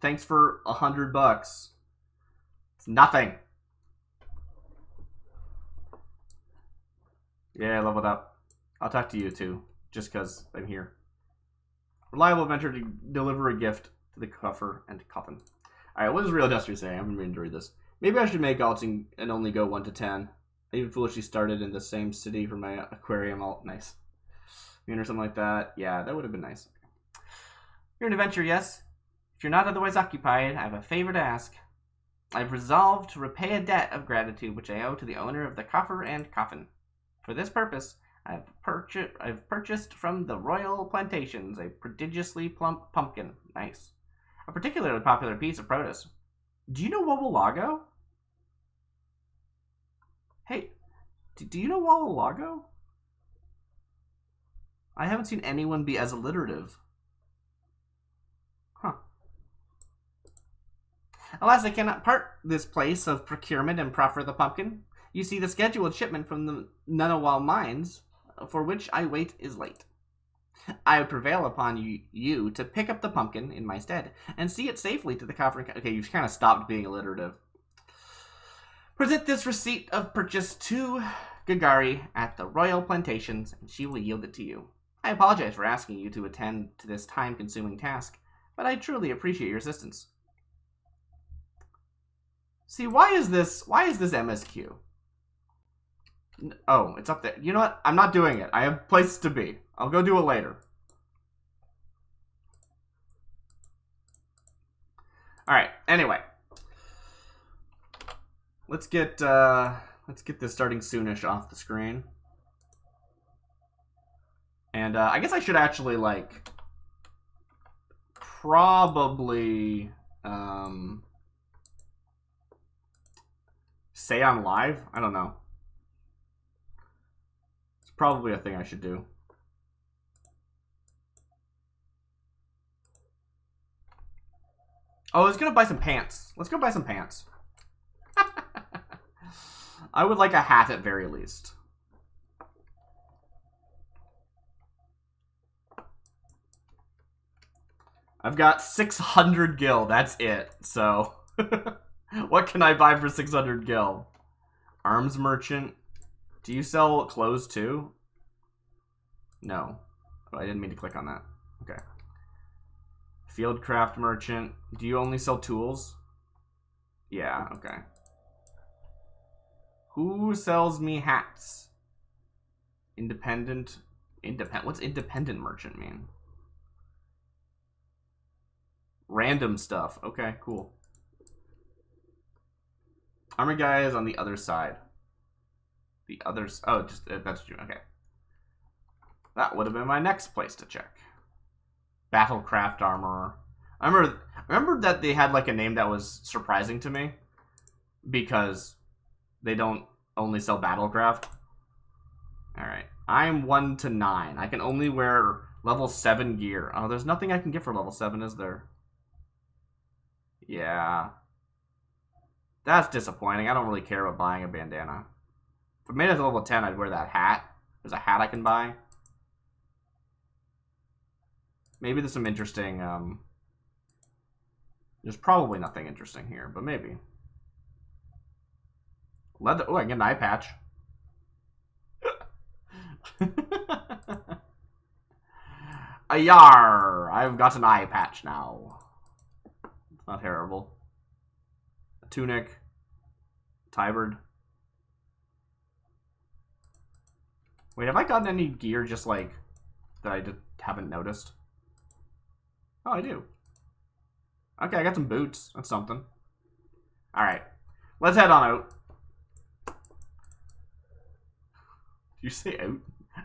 Thanks for $100. It's nothing. Yeah, I leveled up. I'll talk to you too, just because I'm here. Reliable adventure to deliver a gift to the coffer and coffin. Alright, what does Real Duster say? I'm going to read this. Maybe I should make alts and only go 1 to 10. I even foolishly started in the same city for my aquarium alt. Nice. Or something like that. Yeah, that would have been nice. You're an adventurer, yes? If you're not otherwise occupied, I have a favor to ask. I've resolved to repay a debt of gratitude which I owe to the owner of the coffer and coffin. For this purpose, I've purchased from the royal plantations a prodigiously plump pumpkin. Nice. A particularly popular piece of produce. Do you know Wawalago? Hey, do you know Wawalago? I haven't seen anyone be as alliterative. Huh. Alas, I cannot part this place of procurement and proffer the pumpkin. You see, the scheduled shipment from the Nunawal mines, for which I wait, is late. I would prevail upon you to pick up the pumpkin in my stead, and see it safely to the coffer. Okay, you've kind of stopped being alliterative. Present this receipt of purchase to Gagari at the royal plantations, and she will yield it to you. I apologize for asking you to attend to this time-consuming task, but I truly appreciate your assistance. See, why is this MSQ? Oh, it's up there. You know what? I'm not doing it. I have places to be. I'll go do it later. Alright, anyway. Let's get this starting soonish off the screen. And I guess I should actually, like, probably say I'm live? I don't know. It's probably a thing I should do. Oh, let's go buy some pants. Let's go buy some pants. I would like a hat at very least. I've got 600 gil. That's it. So, what can I buy for 600 gil? Arms merchant. Do you sell clothes too? No. Oh, I didn't mean to click on that. Okay. Fieldcraft merchant. Do you only sell tools? Yeah, okay. Who sells me hats? Independent. What's independent merchant mean? Random stuff. Okay, cool. Armor guy is on the other side. The others. Oh, just that's okay. That would have been my next place to check. Battlecraft armorer. I remember that they had like a name that was surprising to me because they don't only sell Battlecraft. Alright. I'm 1 to 9. I can only wear level 7 gear. Oh, there's nothing I can get for level 7, is there? Yeah. That's disappointing. I don't really care about buying a bandana. If I made it to level 10, I'd wear that hat. There's a hat I can buy. Maybe there's some interesting, there's probably nothing interesting here, but maybe. Leather. Oh, I can get an eye patch. Ayar! I've got an eye patch now. It's not terrible. A tunic. Tyberd. Wait, have I gotten any gear just like that I just haven't noticed? Oh, I do. Okay, I got some boots. That's something. Alright. Let's head on out. Did you say out?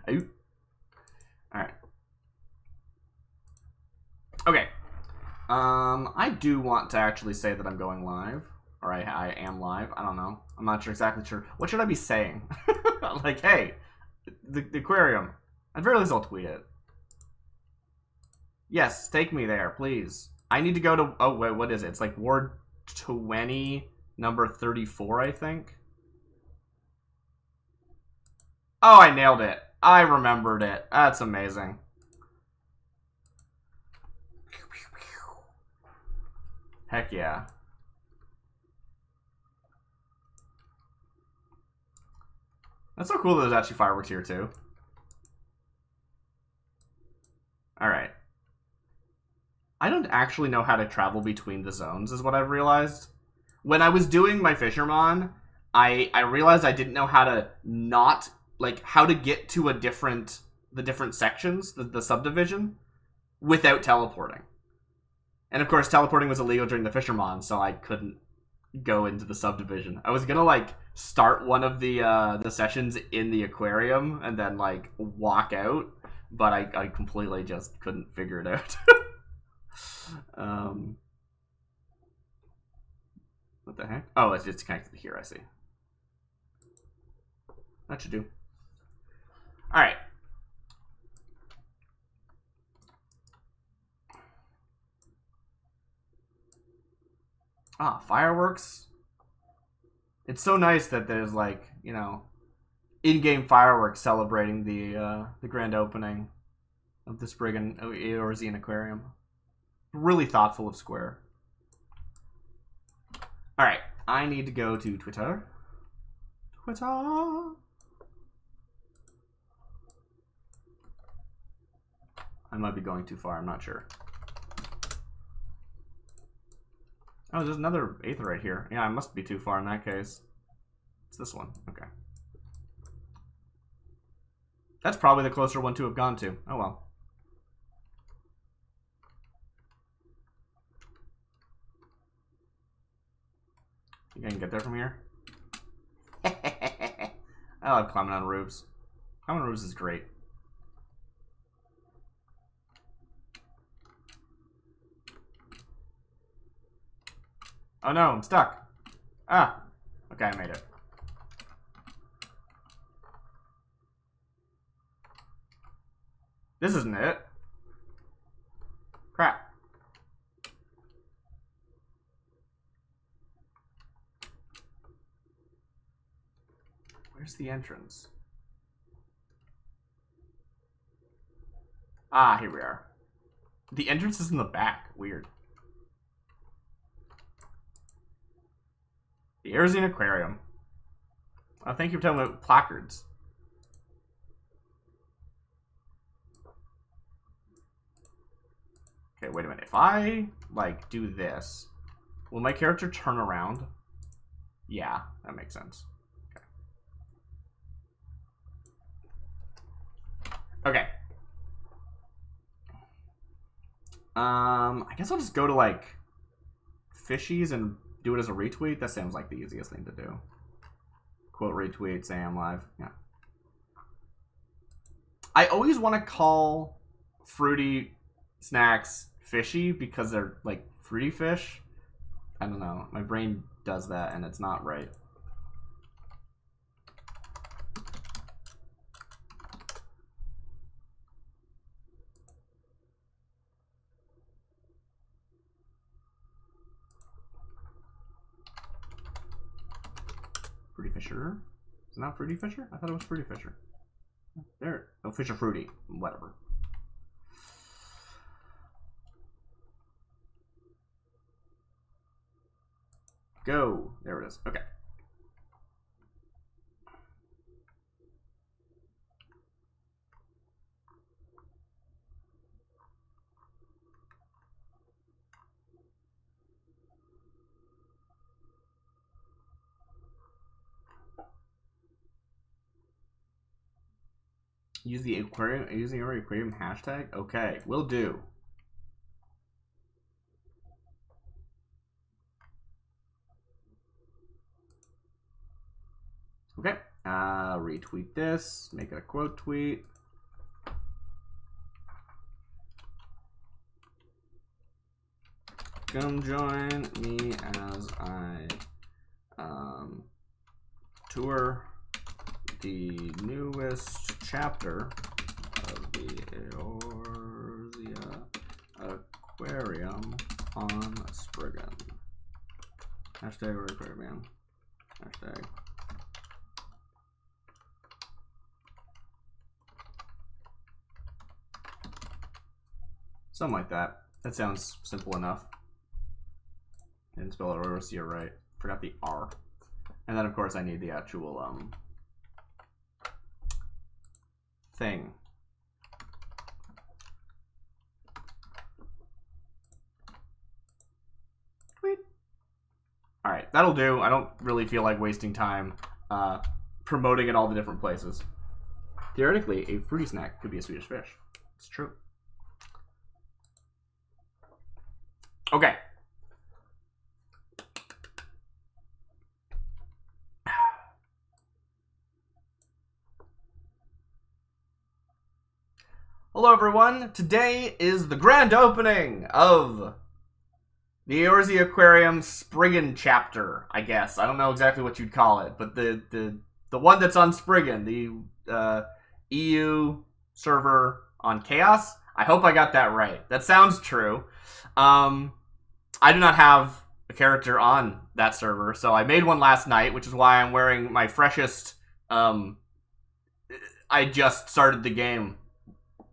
Out? Alright. Okay. I do want to actually say that I'm going live. Or I am live. I don't know. I'm not exactly sure. What should I be saying? Like, hey, the aquarium. At very least I'll tweet it. Yes, take me there, please. I need to go to... Oh, wait, what is it? It's like Ward 20, number 34, I think. Oh, I nailed it. I remembered it. That's amazing. Heck yeah. That's so cool that there's actually fireworks here, too. Alright. I don't actually know how to travel between the zones, is what I've realized. When I was doing my Fisherman, I realized I didn't know how to not... Like, how to get to the different sections, the subdivision, without teleporting. And, of course, teleporting was illegal during the Fisherman, so I couldn't go into the subdivision. I was gonna, like, start one of the sessions in the aquarium and then, like, walk out, but I completely just couldn't figure it out. What the heck? Oh, it's just connected here, I see. That should do. Alright. Ah, fireworks. It's so nice that there's, like, you know, in-game fireworks celebrating the grand opening of the Spriggan Eorzean Aquarium. Really thoughtful of Square. Alright, I need to go to Twitter. Twitter! I might be going too far, I'm not sure. Oh, there's another Aether right here. Yeah, I must be too far in that case. It's this one. Okay. That's probably the closer one to have gone to. Oh well. Think I can get there from here? I love climbing on roofs. Climbing on roofs is great. Oh no, I'm stuck. Ah. Okay, I made it. This isn't it. Crap. Where's the entrance? Ah, here we are. The entrance is in the back. Weird. The Eorzean Aquarium. Oh, thank you for telling me about placards. Okay, wait a minute. If I, like, do this, will my character turn around? Yeah, that makes sense. Okay. I guess I'll just go to, like, fishies and do it as a retweet. That sounds like the easiest thing to do. Quote retweet, say I'm live. Yeah. I always want to call fruity snacks fishy because they're, like, fruity fish. I don't know. My brain does that and it's not right. Fruity Fisher. Is it not Fruity Fisher? I thought it was Fruity Fisher. There. Oh, Fisher Fruity. Whatever. Go. There it is. Okay. Use the aquarium. Use the aquarium hashtag. Okay, will do. Okay. Retweet this. Make it a quote tweet. Come join me as I tour the newest chapter of the Eorzean Aquarium on Spriggan. Hashtag aquarium. Hashtag. Something like that. That sounds simple enough. Didn't spell Eorzean right. Forgot the R. And then, of course, I need the actual thing. Tweet. All right, that'll do. I don't really feel like wasting time promoting in all the different places. Theoretically, a fruity snack could be a Swedish fish. It's true. Okay. Hello, everyone. Today is the grand opening of the Eorzean Aquarium Spriggan chapter, I guess. I don't know exactly what you'd call it, but the one that's on Spriggan, the EU server on Chaos. I hope I got that right. That sounds true. I do not have a character on that server, so I made one last night, which is why I'm wearing my freshest, I just started the game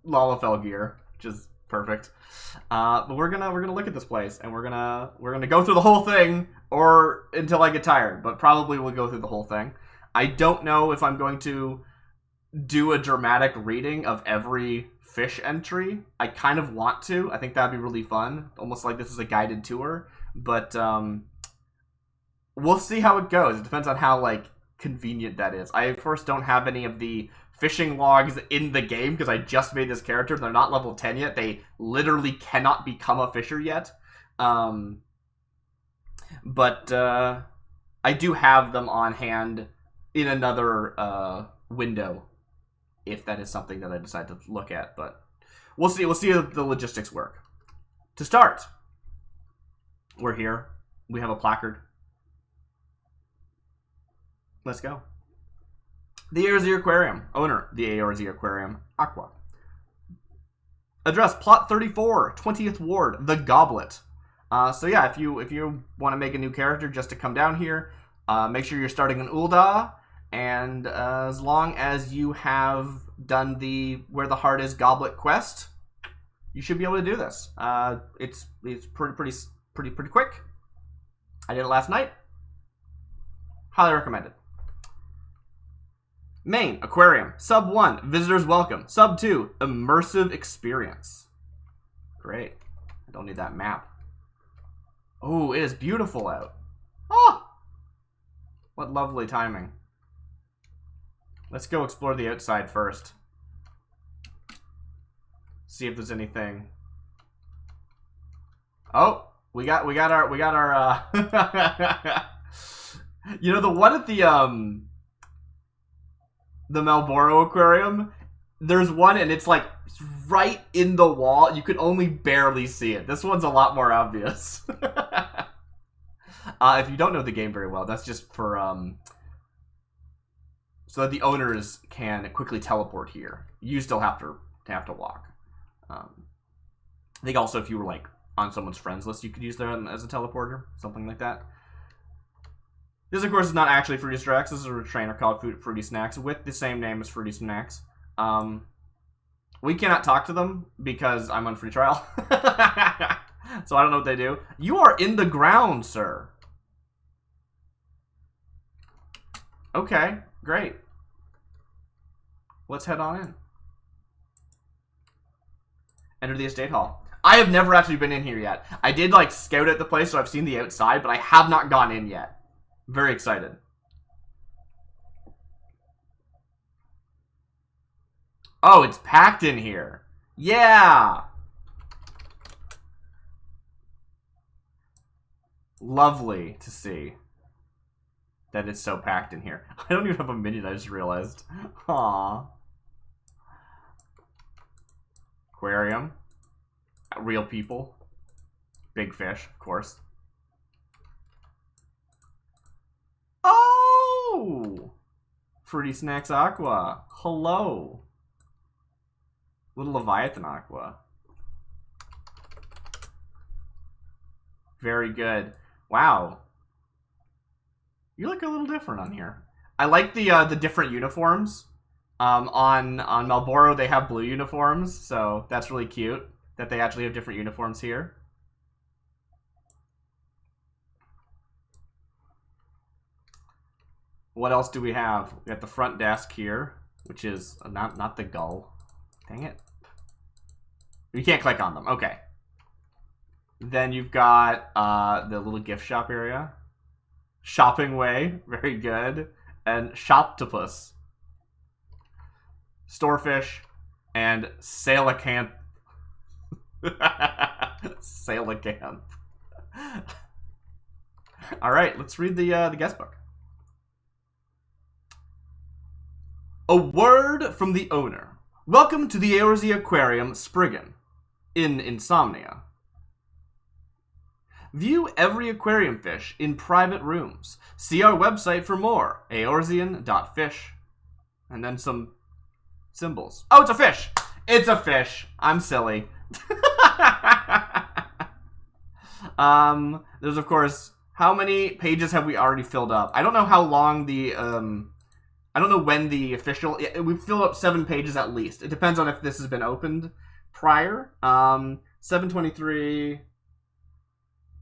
Lalafell gear, which is perfect. But we're gonna look at this place, and we're gonna go through the whole thing, or until I get tired. But probably we'll go through the whole thing. I don't know if I'm going to do a dramatic reading of every fish entry. I kind of want to. I think that'd be really fun, almost like this is a guided tour. But we'll see how it goes. It depends on how convenient that is. I of course don't have any of the fishing logs in the game because I just made this character. They're not level 10 yet. They literally cannot become a fisher yet. But I do have them on hand in another window, if that is something that I decide to look at. But we'll see. We'll see if the logistics work. To start, we're here. We have a placard. Let's go. The Eorzean Aquarium. Owner, the Eorzean Aquarium, Aqua. Address, Plot 34, 20th Ward, The Goblet. So yeah, if you want to make a new character just to come down here, make sure you're starting an Ulda, and as long as you have done the Where the Heart Is Goblet quest, you should be able to do this. It's pretty quick. I did it last night. Highly recommend it. Main, Aquarium. Sub 1, Visitors Welcome. Sub 2, Immersive Experience. Great. I don't need that map. Oh, it is beautiful out. Oh! What lovely timing. Let's go explore the outside first. See if there's anything. Oh, we got our you know, the one at the Malboro Aquarium, there's one and it's like right in the wall. You can only barely see it. This one's a lot more obvious. If you don't know the game very well, that's just for so that the owners can quickly teleport here. You still have to walk. I think also if you were like on someone's friends list, you could use them as a teleporter, something like that. This, of course, is not actually Fruity Snacks. This is a trainer called Fruity Snacks with the same name as Fruity Snacks. We cannot talk to them because I'm on free trial. So I don't know what they do. You are in the ground, sir. Okay, great. Let's head on in. Enter the estate hall. I have never actually been in here yet. I did scout at the place, so I've seen the outside, but I have not gone in yet. Very excited. Oh, it's packed in here. Yeah. Lovely to see that it's so packed in here. I don't even have a minion, I just realized. Aww. Aquarium. Real people. Big fish, of course. Oh! Fruity Snacks Aqua. Hello. Little Leviathan Aqua. Very good. Wow. You look a little different on here. I like the different uniforms. On Malboro, they have blue uniforms, so that's really cute that they actually have different uniforms here. What else do we have? We got the front desk here, which is not the gull. Dang it. You can't click on them. Okay. Then you've got the little gift shop area. Shopping way. Very good. And Shoptopus. Storefish. And Coelacanth. Coelacanth. Alright, let's read the guest book. A word from the owner. Welcome to the Eorzean Aquarium, Spriggan, in Insomnia. View every aquarium fish in private rooms. See our website for more, eorzean.fish. And then some symbols. Oh, it's a fish! It's a fish! I'm silly. There's, of course, how many pages have we already filled up? I don't know how long the, I don't know when the official... We've filled up 7 pages at least. It depends on if this has been opened prior. 723...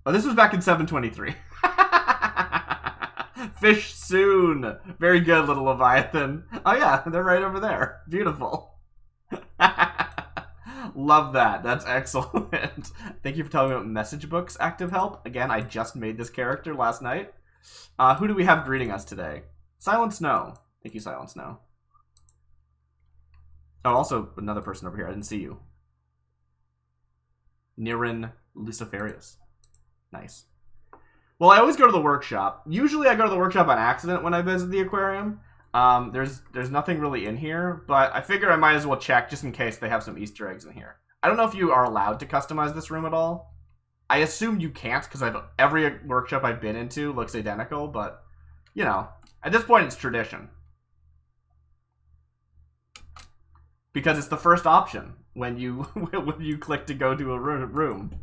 Oh, this was back in 723. Fish soon. Very good, little Leviathan. Oh yeah, they're right over there. Beautiful. Love that. That's excellent. Thank you for telling me about message books, active help. Again, I just made this character last night. Who do we have greeting us today? Silent Snow. Thank you, Silent Snow. Oh, also another person over here. I didn't see you. Nirin Luciferius. Nice. Well, I always go to the workshop. Usually I go to the workshop on accident when I visit the aquarium. There's nothing really in here, but I figure I might as well check just in case they have some Easter eggs in here. I don't know if you are allowed to customize this room at all. I assume you can't because every workshop I've been into looks identical, but, you know, at this point it's tradition. Because it's the first option when you when you click to go to a room.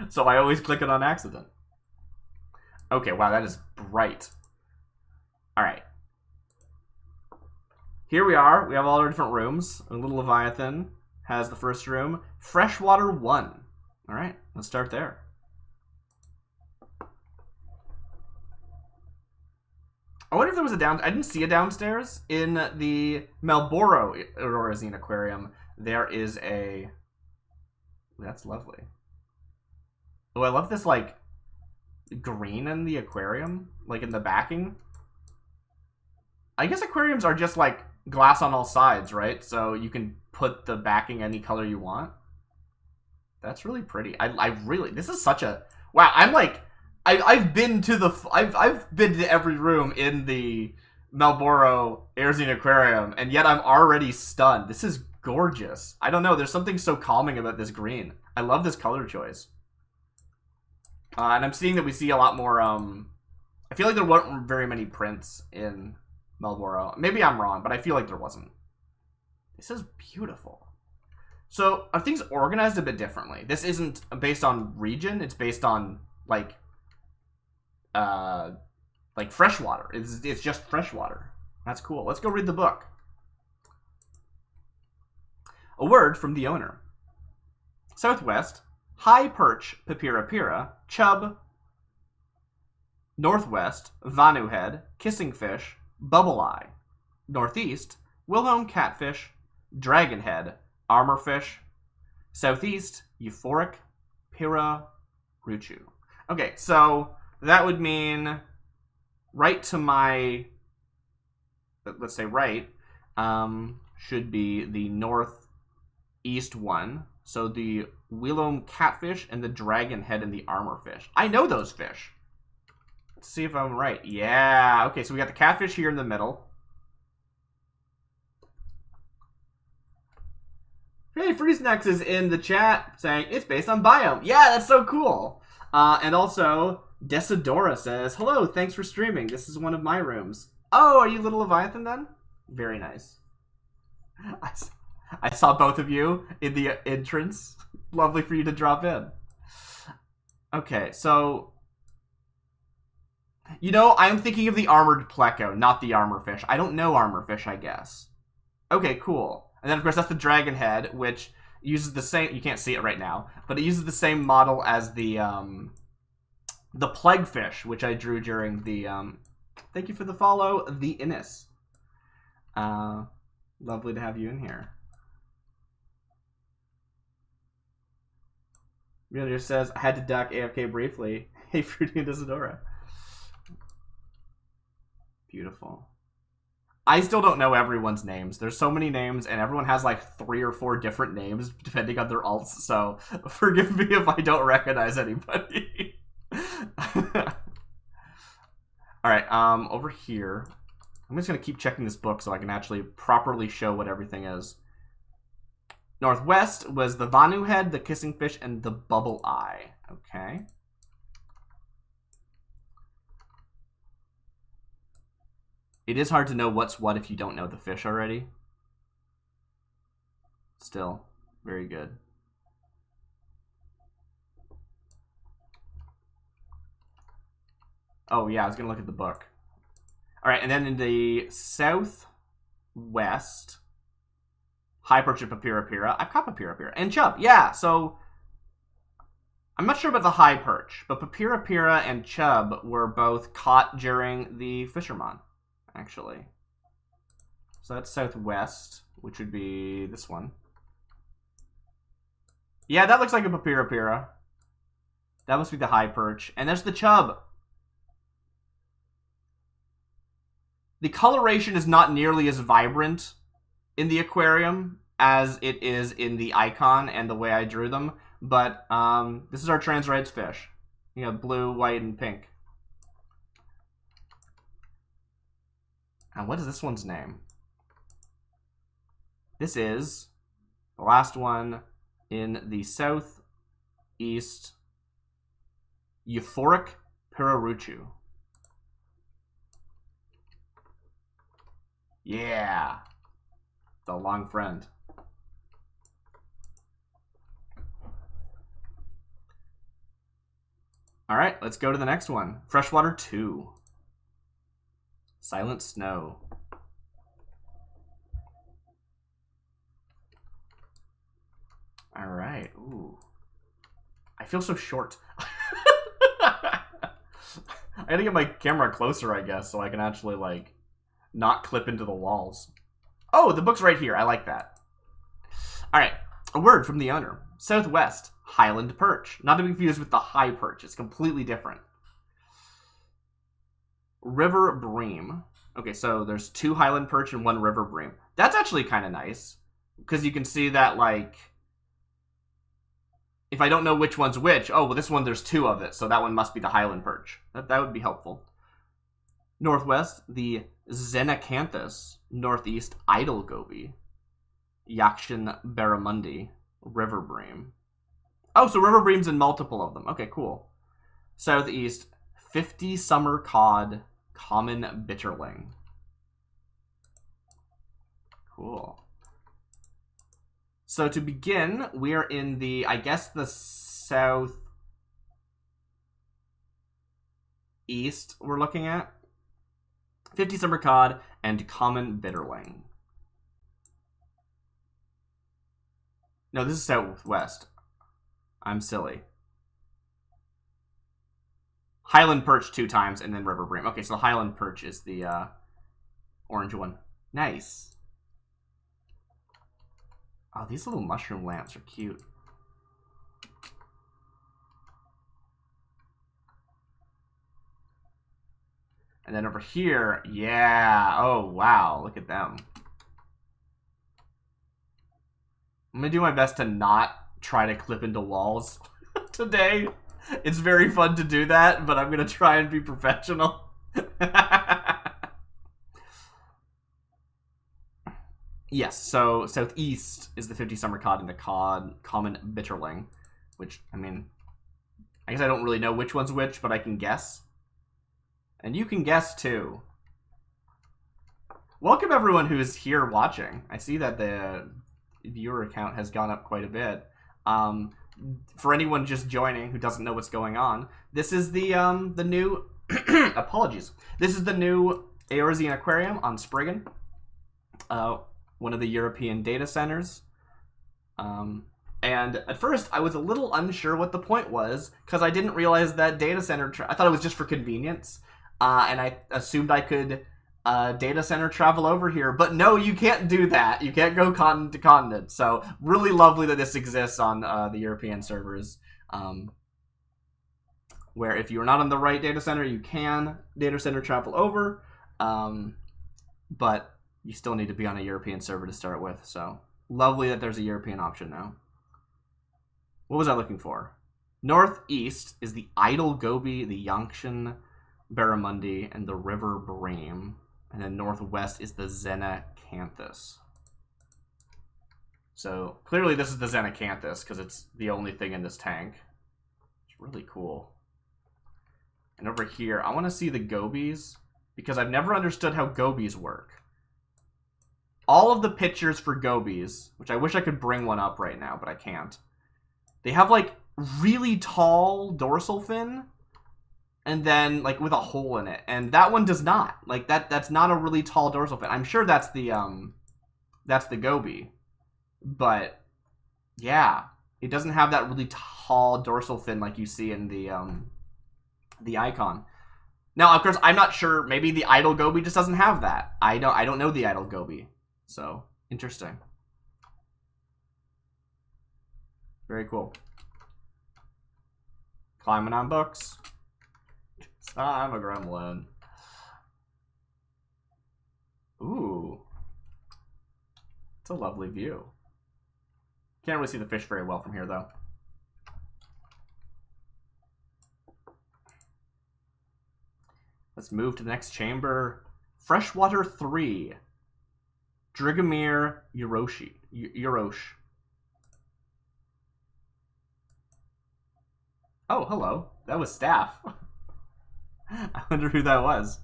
So I always click it on accident. Okay, wow, that is bright. Alright. Here we are. We have all our different rooms. A little Leviathan has the first room. Freshwater 1. Alright, let's start there. I wonder if there was a I didn't see a downstairs. In the Marlborough Eorzean Aquarium, there is a... That's lovely. Oh, I love this, like, green in the aquarium, like in the backing. I guess aquariums are just, like, glass on all sides, right? So you can put the backing any color you want. That's really pretty. I really, this is such a, wow, I'm like, I've been to I've been to every room in the Marlborough Eorzean Aquarium, and yet I'm already stunned. This is gorgeous. I don't know, there's something so calming about this green. I love this color choice. And I'm seeing that we see a lot more, I feel like there weren't very many prints in Marlborough. Maybe I'm wrong, but I feel like there wasn't. This is beautiful. So, are things organized a bit differently? This isn't based on region, it's based on, like freshwater. It's just freshwater. That's cool. Let's go read the book. A word from the owner. Southwest. High perch, Papyrapira, chub. Northwest, Vanu head, kissing fish, bubble eye. Northeast, Wilhelm catfish, dragon head, armorfish. Southeast, euphoric, Pira, ruchu. Okay, so that would mean right to my, let's say right, should be the northeast one. So the Wilhelm catfish and the dragon head and the armorfish. I know those fish. Let's see if I'm right. Yeah. Okay, so we got the catfish here in the middle. Hey, Freezenex is in the chat saying it's based on biome. Yeah, that's so cool. And also, Desidora says, hello, thanks for streaming. This is one of my rooms. Oh, are you Little Leviathan then? Very nice. I saw both of you in the entrance. Lovely for you to drop in. Okay, so... You know, I'm thinking of the armored pleco, not the armorfish. I don't know armorfish, I guess. Okay, cool. And then, of course, that's the dragon head, which uses the same... You can't see it right now, but it uses the same model as the plague fish, which I drew during the Thank you for the follow, the Innis. Lovely to have you in here. Amelia says, I had to duck AFK briefly. Hey, Fruity and Isadora. Beautiful. I still don't know everyone's names. There's so many names, and everyone has like 3 or 4 different names depending on their alts, so forgive me if I don't recognize anybody. Alright, over here. I'm just going to keep checking this book so I can actually properly show what everything is. Northwest was the Vanu head, the kissing fish, and the bubble eye. Okay. It is hard to know what's what if you don't know the fish already. Still, very good. Oh, yeah, I was going to look at the book. All right, and then in the southwest, high perch and Papyrapira. I've caught Papyrapira. And chub, yeah, so I'm not sure about the high perch, but Papyrapira and chub were both caught during the Fisherman, actually. So that's southwest, which would be this one. Yeah, that looks like a Papyrapira. That must be the high perch. And there's the chub. The coloration is not nearly as vibrant in the aquarium as it is in the icon and the way I drew them. But this is our trans rights fish. You know, blue, white, and pink. And what is this one's name? This is the last one in the southeast, Euphoric Piraruchu. Yeah, the long friend. All right, let's go to the next one. Freshwater 2. Silent Snow. All right. Ooh. I feel so short. I gotta get my camera closer, I guess, so I can actually, like, not clip into the walls. Oh, the book's right here. I like that. All right. A word from the owner. Southwest. Highland perch. Not to be confused with the high perch. It's completely different. River bream. Okay, so there's 2 highland perch and 1 river bream. That's actually kind of nice. Because you can see that, like, if I don't know which one's which, oh, well, this one, there's 2 of it, so that one must be the highland perch. That would be helpful. Northwest, the Xenacanthus. Northeast, idle goby. Yakshan barramundi. River bream. Oh, so river bream's in multiple of them. Okay, cool. Southeast, 50 summer cod. Common bitterling. Cool. So to begin, we are in the, I guess, the southeast we're looking at. 50 summer cod and common bitterling. No, this is southwest. I'm silly. Highland perch 2 times and then river bream. Okay, so the highland perch is the orange one. Nice. Oh, these little mushroom lamps are cute. And then over here, yeah. Oh, wow. Look at them. I'm going to do my best to not try to clip into walls today. It's very fun to do that, but I'm going to try and be professional. Yes, so southeast is the 50 summer cod and the common bitterling, which, I mean, I guess I don't really know which one's which, but I can guess. And you can guess, too. Welcome, everyone who's here watching. I see that the viewer count has gone up quite a bit. For anyone just joining who doesn't know what's going on, this is the new... apologies. This is the new Eorzean Aquarium on Spriggan. One of the European data centers. And at first, I was a little unsure what the point was, because I didn't realize that data center... I thought it was just for convenience. and I assumed I could data center travel over here, but no, you can't do that. You can't go continent to continent. So really lovely that this exists on the European servers, where if you're not on the right data center, you can data center travel over, but you still need to be on a European server to start with. So lovely that there's a European option now. What was I looking for? Northeast is the Idle Gobi, the Yankshan Barramundi, and the River Bream. And then northwest is the Xenacanthus. So clearly this is the Xenacanthus because it's the only thing in this tank. It's really cool. And over here, I want to see the gobies because I've never understood how gobies work. All of the pictures for gobies, which I wish I could bring one up right now, but I can't. They have like really tall dorsal fin. And then, like, with a hole in it. And that one does not. Like, that's not a really tall dorsal fin. I'm sure that's the goby. But, yeah. It doesn't have that really tall dorsal fin like you see in the icon. Now, of course, I'm not sure. Maybe the idle goby just doesn't have that. I don't know the idle goby. So, interesting. Very cool. Climbing on books. I'm a gremlin. Ooh. It's a lovely view. Can't really see the fish very well from here, though. Let's move to the next chamber. Freshwater 3. Drigomir Urosh. Oh, hello. That was Staff. I wonder who that was.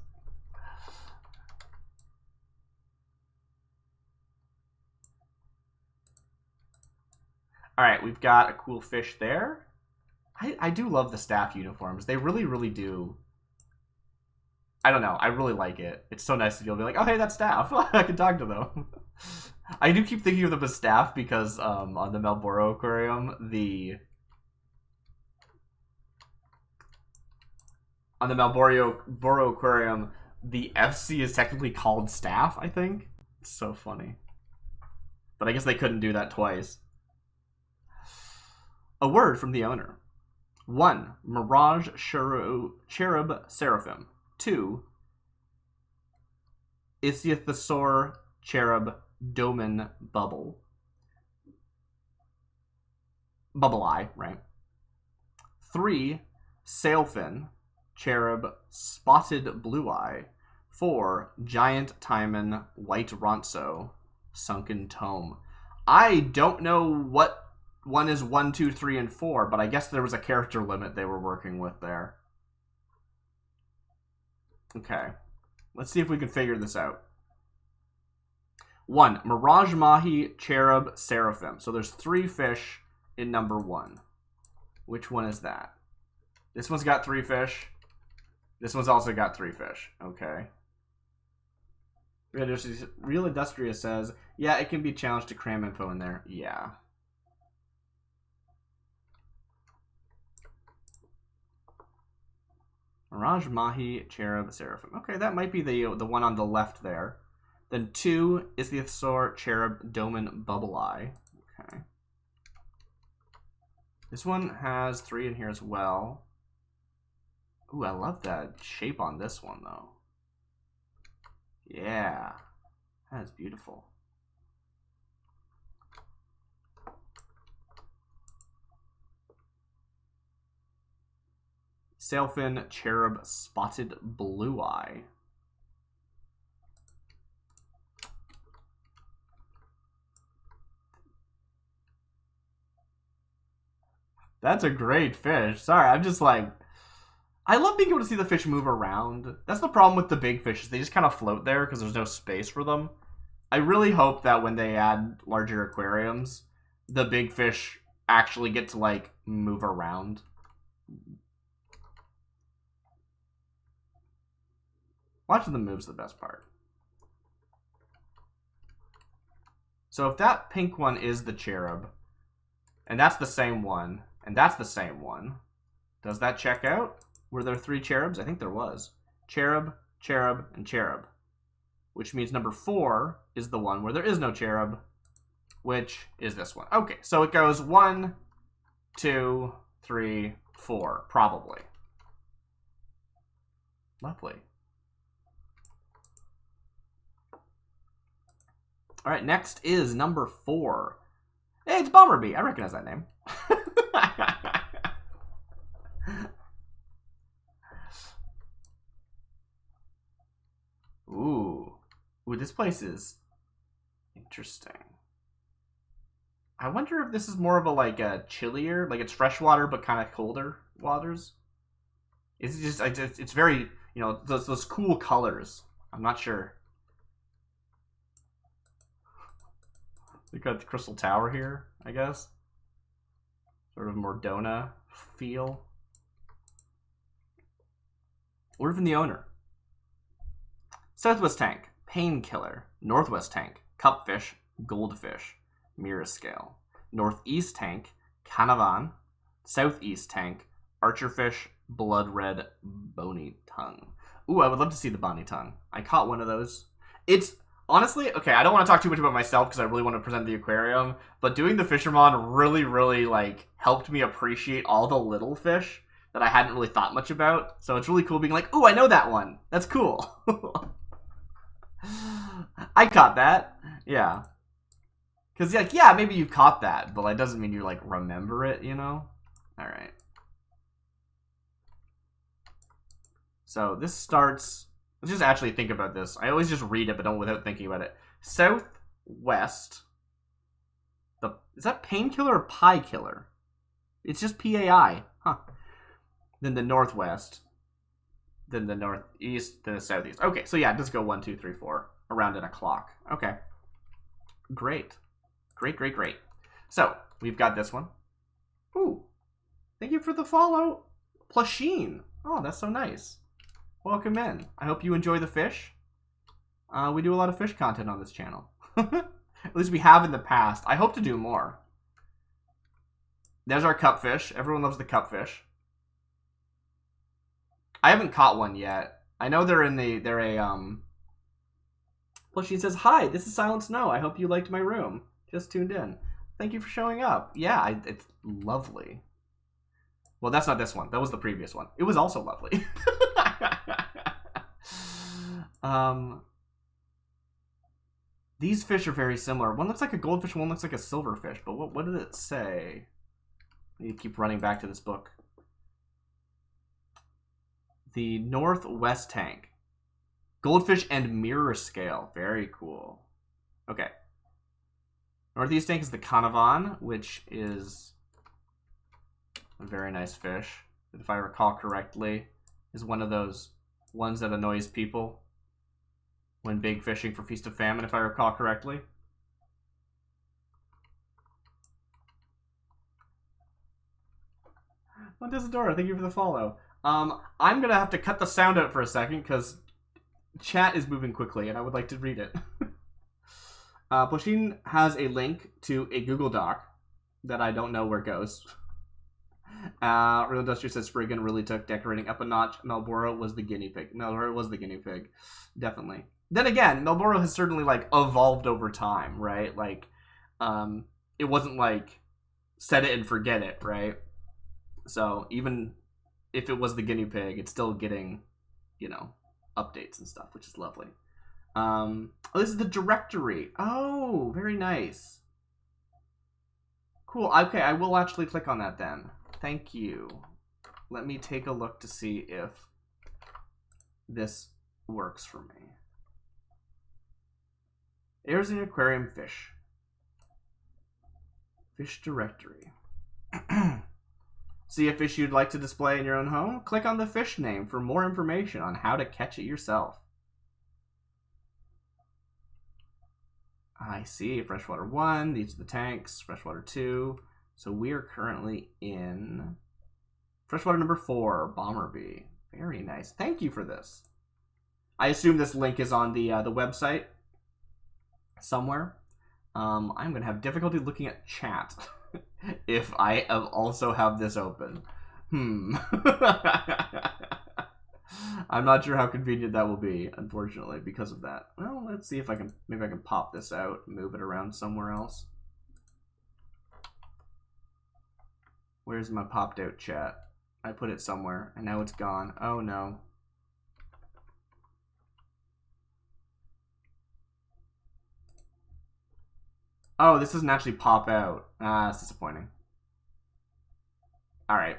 Alright, we've got a cool fish there. I do love the Staff uniforms. They really, really do. I don't know. I really like it. It's so nice to be able to be like, oh, hey, that's Staff. I can talk to them. I do keep thinking of them as Staff because on the Malboro Aquarium, on the Malboro Aquarium, the FC is technically called Staff, I think. It's so funny. But I guess they couldn't do that twice. A word from the owner. 1. Mirage Cherub Seraphim. 2. Ichthyosaur Cherub Domen Bubble. Bubble Eye, right? 3. Sailfin Cherub Spotted Blue Eye. 4. Giant Timon White Ronso Sunken Tome. I don't know what one is 1, 2, 3, and 4, but I guess there was a character limit they were working with there. Okay. Let's see if we can figure this out. 1. Mirage Mahi Cherub Seraphim. So there's 3 fish in number 1. Which one is that? This one's got 3 fish. This one's also got 3 fish. Okay. Real Industria says, yeah, it can be challenged to cram info in there. Yeah. Mirage Mahi Cherub Seraphim. Okay, that might be the one on the left there. Then 2 is the Ichthyosaur Cherub Domen Bubble Eye. Okay. This one has 3 in here as well. Ooh, I love that shape on this one, though. Yeah. That is beautiful. Sailfin Cherub Spotted Blue Eye. That's a great fish. Sorry, I'm just like... I love being able to see the fish move around. That's the problem with the big fishes. They just kind of float there because there's no space for them. I really hope that when they add larger aquariums, the big fish actually get to, like, move around. Watching them move is the best part. So if that pink one is the cherub, and that's the same one, and that's the same one, does that check out? Were there 3 cherubs? I think there was. cherub, cherub, and cherub. Which means number 4 is the one where there is no cherub, which is this one. Okay, so it goes 1, 2, 3, 4, probably. Lovely. All right, next is number 4. Hey, it's Bomberbee. I recognize that name. Ooh, this place is interesting. I wonder if this is more of a like a chillier, like it's freshwater but kind of colder waters. It's just, it's very, you know, those cool colors. I'm not sure. We got the Crystal Tower here, I guess. Sort of Mordona feel. Or even the owner. Southwest Tank, Painkiller. Northwest Tank, Cupfish, Goldfish, Mirror Scale. Northeast Tank, Canavan. Southeast Tank, Archerfish, Blood Red, Bony Tongue. Ooh, I would love to see the Bony Tongue. I caught one of those. It's... Honestly, okay, I don't want to talk too much about myself because I really want to present the aquarium, but doing the Fishermon really, really, like, helped me appreciate all the little fish that I hadn't really thought much about. So it's really cool being like, ooh, I know that one. That's cool. I caught that. Yeah. Because, like, yeah, maybe you caught that, but that doesn't mean you, like, remember it, you know? All right. So this starts... Let's just actually think about this. I always just read it, but don't without thinking about it. Southwest. Is that Painkiller or Pie Killer? It's just PAI. Huh. Then the Northwest. Then the Northeast. Then the Southeast. Okay, so yeah, just go 1, 2, 3, 4. Around at a clock. Okay. Great. Great, great, great. So, we've got this one. Ooh. Thank you for the follow. Plusheen. Oh, that's so nice. Welcome in. I hope you enjoy the fish. We do a lot of fish content on this channel. At least we have in the past. I hope to do more. There's our cupfish. Everyone loves the cupfish. I haven't caught one yet. I know they're Well, she says, hi, this is Silent Snow. I hope you liked my room. Just tuned in. Thank you for showing up. Yeah, it's lovely. Well, that's not this one. That was the previous one. It was also lovely. These fish are very similar. One looks like a goldfish, one looks like a silverfish. But what did it say? I need to keep running back to this book. The Northwest Tank. Goldfish and mirror scale. Very cool. Okay. Northeast Tank is the Canavan, which is a very nice fish. If I recall correctly, is one of those ones that annoys people when big fishing for Feast of Famine, if I recall correctly. Montesadora, thank you for the follow. I'm going to have to cut the sound out for a second because chat is moving quickly and I would like to read it. Plusheen has a link to a Google Doc that I don't know where it goes. Real Industrial says Spriggan really took decorating up a notch. Malboro was the guinea pig. Malboro was the guinea pig. Definitely. Then again, Malboro has certainly, like, evolved over time, right? Like, it wasn't like set it and forget it, right? So even if it was the guinea pig, it's still getting, you know, updates and stuff, which is lovely. Oh, this is the directory. Oh, very nice. Cool. Okay, I will actually click on that then. Thank you. Let me take a look to see if this works for me. Eorzean Aquarium fish. Fish directory. See a fish you'd like to display in your own home? Click on the fish name for more information on how to catch it yourself. I see. Freshwater 1. These are the tanks. Freshwater 2. So we are currently in freshwater number 4, Bomberbee. Very nice. Thank you for this. I assume this link is on the website somewhere. I'm going to have difficulty looking at chat if I also have this open. I'm not sure how convenient that will be, unfortunately, because of that. Well, let's see if I can, maybe I can pop this out and move it around somewhere else. Where's my popped out chat? I put it somewhere, and now it's gone. Oh, no. Oh, this doesn't actually pop out. Ah, that's disappointing. Alright.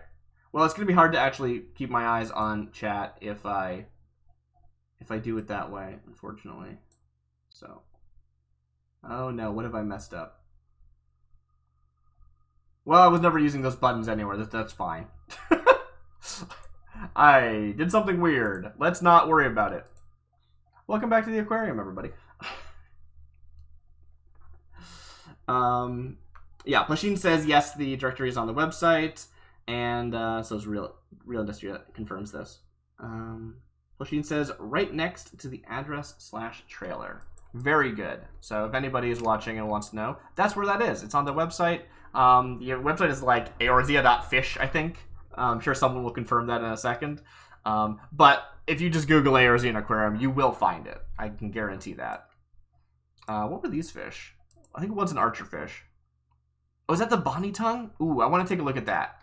Well, it's going to be hard to actually keep my eyes on chat if I do it that way, unfortunately. So. Oh, no. What have I messed up? Well, I was never using those buttons anywhere. That's fine. I did something weird. Let's not worry about it. Welcome back to the aquarium, everybody. Yeah, Plasheen says yes, the directory is on the website, and so is Real Industry that confirms this. Plasheen says right next to the address/trailer. Very good. So if anybody is watching and wants to know, that's where that is. It's on the website. The website is like eorzea.fish, I think. I'm sure someone will confirm that in a second. But if you just Google Eorzean Aquarium, you will find it. I can guarantee that. What were these fish? I think one's an archer fish. Oh, is that the bonnie tongue? Ooh, I want to take a look at that.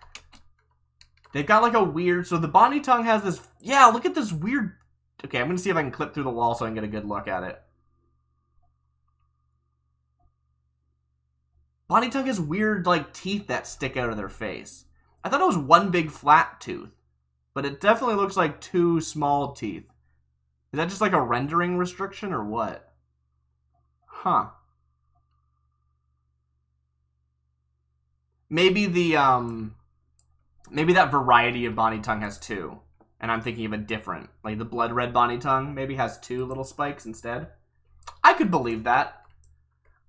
They've got like a weird... So the bonnie tongue has this... Yeah, look at this weird... Okay, I'm going to see if I can clip through the wall so I can get a good look at it. Bonnie tongue has weird, like, teeth that stick out of their face. I thought it was one big flat tooth. But it definitely looks like two small teeth. Is that just like a rendering restriction or what? Huh. Maybe the, maybe that variety of bonnie tongue has two. And I'm thinking of a different. Like the blood red bonnie tongue maybe has two little spikes instead. I could believe that.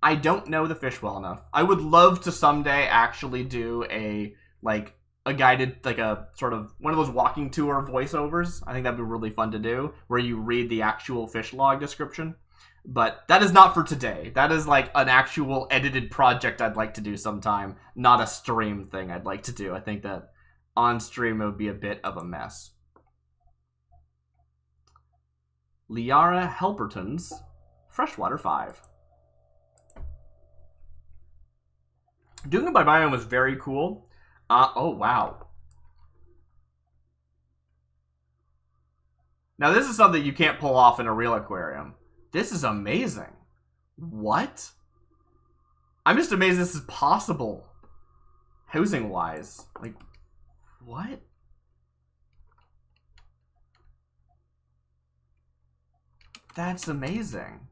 I don't know the fish well enough. I would love to someday actually do a guided, like a sort of one of those walking tour voiceovers. I think that'd be really fun to do, where you read the actual fish log description. But that is not for today. That is like an actual edited project I'd like to do sometime, not a stream thing I'd like to do. I think that on stream it would be a bit of a mess. Liara Helperton's Freshwater 5. Doing it by biome was very cool. Oh, wow. Now, this is something you can't pull off in a real aquarium. This is amazing. What? I'm just amazed this is possible. Housing-wise. Like, what? That's amazing.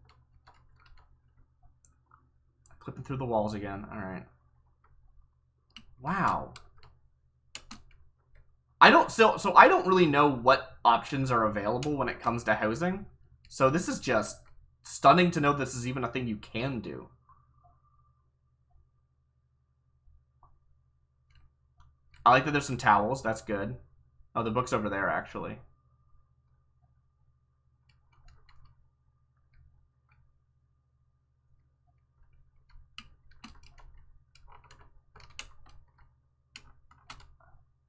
Clipping through the walls again. All right. Wow. So I don't really know what options are available when it comes to housing. So this is just stunning to know this is even a thing you can do. I like that there's some towels. That's good. Oh, the book's over there, actually.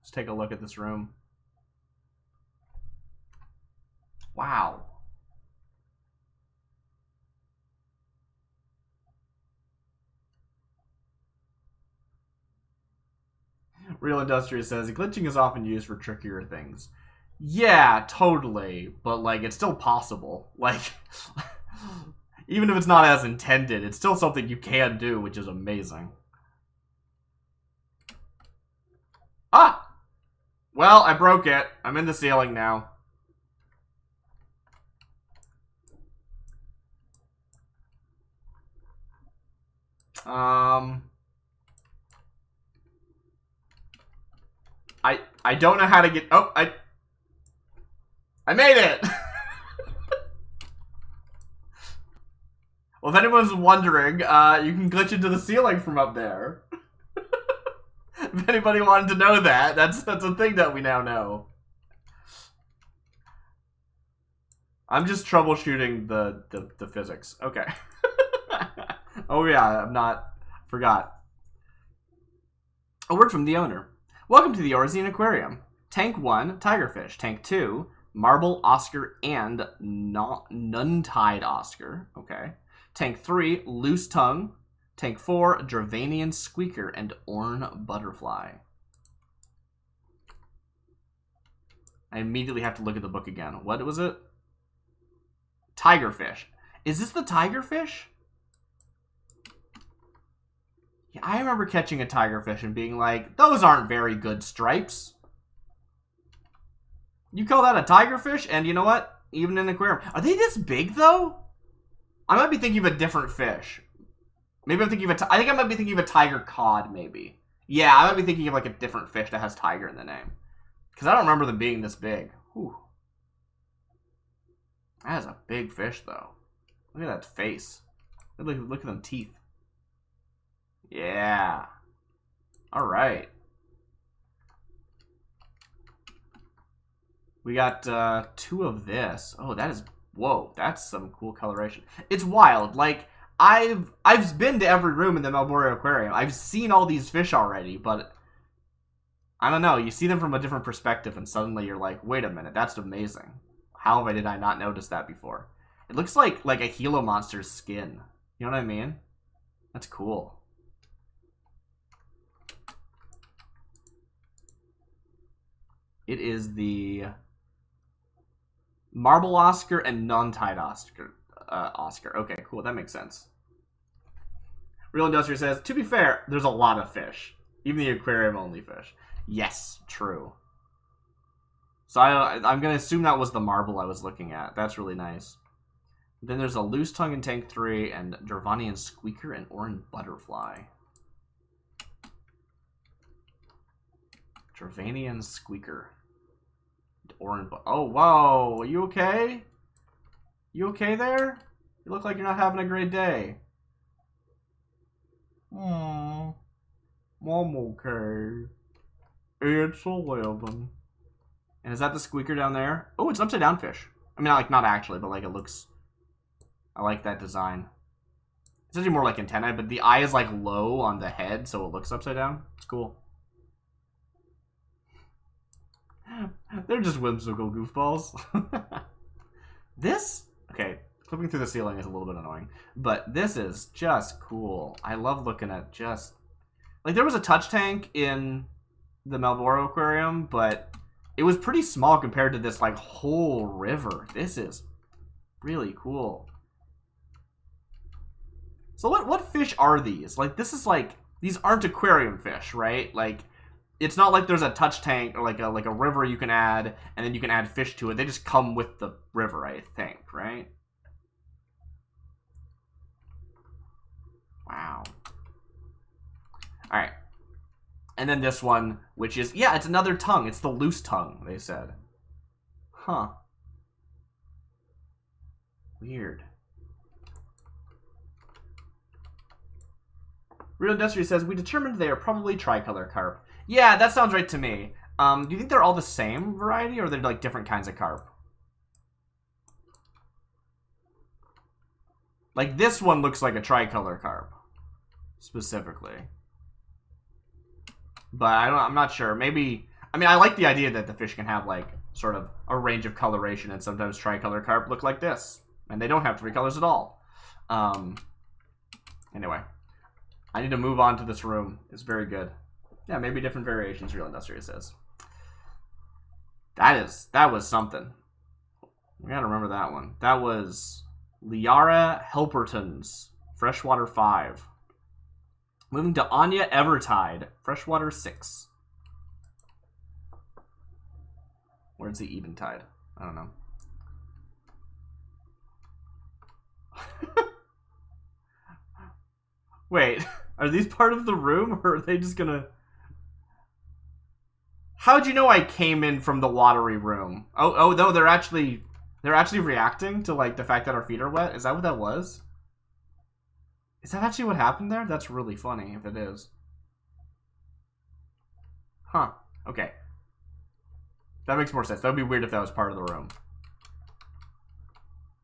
Let's take a look at this room. Wow. Real Industrious says, glitching is often used for trickier things. Yeah, totally. But, like, it's still possible. Like, even if it's not as intended, it's still something you can do, which is amazing. Ah! Well, I broke it. I'm in the ceiling now. I don't know how to get... Oh, I made it! Well, if anyone's wondering, you can glitch into the ceiling from up there. If anybody wanted to know that, that's a thing that we now know. I'm just troubleshooting the physics. Okay. Oh yeah, forgot. A word from the owner. Welcome to the Eorzean Aquarium. Tank 1, tigerfish. Tank 2, Marble Oscar and Nun-Tide Oscar. Okay. Tank 3, Loose Tongue. Tank 4, Dravanian Squeaker and Orn Butterfly. I immediately have to look at the book again. What was it? Tigerfish. Is this the tigerfish? Yeah, I remember catching a tigerfish and being like, those aren't very good stripes. You call that a tigerfish? And you know what? Even in an aquarium. Are they this big, though? I might be thinking of a different fish. Maybe I'm thinking of I think I might be thinking of a tiger cod, maybe. Yeah, I might be thinking of like a different fish that has tiger in the name. Because I don't remember them being this big. Whew. That is a big fish, though. Look at that face. Look at them teeth. Yeah. All right. We got 2 of this. Oh, that is... Whoa, that's some cool coloration. It's wild. Like, I've been to every room in the Eorzean Aquarium. I've seen all these fish already, but... I don't know. You see them from a different perspective, and suddenly you're like, wait a minute, that's amazing. How did I not notice that before? It looks like a Gila monster's skin. You know what I mean? That's cool. It is the Marble Oscar and Nun-Tide Oscar. Okay, cool. That makes sense. Real Industrial says, to be fair, there's a lot of fish. Even the aquarium only fish. Yes, true. So I'm going to assume that was the marble I was looking at. That's really nice. Then there's a Loose Tongue in Tank 3 and Dravanian Squeaker and Orn Butterfly. Dravanian Squeaker. Oh, whoa. Are you okay? You okay there? You look like you're not having a great day. I'm okay. It's 11. And is that the squeaker down there? Oh, it's an upside down fish. I mean, like, not actually, but like it looks... I like that design. It's actually more like antennae, but the eye is like low on the head, so it looks upside down. It's cool. They're just whimsical goofballs. This? Okay, clipping through the ceiling is a little bit annoying. But this is just cool. I love looking at just... Like, there was a touch tank in the Eorzean Aquarium, but it was pretty small compared to this, like, whole river. This is really cool. So what fish are these? Like, this is like... These aren't aquarium fish, right? Like... It's not like there's a touch tank or like a river you can add, and then you can add fish to it. They just come with the river, I think, right? Wow. All right. And then this one, which is, yeah, it's another tongue. It's the Loose Tongue, they said. Huh. Weird. Real Industry says, we determined they are probably tricolor carp. Yeah, that sounds right to me. Do you think they're all the same variety, or they're like different kinds of carp? Like this one looks like a tricolor carp, specifically. But I'm not sure. Maybe, I mean, I like the idea that the fish can have like sort of a range of coloration, and sometimes tricolor carp look like this, and they don't have 3 colors at all. Anyway, I need to move on to this room. It's very good. Yeah, maybe different variations, Real Industrial says. That was something. We gotta remember that one. That was Liara Helperton's Freshwater 5. Moving to Anya Evertide, Freshwater 6. Where's the Eventide? I don't know. Wait, are these part of the room, or are they just gonna... How'd you know I came in from the watery room? Oh no, they're actually reacting to like the fact that our feet are wet. Is that what that was? Is that actually what happened there? That's really funny if it is. Huh. Okay. That makes more sense. That would be weird if that was part of the room.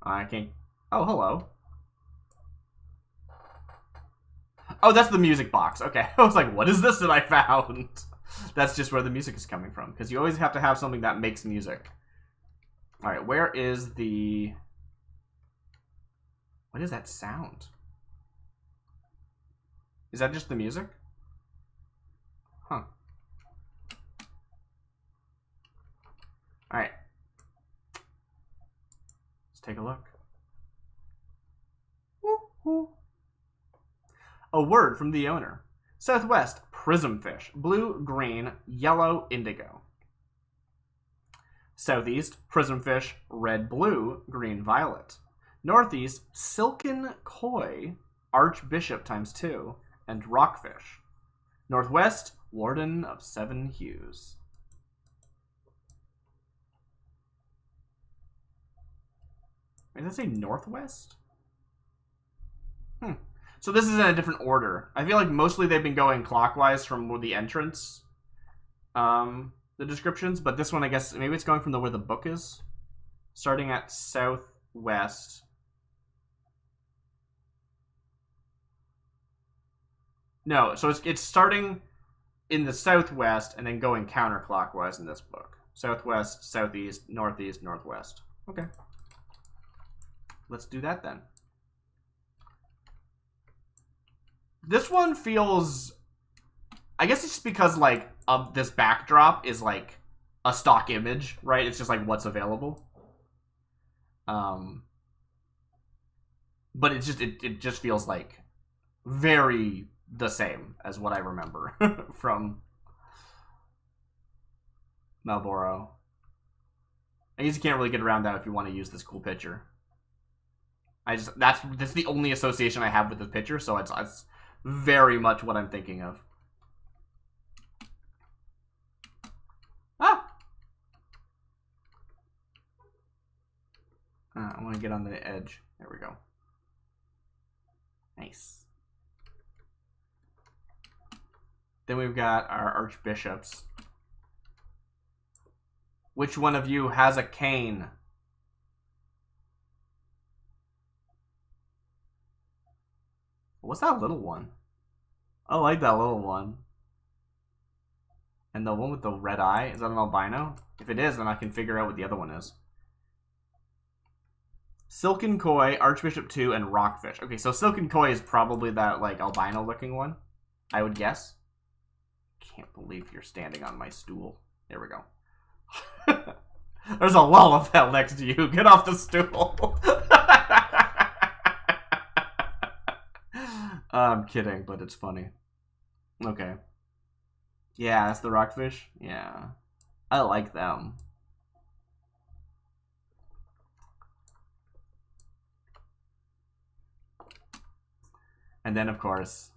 I can't... Oh, hello. Oh, that's the music box. Okay. I was like, what is this that I found? That's just where the music is coming from, because you always have to have something that makes music. All right, where is the... What is that sound? Is that just the music? Huh. All right. Let's take a look. Woo-hoo. A word from the owner. Southwest, prismfish. Blue, green, yellow, indigo. Southeast, prismfish. Red, blue, green, violet. Northeast, silken koi, archbishop ×2, and rockfish. Northwest, warden of 7 hues. Wait, did I say northwest? So this is in a different order. I feel like mostly they've been going clockwise from the entrance, the descriptions, but this one, I guess, maybe it's going from where the book is. Starting at southwest. No, so it's starting in the southwest and then going counterclockwise in this book. Southwest, southeast, northeast, northwest. Okay. Let's do that then. This one feels... I guess it's just because, like, this backdrop is, like, a stock image, right? It's just, like, what's available. But it just feels, like, very the same as what I remember from Malboro. I guess you can't really get around that if you want to use this cool picture. That's the only association I have with this picture, so it's very much what I'm thinking of. Ah! I want to get on the edge. There we go. Nice. Then we've got our archbishops. Which one of you has a cane? What's that little one? I like that little one. And the one with the red eye, is that an albino? If it is, then I can figure out what the other one is. Silken Koi, Archbishop 2, and Rockfish. Okay, so Silken Koi is probably that, like, albino-looking one, I would guess. Can't believe you're standing on my stool. There we go. There's a Lullafell next to you. Get off the stool. I'm kidding, but it's funny. Okay. Yeah, that's the rockfish. Yeah. I like them. And then, of course,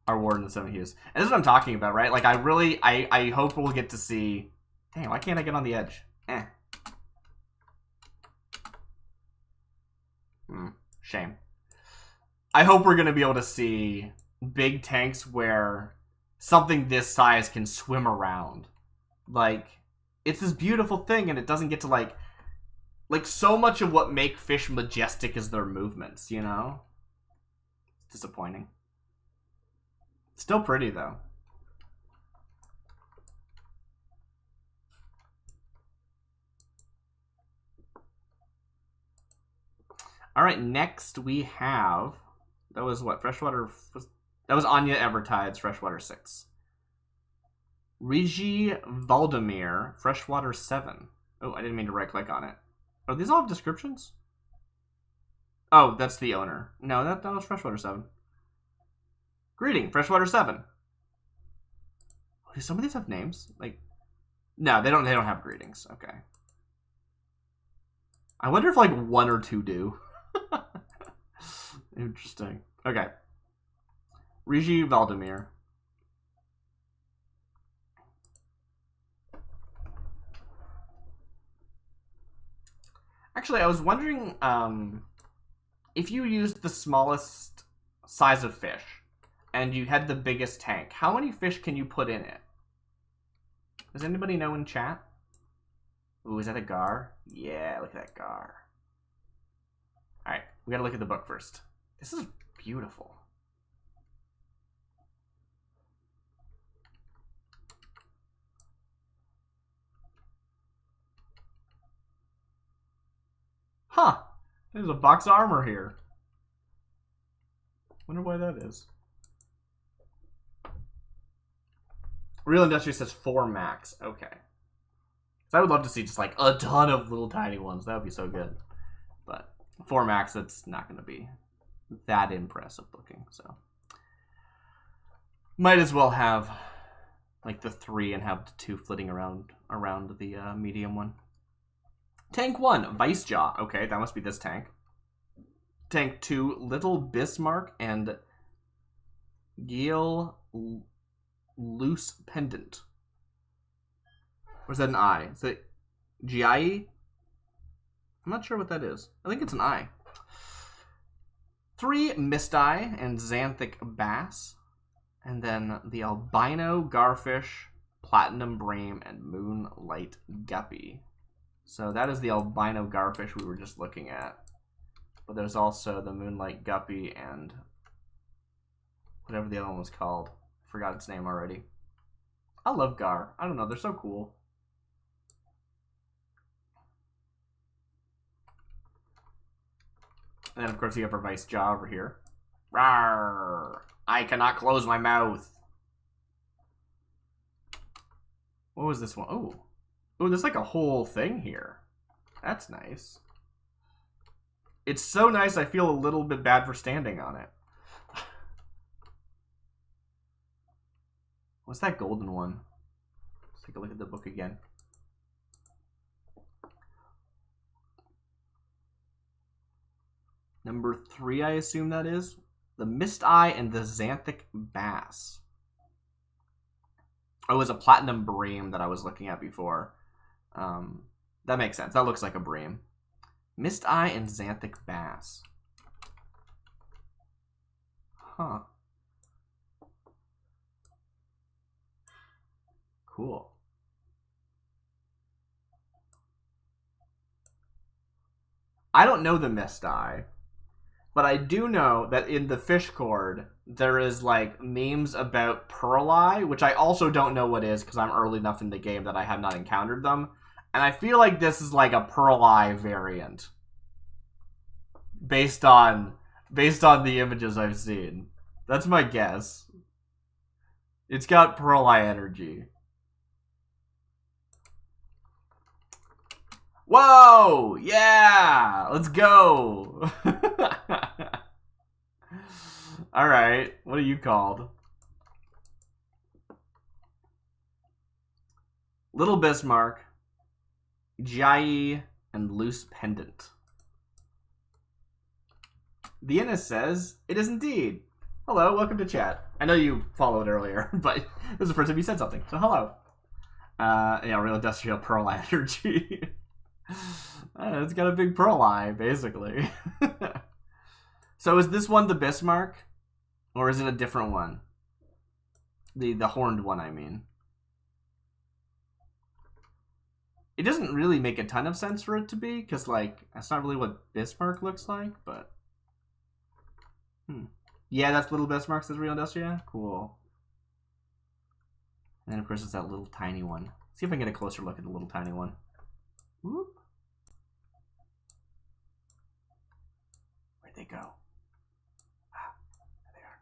our Warden of 7 Hues. And this is what I'm talking about, right? Like, I hope we'll get to see... Dang, why can't I get on the edge? Shame. I hope we're going to be able to see big tanks where something this size can swim around. Like, it's this beautiful thing, and it doesn't get to, like so much of what make fish majestic is their movements, you know? It's disappointing. Still pretty, though. All right, next we have... That was what? Freshwater... That was Anya Evertide's Freshwater 6. Rigi Valdemir, Freshwater 7. Oh, I didn't mean to right-click on it. Oh, these all have descriptions? Oh, that's the owner. No, that was Freshwater 7. Greeting, Freshwater 7. Do some of these have names? Like, no, they don't have greetings. Okay. I wonder if, like, 1 or 2 do. Interesting. Okay. Rigi Valdemir. Actually, I was wondering if you used the smallest size of fish and you had the biggest tank, how many fish can you put in it? Does anybody know in chat? Ooh, is that a gar? Yeah, look at that gar. Alright, we gotta look at the book first. This is beautiful. Huh. There's a box of armor here. Wonder why that is. Real Industry says 4 max. Okay. So I would love to see just like a ton of little tiny ones. That would be so good. But 4 max, that's not going to be that impressive looking. So might as well have like the 3 and have the 2 flitting around the medium one. Tank 1, Vice Jaw. Okay, that must be this tank. Tank 2, Little Bismarck and Gale Loose Pendant. Or is that an I? Is it GIE? I'm not sure what that is. I think it's an I. 3, Misty and Xanthic Bass. And then the Albino Garfish, Platinum Bream, and Moonlight Guppy. So that is the Albino Garfish we were just looking at. But there's also the Moonlight Guppy and whatever the other one was called. Forgot its name already. I love Gar. I don't know, they're so cool. And then, of course, you have our Vice Jaw over here. Rawr! I cannot close my mouth. What was this one? Oh. Oh, there's like a whole thing here. That's nice. It's so nice, I feel a little bit bad for standing on it. What's that golden one? Let's take a look at the book again. Number 3, I assume that is. The Mist Eye and the Xanthic Bass. Oh, it was a Platinum Bream that I was looking at before. That makes sense. That looks like a Bream. Mist Eye and Xanthic Bass. Huh. Cool. I don't know the Mist Eye. But I do know that in the fish cord, there is like memes about Pearl Eye, which I also don't know what is because I'm early enough in the game that I have not encountered them. And I feel like this is like a Pearl Eye variant. Based on the images I've seen. That's my guess. It's got Pearl Eye energy. Whoa! Yeah! Let's go! Alright, what are you called? Little Bismarck, Jai, and Loose Pendant. The Innes says, it is indeed. Hello, welcome to chat. I know you followed earlier, but this is the first time you said something, so hello. Yeah, Real Industrial Pearl Eye energy. It's got a big pearl eye, basically. So is this one the Bismarck? Or is it a different one? The horned one, I mean. It doesn't really make a ton of sense for it to be, because, like, that's not really what Bismarck looks like, but... Yeah, that's Little Bismarck, says Real Industria. Cool. And then, of course, it's that little tiny one. See if I can get a closer look at the little tiny one. Whoop. Where'd they go? Ah, there they are.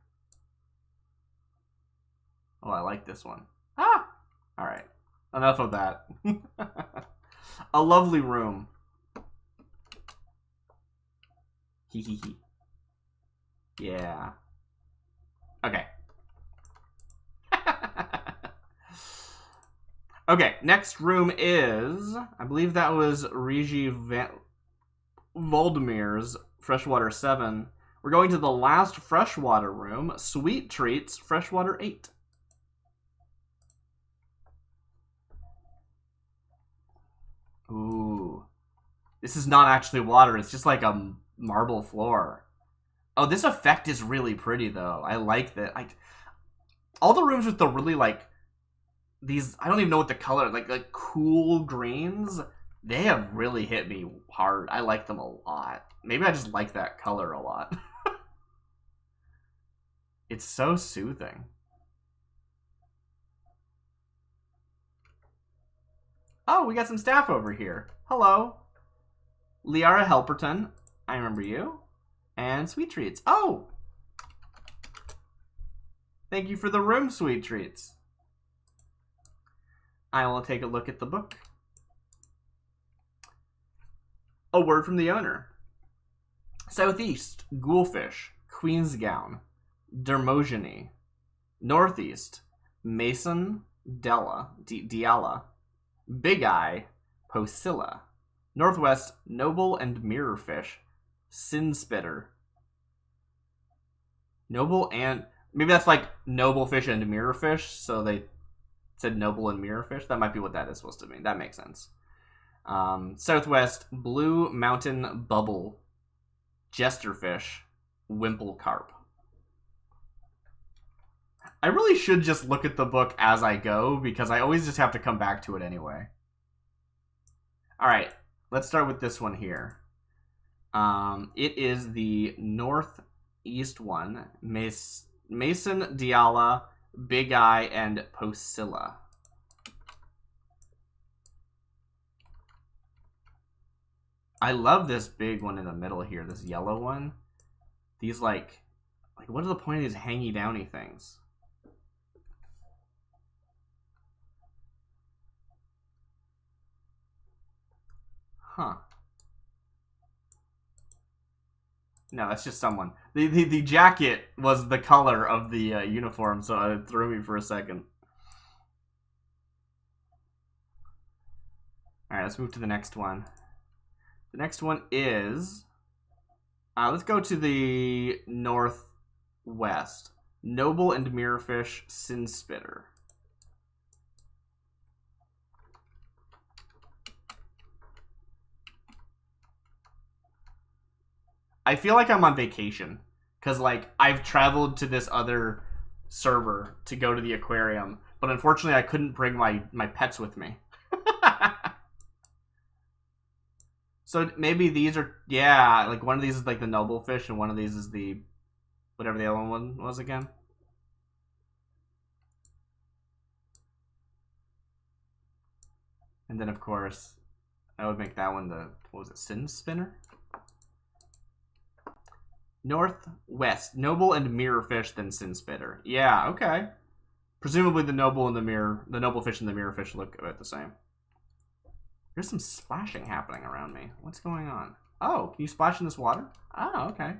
Oh, I like this one. Ah! Alright. Enough of that. A lovely room. Hee hee hee. Yeah. Okay. Okay, next room is, I believe that was Regi Voldemir's Freshwater 7. We're going to the last freshwater room, Sweet Treats, Freshwater 8. Ooh. This is not actually water, it's just like a marble floor. Oh, this effect is really pretty, though. I like that. All the rooms with the really, like, these, I don't even know what the color, like cool greens, they have really hit me hard. I like them a lot. Maybe I just like that color a lot. It's so soothing. Oh, we got some staff over here. Hello. Liara Helperton. I remember you. And Sweet Treats. Oh! Thank you for the room, Sweet Treats. I will take a look at the book. A word from the owner. Southeast, Ghoulfish, Queen's Gown, Dermogeny. Northeast, Mason, Diala, Big Eye, Posilla. Northwest, Noble and Mirrorfish, Sinspitter. Noble and... Maybe that's like Noble Fish and Mirrorfish, so they said Noble and Mirrorfish. That might be what that is supposed to mean. That makes sense. Southwest, Blue Mountain Bubble, Jesterfish, Wimple Carp. I really should just look at the book as I go, because I always just have to come back to it anyway. Alright, let's start with this one here. It is the northeast one. Mason, Diala, Big Eye, and Posilla. I love this big one in the middle here, this yellow one. These like what is the point of these hangy downy things? Huh. No, that's just someone. The jacket was the color of the uniform, so it threw me for a second. Alright, let's move to the next one. The next one is... let's go to the northwest. Noble and Mirrorfish, Sinspitter. I feel like I'm on vacation. Because, like, I've traveled to this other server to go to the aquarium. But unfortunately, I couldn't bring my pets with me. So maybe these are... Yeah, like one of these is like the noble fish and one of these is the... Whatever the other one was again. And then, of course, I would make that one the... What was it? Sin Spinner? Northwest, Noble and Mirrorfish, then Sinspitter. Yeah, okay. Presumably the Noble and the Noble Fish and the Mirrorfish look about the same. There's some splashing happening around me. What's going on? Oh, can you splash in this water? Oh, okay.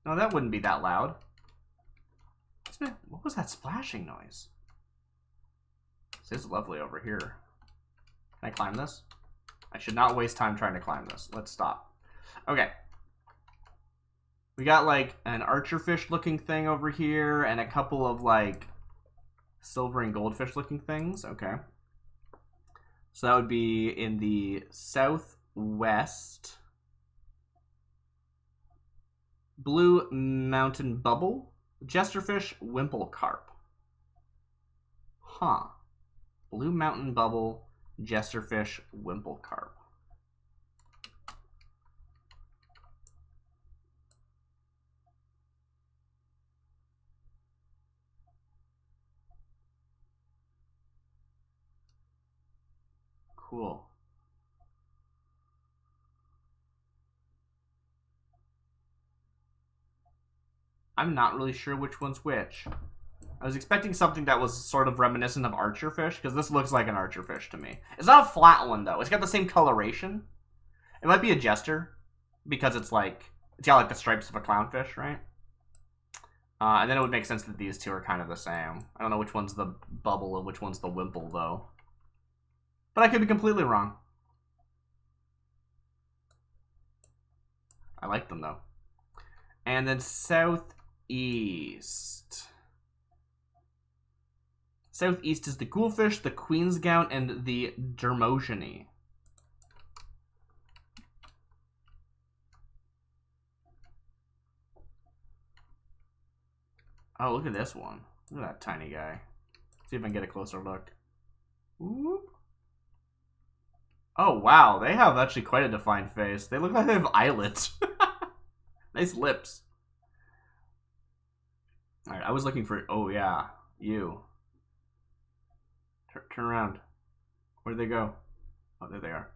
No, that wouldn't be that loud. What was that splashing noise? This is lovely over here. Can I climb this? I should not waste time trying to climb this. Let's stop. Okay. We got like an archerfish looking thing over here and a couple of like silver and goldfish looking things. Okay. So that would be in the southwest. Blue Mountain Bubble, Jesterfish, Wimple Carp. Huh. Blue Mountain Bubble, Jesterfish, Wimple Carp. Cool. I'm not really sure which one's which. I was expecting something that was sort of reminiscent of archerfish, because this looks like an archerfish to me. It's not a flat one, though. It's got the same coloration. It might be a jester, because it's got like the stripes of a clownfish, right? And then it would make sense that these two are kind of the same. I don't know which one's the bubble and which one's the wimple, though. But I could be completely wrong. I like them, though. And then southeast. Southeast is the Ghoulfish, the Queen's Gown, and the Dermogeny. Oh, look at this one. Look at that tiny guy. See if I can get a closer look. Ooh. Oh, wow. They have actually quite a defined face. They look like they have eyelids. Nice lips. Alright, I was looking for... Oh, yeah. You. Turn around. Where'd they go? Oh, there they are.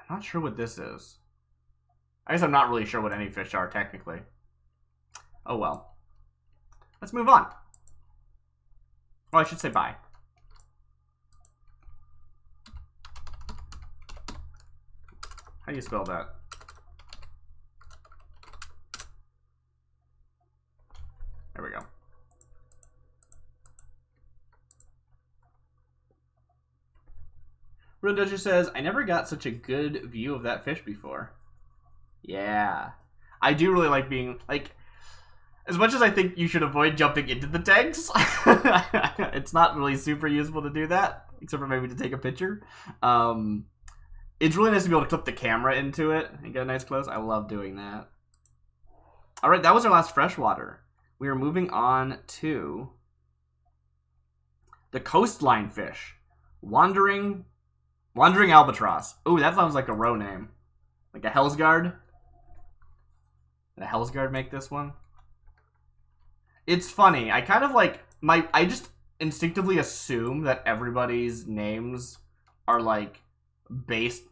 I'm not sure what this is. I guess I'm not really sure what any fish are, technically. Oh well. Let's move on. Oh, I should say bye. How do you spell that? There we go. Real Dodger says, I never got such a good view of that fish before. Yeah. I do really like being, like, as much as I think you should avoid jumping into the tanks, it's not really super useful to do that, except for maybe to take a picture. It's really nice to be able to clip the camera into it and get a nice close. I love doing that. All right, that was our last freshwater. We are moving on to the coastline fish. Wandering albatross. Ooh, that sounds like a row name. Like a Hellsguard. Did a Hellsguard make this one? It's funny. I kind of like I just instinctively assume that everybody's names are like based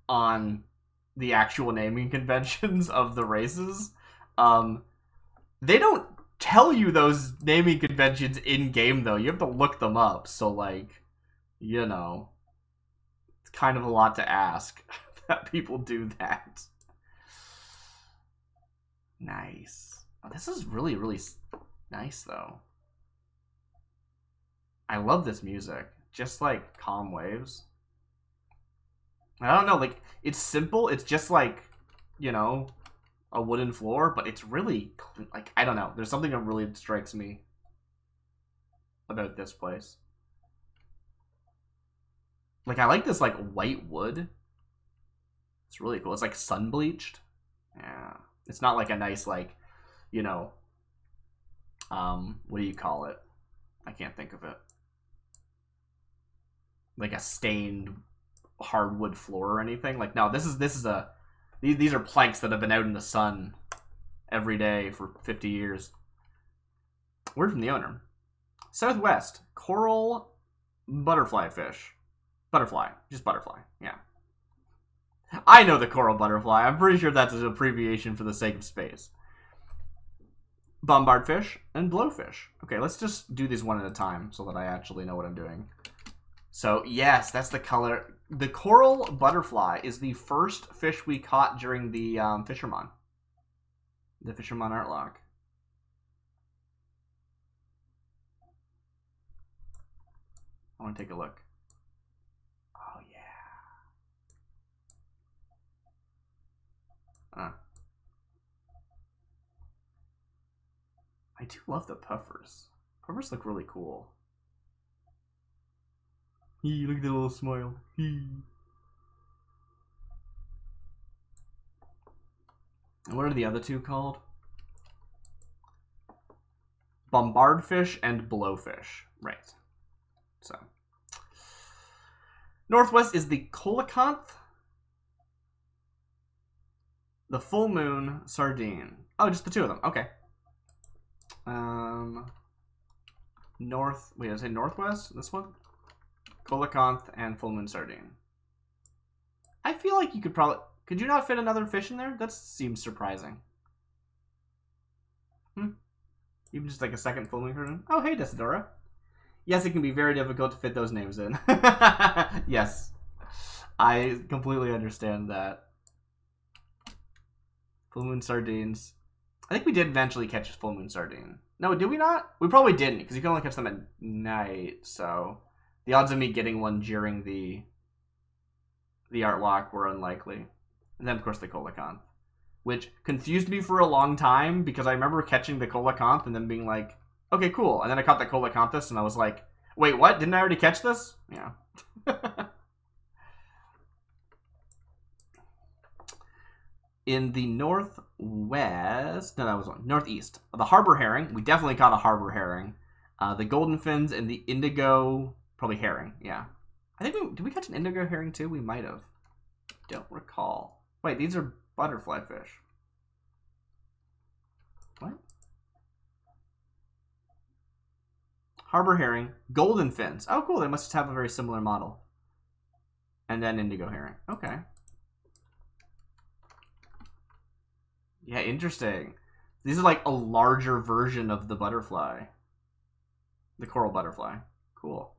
on the actual naming conventions of the races. They don't tell you those naming conventions in game though. You have to look them up. So like, you know, it's kind of a lot to ask that people do that. Nice. Oh, this is really, really nice though. I love this music. Just like calm waves. I don't know, like, it's simple. It's just like, you know, a wooden floor, but it's really, like, I don't know. There's something that really strikes me about this place. Like, I like this, like, white wood. It's really cool. It's, like, sun-bleached. Yeah. It's not, like, a nice, like, you know, what do you call it? I can't think of it. Like a stained hardwood floor or anything. Like, no, this is a... These are planks that have been out in the sun every day for 50 years. Word from the owner. Southwest. Coral butterfly fish. Butterfly. Just butterfly. Yeah. I know the coral butterfly. I'm pretty sure that's an abbreviation for the sake of space. Bombard fish and blowfish. Okay, let's just do these one at a time so that I actually know what I'm doing. So, yes, that's the color. The coral butterfly is the first fish we caught during the Fisherman. The Fisherman art lock. I want to take a look. Oh, yeah. I do love the puffers. Puffers look really cool. Look at the little smile. And what are the other two called? Bombard fish and blowfish. Right. So. Northwest is the coelacanth. The full moon sardine. Oh, just the two of them. Okay. Wait, did I say northwest? This one? Coelacanth and full moon sardine. I feel like you could probably... Could you not fit another fish in there? That seems surprising. Even just like a second full moon sardine? Oh, hey, Desidora. Yes, it can be very difficult to fit those names in. Yes. I completely understand that. Full moon sardines. I think we did eventually catch a full moon sardine. No, did we not? We probably didn't, because you can only catch them at night, so... The odds of me getting one during the art lock were unlikely. And then, of course, the coelacanth. Which confused me for a long time, because I remember catching the coelacanth and then being like, okay, cool. And then I caught the coelacanthus, and I was like, wait, what? Didn't I already catch this? Yeah. In the northwest... No, that was one. Northeast. The harbor herring. We definitely caught a harbor herring. The golden fins and the indigo... Probably herring, yeah. I think did we catch an indigo herring too? We might have. Don't recall. Wait, these are butterfly fish. What? Harbor herring, golden fins. Oh, cool. They must have a very similar model. And then indigo herring. Okay. Yeah, interesting. These are like a larger version of the butterfly. The coral butterfly. Cool.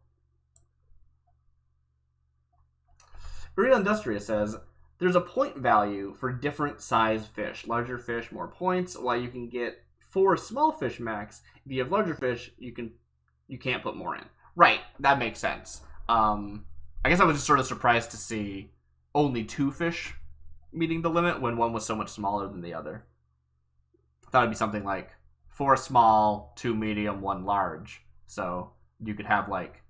Real Industrious says, there's a point value for different size fish. Larger fish, more points, while you can get 4 small fish max. If you have larger fish, you can't put more in. Right, that makes sense. I guess I was just sort of surprised to see only 2 fish meeting the limit when one was so much smaller than the other. I thought it'd be something like 4 small, 2 medium, 1 large. So you could have like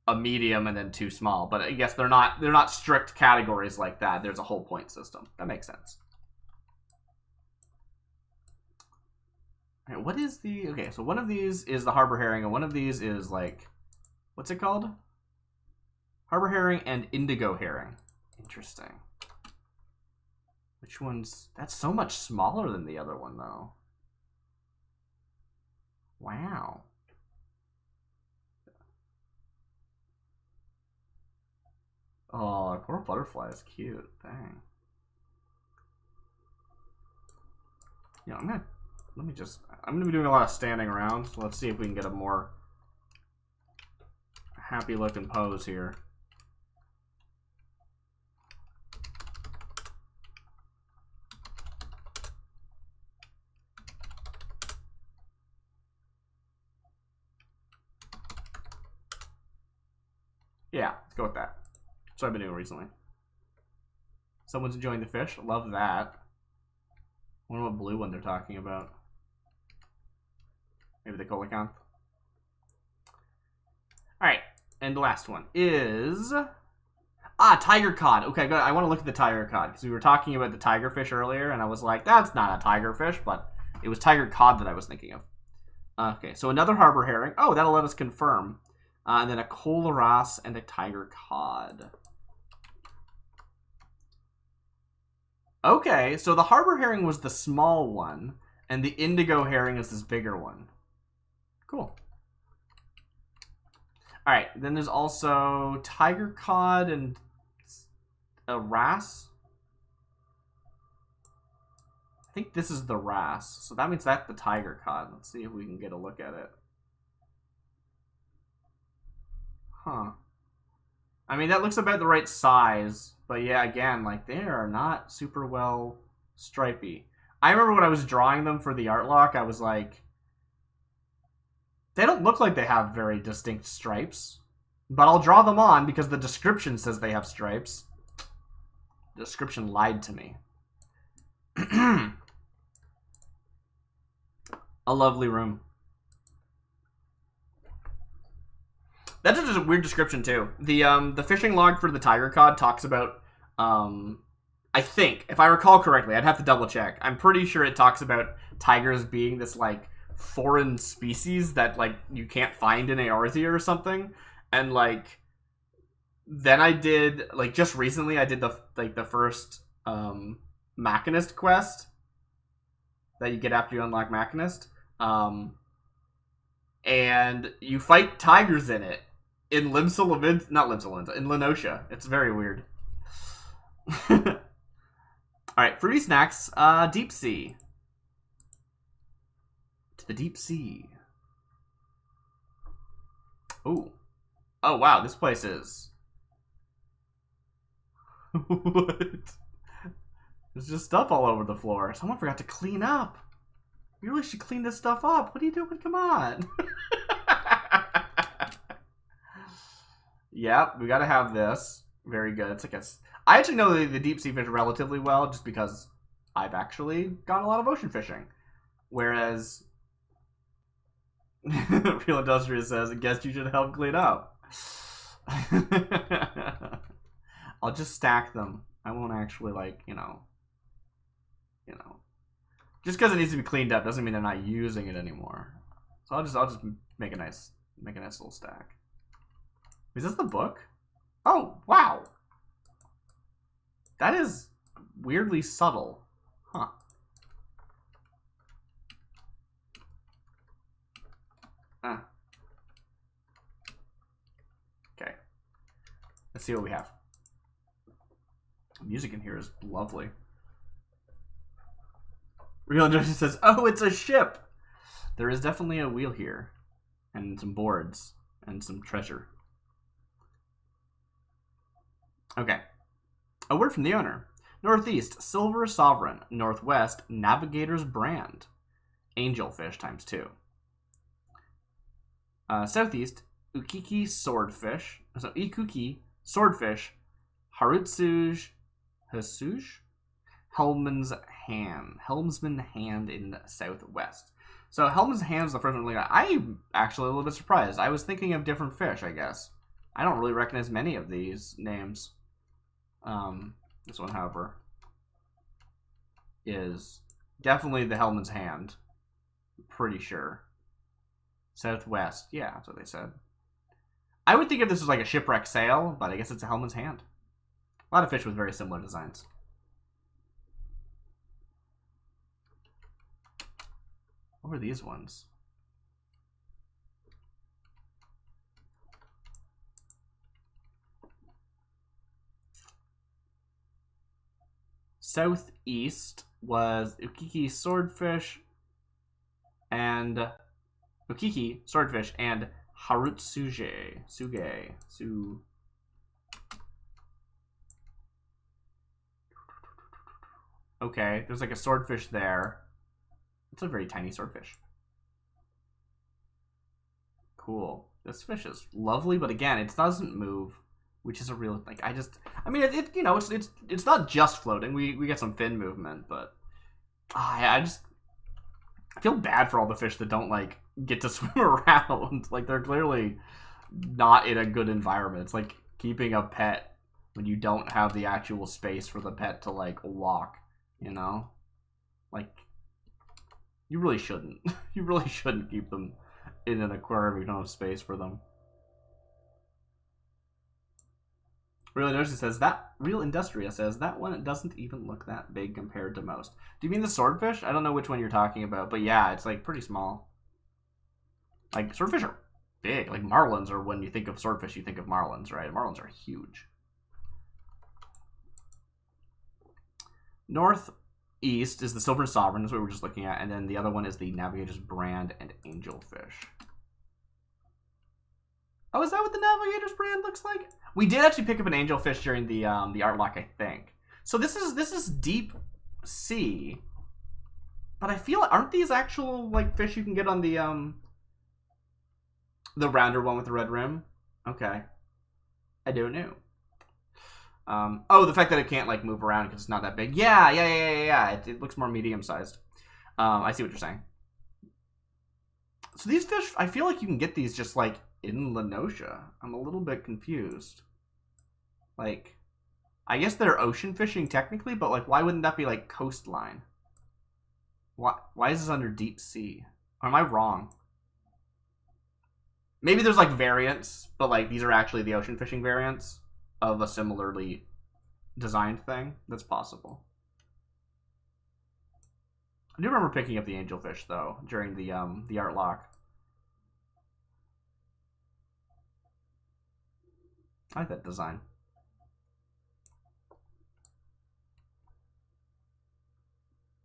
a medium and then 2 small. But I guess they're not strict categories like that. There's a whole point system. That makes sense. All right, what is the... Okay, so one of these is the harbor herring, and one of these is like... What's it called? Harbor herring and indigo herring. Interesting. Which one's... That's so much smaller than the other one, though. Wow. Oh, coral butterfly is cute. Dang. Yeah, I'm gonna be doing a lot of standing around, so let's see if we can get a more happy looking pose here. Yeah, let's go with that. That's what I've been doing recently. Someone's enjoying the fish. Love that. I wonder what blue one they're talking about. Maybe the coelacanth. Alright, and the last one is... tiger cod. Okay, good. I want to look at the tiger cod, because we were talking about the tigerfish earlier, and I was like, that's not a tigerfish, but it was tiger cod that I was thinking of. Okay, so another harbor herring. Oh, that'll let us confirm. And then a coal wrasse and a tiger cod. Okay, so the harbor herring was the small one, and the indigo herring is this bigger one. Cool. Alright, then there's also tiger cod and a wrasse. I think this is the wrasse, so that means that's the tiger cod. Let's see if we can get a look at it. Huh. I mean, that looks about the right size, but yeah, again, like, they are not super well stripy. I remember when I was drawing them for the art lock, I was like, they don't look like they have very distinct stripes, but I'll draw them on because the description says they have stripes. The description lied to me. A lovely room. That's just a weird description too. The fishing log for the tiger cod talks about, I think, if I recall correctly, I'd have to double check. I'm pretty sure it talks about tigers being this like foreign species that like you can't find in Eorzea or something. And like, then I did like just recently I did the first Machinist quest that you get after you unlock Machinist. And you fight tigers in it. In not Limsa, in Lenosha. It's very weird. Alright, fruity snacks, deep sea. To the deep sea. Ooh. Oh wow, this place is... What? There's just stuff all over the floor. Someone forgot to clean up. You really should clean this stuff up. What are you doing? Come on. Yep, we gotta have this. Very good. It's like I actually know the deep sea fish relatively well just because I've actually gone a lot of ocean fishing. Whereas Real Industrious says, I guess you should help clean up. I'll just stack them. I won't actually like, you know. Just because it needs to be cleaned up doesn't mean they're not using it anymore. So I'll just make a nice little stack. Is this the book? Oh, wow. That is weirdly subtle. Huh. Okay. Let's see what we have. The music in here is lovely. Real Industry says, oh, it's a ship. There is definitely a wheel here. And some boards. And some treasure. Okay. A word from the owner. Northeast, Silver Sovereign. Northwest, Navigator's Brand. Angelfish times 2. Southeast, Ukiki Swordfish. So, Ikuki Swordfish. Harutsuj. Hasuj? Helmsman Hand in Southwest. So Helmsman Hand is the first one. I'm actually a little bit surprised. I was thinking of different fish, I guess. I don't really recognize many of these names. This one, however, is definitely the Helmsman Hand. Pretty sure. Southwest. Yeah, that's what they said. I would think of this as like a shipwreck sail, but I guess it's a Helmsman Hand. A lot of fish with very similar designs. What were these ones? Southeast was Ukiki Swordfish and Harutsuge. Okay, there's like a swordfish there. It's a very tiny swordfish. Cool. This fish is lovely, but again, it doesn't move, which is a real like. I mean, it's not just floating. We get some fin movement, but I feel bad for all the fish that don't like get to swim around. Like they're clearly not in a good environment. It's like keeping a pet when you don't have the actual space for the pet to like walk. You know, like. You really shouldn't. You really shouldn't keep them in an aquarium if you don't have space for them. Real Industria says that one doesn't even look that big compared to most. Do you mean the swordfish? I don't know which one you're talking about, but yeah, it's like pretty small. Like swordfish are big. Like marlins are, when you think of swordfish, you think of marlins, right? Marlins are huge. Northeast is the Silver Sovereign, that's what we were just looking at, and then the other one is the Navigator's Brand and Angelfish. Oh, is that what the Navigator's Brand looks like? We did actually pick up an angelfish during the art lock, I think. So this is deep sea, but I feel, aren't these actual like fish you can get on the rounder one with the red rim? Okay, I don't know. Oh, the fact that it can't like move around because it's not that big. Yeah. It looks more medium sized. I see what you're saying. So these fish, I feel like you can get these just like in Lenosha. I'm a little bit confused. Like, I guess they're ocean fishing technically, but like, why wouldn't that be like coastline? Why is this under deep sea? Or am I wrong? Maybe there's like variants, but like these are actually the ocean fishing variants of a similarly designed thing. That's possible. I do remember picking up the angelfish though during the art lock. I like that design.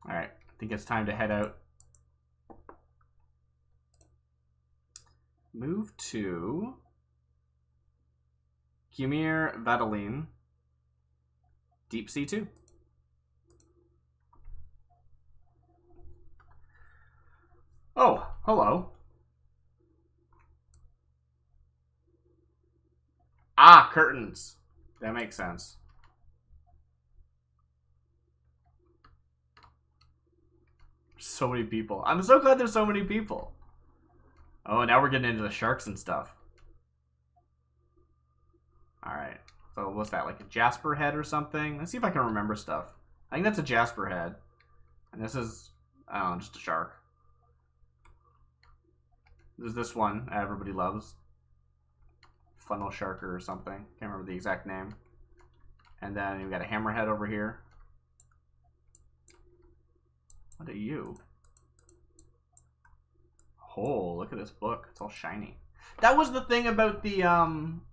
All right, I think it's time to head out. Move to Kumir Vadaline, Deep Sea 2. Oh, hello. Ah, curtains. That makes sense. So many people. I'm so glad there's so many people. Oh, now we're getting into the sharks and stuff. Alright. So what's that, like a jasper head or something? Let's see if I can remember stuff. I think that's a jasper head. And this is, I don't know, just a shark. There's this one everybody loves. Funnel sharker or something. Can't remember the exact name. And then you've got a hammerhead over here. What are you? Oh, look at this book. It's all shiny. That was the thing about the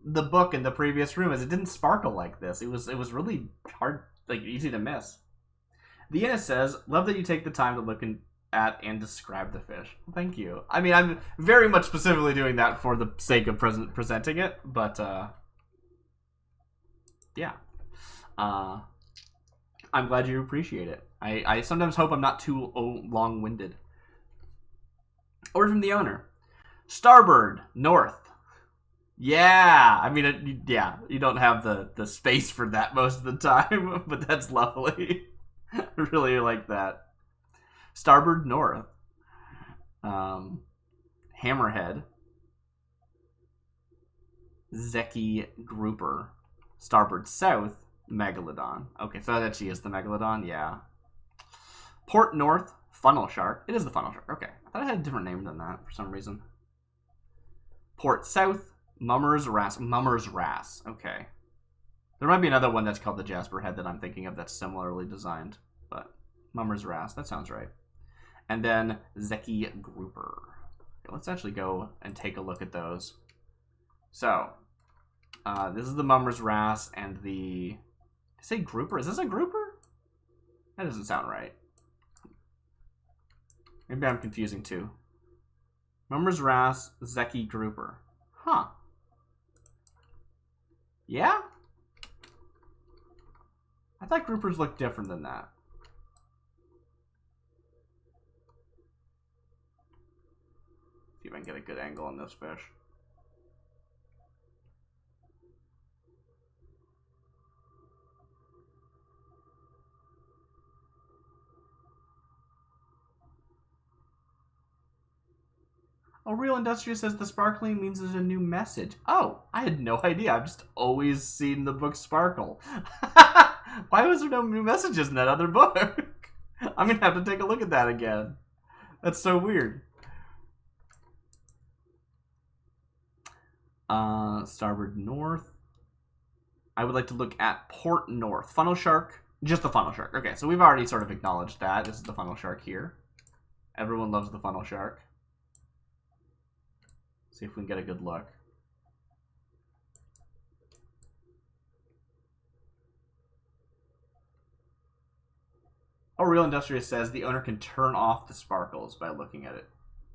book in the previous room, is it didn't sparkle like this. It was really hard, like easy to miss. The Innis says, love that you take the time to look at and describe the fish. Thank you. I mean, I'm very much specifically doing that for the sake of presenting it, but yeah. I'm glad you appreciate it. I sometimes hope I'm not too long-winded. Order from the owner. Starboard, north. Yeah, I mean, yeah, you don't have the space for that most of the time, but that's lovely. I really like that. Starboard, north. Hammerhead. Zeki Grouper. Starboard, south. Megalodon. Okay, so that actually is the Megalodon, yeah. Port north, Funnel Shark. It is the Funnel Shark, okay. I thought it had a different name than that for some reason. Port south, Mummer's Wrasse. Mummer's Wrasse, okay. There might be another one that's called the Jasper Head that I'm thinking of that's similarly designed, but Mummer's Wrasse, that sounds right. And then Zeki Grouper. Okay, let's actually go and take a look at those. So, this is the Mummer's Wrasse and the... Did I say Grouper? Is this a Grouper? That doesn't sound right. Maybe I'm confusing too. Mummer's Wrasse, Zeki Grouper. Huh. Yeah? I thought groupers looked different than that. See if I can get a good angle on this fish. Oh, Real Industrious says the sparkling means there's a new message. Oh, I had no idea. I've just always seen the book sparkle. Why was there no new messages in that other book? I'm going to have to take a look at that again. That's so weird. Starboard north. I would like to look at port north. Funnel Shark. Just the Funnel Shark. Okay, so we've already sort of acknowledged that. This is the Funnel Shark here. Everyone loves the Funnel Shark. See if we can get a good look. Oh, Real Industrious says the owner can turn off the sparkles by looking at it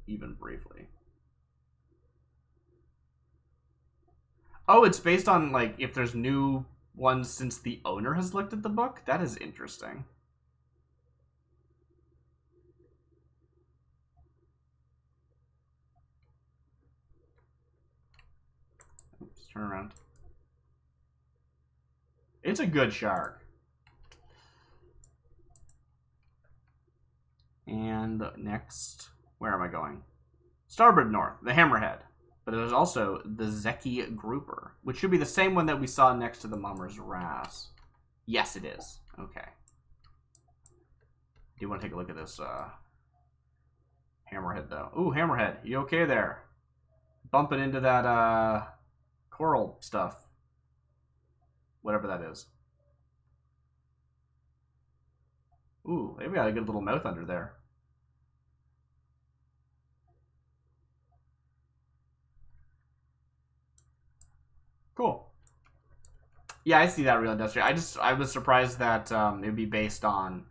even briefly. Oh, it's based on, like, if there's new ones since the owner has looked at the book? That is interesting. Oops, turn around. It's a good shark. And next, where am I going? Starboard north, the Hammerhead. But there's also the Zeki Grouper, which should be the same one that we saw next to the Mummer's Wrasse. Yes, it is. Okay. Do you want to take a look at this Hammerhead, though? Ooh, Hammerhead, you okay there? Bumping into that coral stuff. Whatever that is. Ooh, they've got a good little mouth under there. Cool. Yeah, I see that, Real Industrious. I was surprised that it would be based on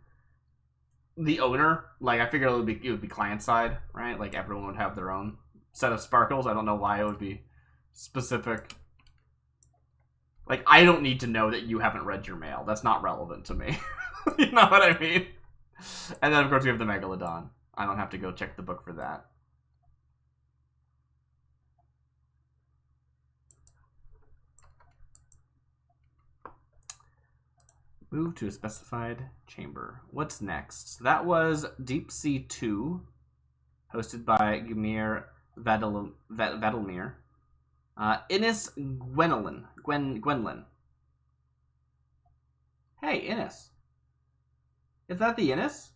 the owner. Like, I figured it would be client side, right? Like, everyone would have their own set of sparkles. I don't know why it would be specific. Like, I don't need to know that you haven't read your mail. That's not relevant to me. You know what I mean? And then, of course, we have the Megalodon. I don't have to go check the book for that. Move to a specified chamber. What's next? So that was Deep Sea 2, hosted by Gamir Vadilmir. Innis Gwendolyn. Hey, Innis. Is that the Innis?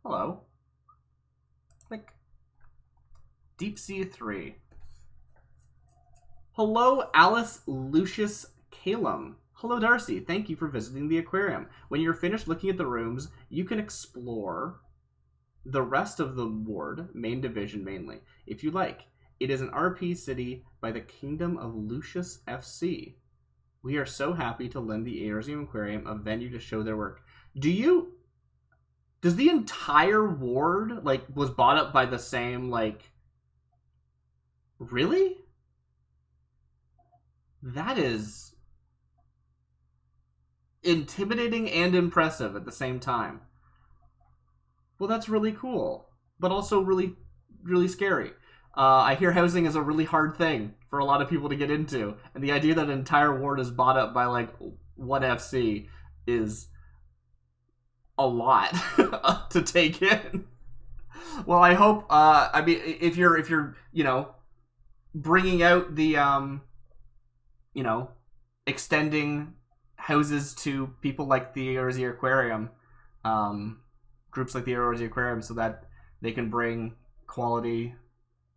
Hello. Click. Deep Sea 3. Hello, Alice Lucius Calum. Hello, Darcy. Thank you for visiting the aquarium. When you're finished looking at the rooms, you can explore the rest of the ward, main division mainly, if you like. It is an RP city by the Kingdom of Lucius FC. We are so happy to lend the Eorzean Aquarium a venue to show their work. Do you Does the entire ward, like, was bought up by the same, like... Really? That is... intimidating and impressive at the same time. Well, that's really cool. But also really, really scary. I hear housing is a really hard thing for a lot of people to get into. And the idea that an entire ward is bought up by, like, one FC is a lot to take in. Well, I hope, I mean, if you're, you know, bringing out the, you know, extending houses to people like the Eorzean Aquarium, groups like the Eorzean Aquarium, so that they can bring quality,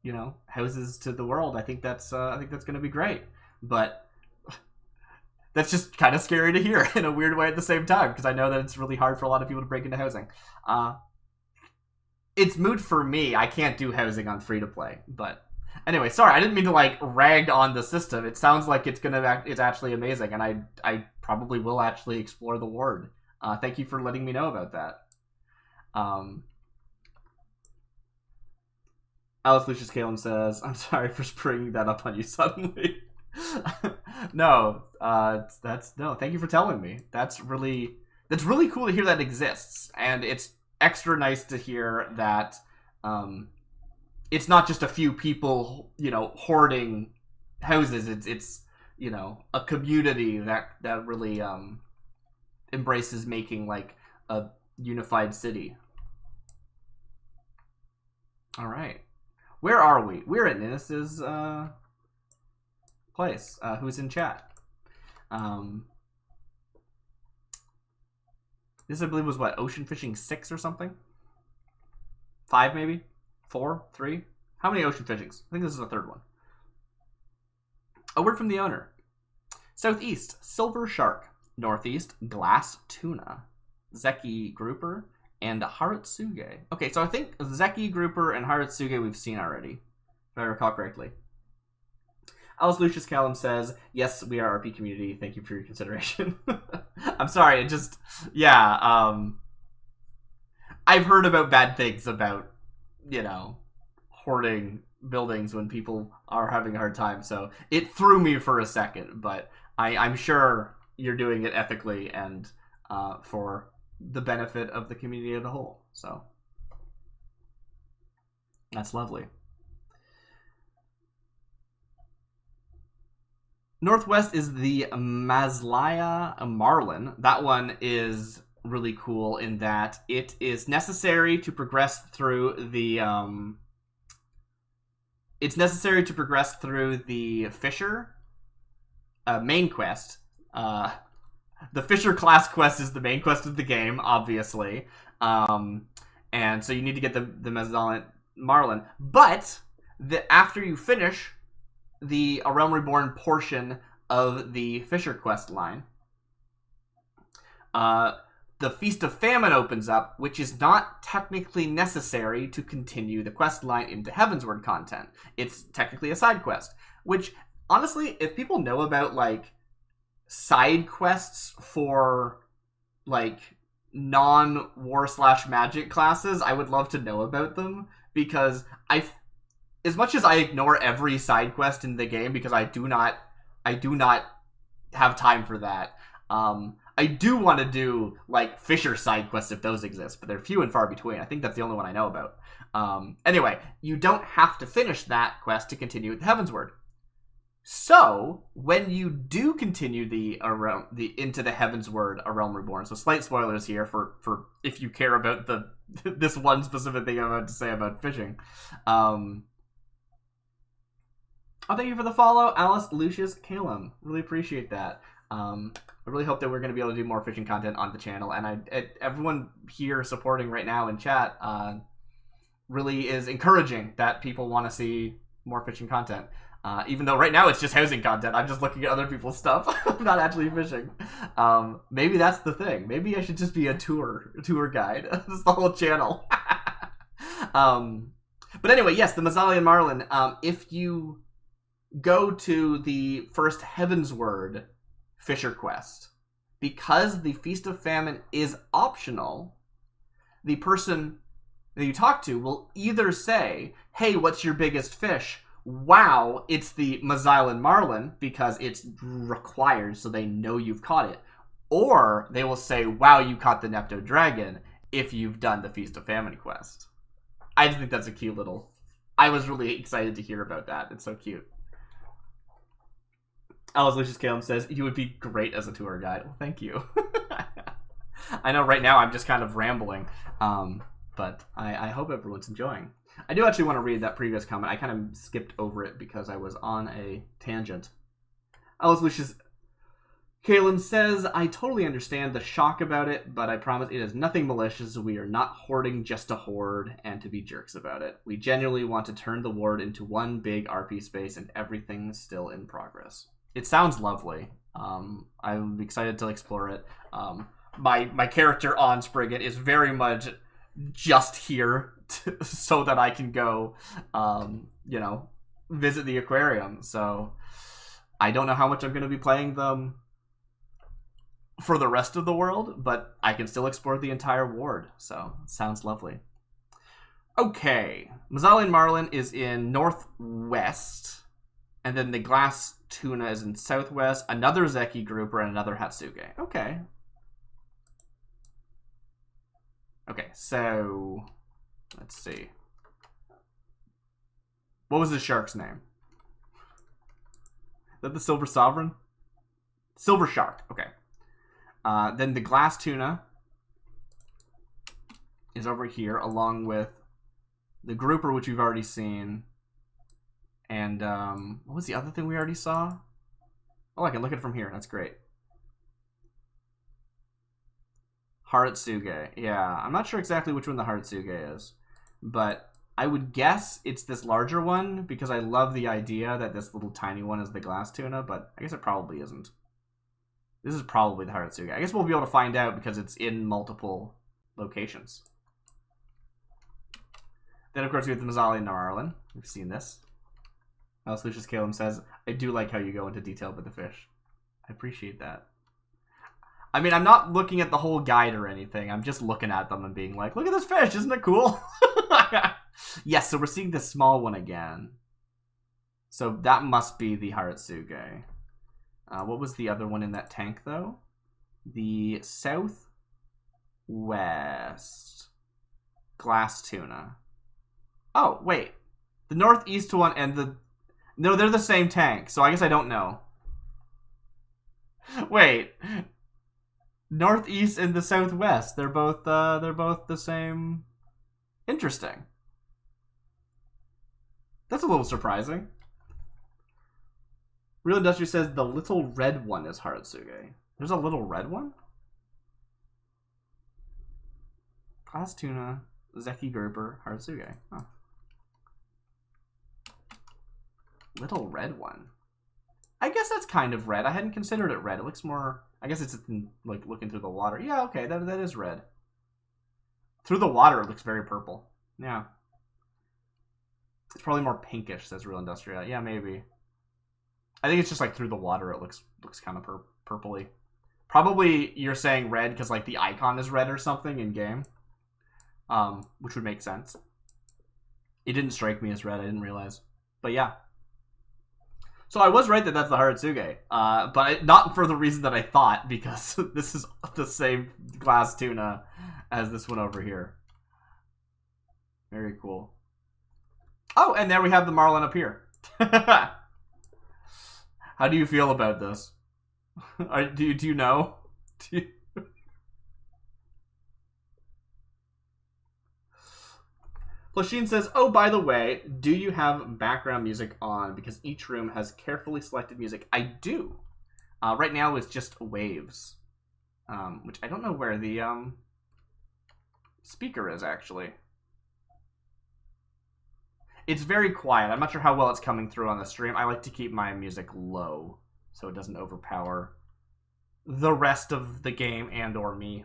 you know, houses to the world. I think that's going to be great. But that's just kind of scary to hear in a weird way at the same time, because I know that it's really hard for a lot of people to break into housing. It's moot for me. I can't do housing on free to play, but anyway, sorry, I didn't mean to like rag on the system. It sounds like it's actually amazing, and I probably will actually explore the ward. Thank you for letting me know about that. Alice Lucius Kalem says, "I'm sorry for springing that up on you suddenly." No, thank you for telling me. That's really cool to hear that exists, and it's extra nice to hear that it's not just a few people, you know, hoarding houses. It's you know, a community that really embraces making like a unified city. All right, where are we? We're at Ninnis's place. Who's in chat? This, I believe, was what, Ocean Fishing 6 or something? 5 maybe? 4? 3? How many Ocean Fishings? I think this is the third one. A word from the owner. Southeast, Silver Shark. Northeast, Glass Tuna. Zeki Grouper and Haratsuge. Okay, so I think Zeki Grouper and Haratsuge we've seen already, if I recall correctly. Alice Lucius Callum says, "Yes, we are RP community. Thank you for your consideration." I'm sorry, it just, yeah, I've heard about bad things about, you know, hoarding buildings when people are having a hard time, so it threw me for a second, but I'm sure you're doing it ethically and for the benefit of the community as a whole, so that's lovely. Northwest is the Maslaya Marlin. That one is really cool in that it is necessary to progress through the Fisher main quest. The Fisher class quest is the main quest of the game, obviously, and so you need to get the Maslaya Marlin. But after you finish the A Realm Reborn portion of the Fisher quest line, the Feast of Famine opens up, which is not technically necessary to continue the quest line into Heavensward content. It's technically a side quest, which, honestly, if people know about, like, side quests for, like, non-war/magic classes, I would love to know about them, because as much as I ignore every side quest in the game because I do not have time for that, I do want to do, like, Fisher side quests if those exist, but they're few and far between. I think that's the only one I know about. Anyway, you don't have to finish that quest to continue with the Heavensward. So, when you do continue into the Heavensward A Realm Reborn, so slight spoilers here for if you care about this one specific thing I'm about to say about fishing. Oh, thank you for the follow, Alice Lucius Kalem. Really appreciate that. I really hope that we're going to be able to do more fishing content on the channel, and everyone here supporting right now in chat really is encouraging that people want to see more fishing content. Even though right now it's just housing content, I'm just looking at other people's stuff, not actually fishing. Maybe that's the thing. Maybe I should just be a tour guide. That's the whole channel. But anyway, yes, the Maslaya Marlin. If you go to the first Heavensward Fisher quest, because the Feast of Famine is optional, the person that you talk to will either say, hey, what's your biggest fish? Wow, it's the Mazilan Marlin, because it's required so they know you've caught it. Or they will say, wow, you caught the Nepto Dragon, if you've done the Feast of Famine quest. I just think that's a cute little... I was really excited to hear about that. It's so cute. Alice Lucius Calum says, you would be great as a tour guide. Well, thank you. I know right now I'm just kind of rambling, but I hope everyone's enjoying. I do actually want to read that previous comment. I kind of skipped over it because I was on a tangent. Alice Lucius Calum says, I totally understand the shock about it, but I promise it is nothing malicious. We are not hoarding just to hoard and to be jerks about it. We genuinely want to turn the ward into one big RP space, and everything's still in progress. It sounds lovely. I'm excited to explore it. My character on Spriggan is very much just here so that I can go, visit the aquarium. So I don't know how much I'm going to be playing them for the rest of the world, but I can still explore the entire ward. So it sounds lovely. Okay, Mazilan Marlin is in northwest, and then the glass tuna is in southwest. Another Zeki grouper and another Hatsuge. Okay. Okay, so let's see. What was the shark's name? Is that the Silver Sovereign? Silver Shark. Okay. Then the glass tuna is over here, along with the grouper, which we've already seen. And what was the other thing we already saw? Oh, I can look at it from here. That's great. Haratsuge. Yeah, I'm not sure exactly which one the Haratsuge is, but I would guess it's this larger one because I love the idea that this little tiny one is the glass tuna, but I guess it probably isn't. This is probably the Haratsuge. I guess we'll be able to find out because it's in multiple locations. Then, of course, we have the Mazilan Marlin. We've seen this. Alice Lucius Calum says, I do like how you go into detail with the fish. I appreciate that. I mean, I'm not looking at the whole guide or anything. I'm just looking at them and being like, look at this fish. Isn't it cool? Yes, so we're seeing this small one again. So that must be the Haratsuge. What was the other one in that tank, though? The southwest glass tuna. Oh, wait. The northeast one and the... No, they're the same tank, so I guess I don't know. Wait. Northeast and the southwest. They're both the same. Interesting. That's a little surprising. Real Industry says the little red one is Haratsuge. There's a little red one? Glass tuna, Zeki grouper, Haratsuge. Huh. Little red one. I guess that's kind of red. I hadn't considered it red. It looks more... I guess it's like looking through the water. Yeah, okay, that is red. Through the water, it looks very purple. Yeah. It's probably more pinkish, says Real Industrial. Yeah, maybe. I think it's just like through the water, it looks kind of purpley. Probably you're saying red because like the icon is red or something in game, which would make sense. It didn't strike me as red. I didn't realize, but yeah. So I was right that that's the Haratsuge, but not for the reason that I thought, because this is the same glass tuna as this one over here. Very cool. Oh, and there we have the Marlin up here. How do you feel about this? Do you know? Plasheen says, oh, by the way, do you have background music on? Because each room has carefully selected music. I do. Right now it's just waves. Which I don't know where the speaker is, actually. It's very quiet. I'm not sure how well it's coming through on the stream. I like to keep my music low so it doesn't overpower the rest of the game and or me.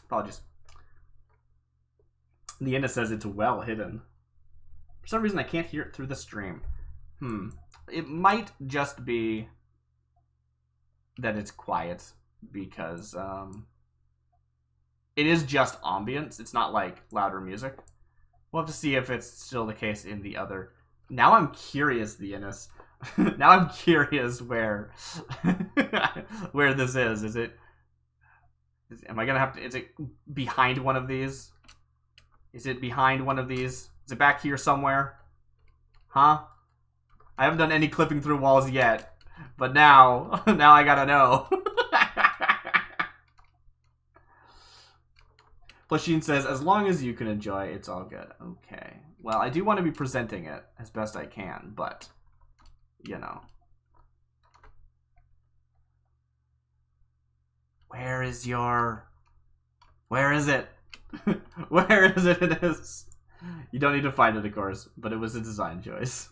Apologies. Leanna says it's well hidden. For some reason, I can't hear it through the stream. It might just be that it's quiet because it is just ambience. It's not like louder music. We'll have to see if it's still the case in the other. Now I'm curious, the Innis. Now I'm curious where where this is. Is it? Am I gonna have to? Is it behind one of these? Is it behind one of these? Is it back here somewhere? Huh? I haven't done any clipping through walls yet, but now I gotta know. Plasheen says, as long as you can enjoy, it's all good. Okay. Well, I do want to be presenting it as best I can, but, you know. Where is your... Where is it? Where is it? It is. You don't need to find it, of course, but it was a design choice.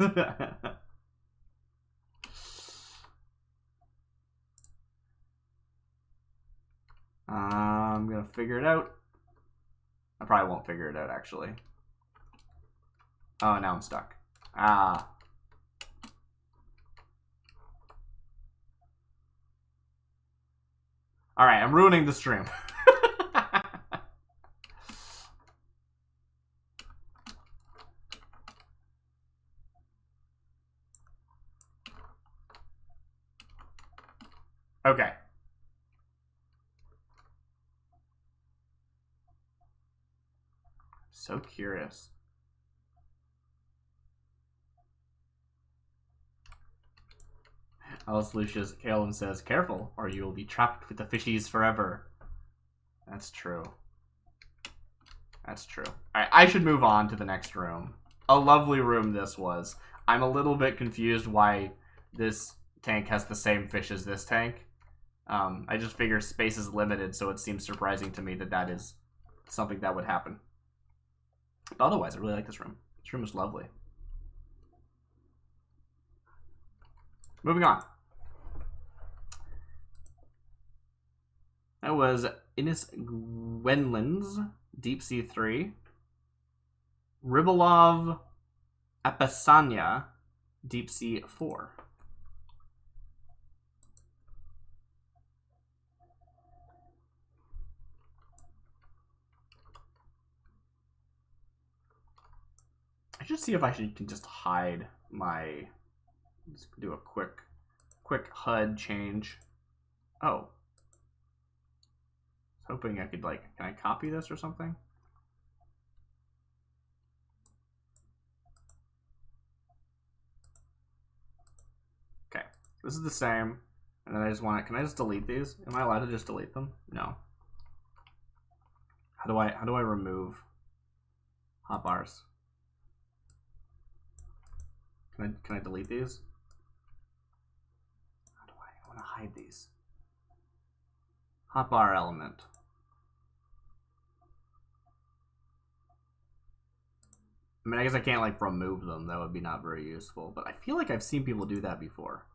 I'm gonna figure it out. I probably won't figure it out, actually. Oh, now I'm stuck. Ah. Alright, I'm ruining the stream. Okay. So curious. Alice Lucius, Kaelin says, careful, or you will be trapped with the fishies forever. That's true. That's true. I should move on to the next room. A lovely room this was. I'm a little bit confused why this tank has the same fish as this tank. I just figure space is limited, so it seems surprising to me that that is something that would happen. But otherwise, I really like this room. This room is lovely. Moving on. That was Innis Gwenlin's Deep Sea 3. Rybolov Apasanya Deep Sea 4. I should see if I can just hide my... Let's do a quick HUD change. Oh. I was hoping I could, like, can I copy this or something? Okay. This is the same. And then I just want it. Can I just delete these? Am I allowed to just delete them? No. How do I remove hotbars? Can I delete these? How do I want to hide these? Hotbar element. I mean, I guess I can't like remove them. That would be not very useful. But I feel like I've seen people do that before.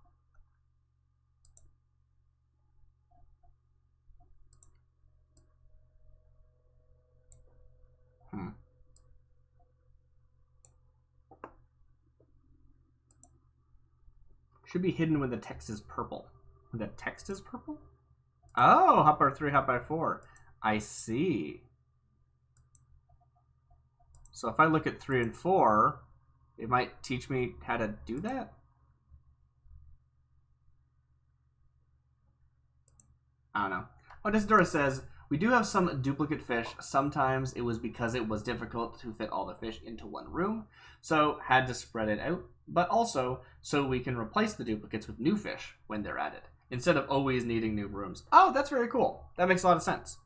Should be hidden when the text is purple. When the text is purple? Oh, hotbar 3, hotbar 4. I see. So if I look at 3 and 4, it might teach me how to do that? I don't know. Oh, Disadora says, we do have some duplicate fish. Sometimes it was because it was difficult to fit all the fish into one room, so had to spread it out. But also, so we can replace the duplicates with new fish when they're added, instead of always needing new rooms. Oh, that's very cool. That makes a lot of sense.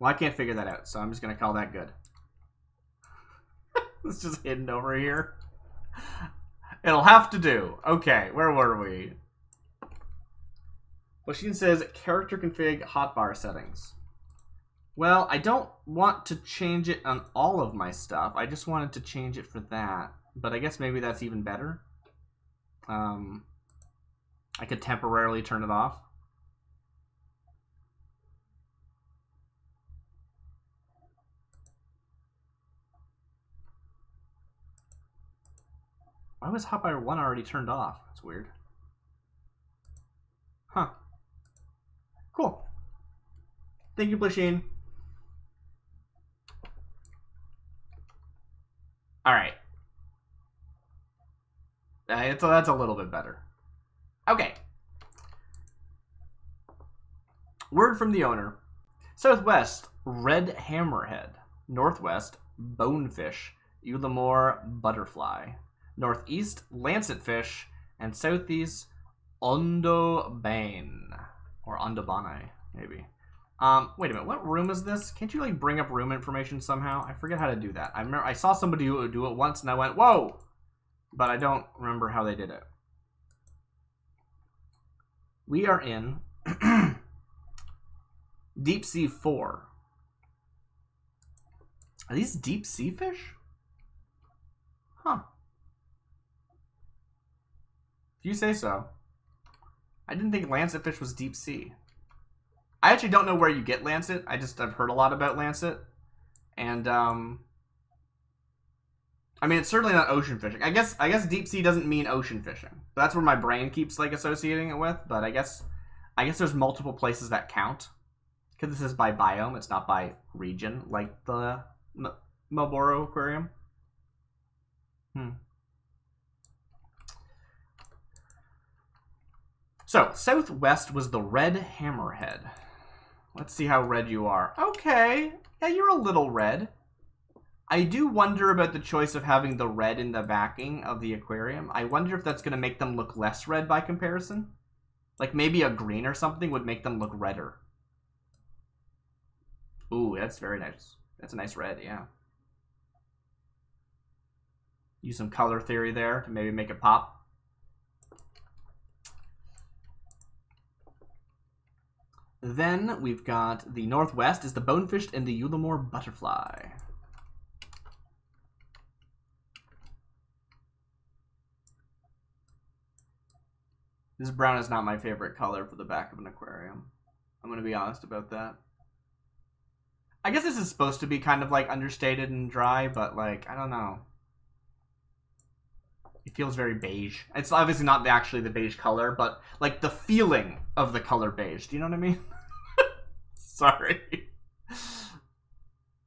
Well, I can't figure that out, so I'm just going to call that good. It's just hidden over here. It'll have to do. Okay, where were we? Machine says, character config hotbar settings. Well, I don't want to change it on all of my stuff. I just wanted to change it for that. But I guess maybe that's even better. I could temporarily turn it off. Why was hotbar 1 already turned off? That's weird. Huh. Cool. Thank you, Blasheen. All right. That's a little bit better. Okay. Word from the owner. Southwest, red hammerhead. Northwest, bonefish. Eorzean butterfly. Northeast, lancetfish. And southeast, ondobane. Or ondobane, maybe. Wait a minute. What room is this? Can't you, like, bring up room information somehow? I forget how to do that. I remember I saw somebody do it once, and I went, whoa! But I don't remember how they did it. We are in Deep Sea 4. Are these deep sea fish? Huh. If you say so. I didn't think lancetfish was deep sea. I actually don't know where you get lancet. I've heard a lot about lancet. And, I mean, it's certainly not ocean fishing. I guess deep sea doesn't mean ocean fishing. That's where my brain keeps, like, associating it with. But I guess there's multiple places that count. Because this is by biome. It's not by region, like the Eorzean Aquarium. So, southwest was the red hammerhead. Let's see how red you are. Okay. Yeah, you're a little red. I do wonder about the choice of having the red in the backing of the aquarium. I wonder if that's going to make them look less red by comparison. Like maybe a green or something would make them look redder. Ooh, that's very nice. That's a nice red, yeah. Use some color theory there to maybe make it pop. Then we've got the northwest is the bonefish and the Eorzean butterfly. This brown is not my favorite color for the back of an aquarium. I'm going to be honest about that. I guess this is supposed to be kind of like understated and dry, but like, I don't know. It feels very beige. It's obviously not actually the beige color, but like the feeling of the color beige. Do you know what I mean? Sorry.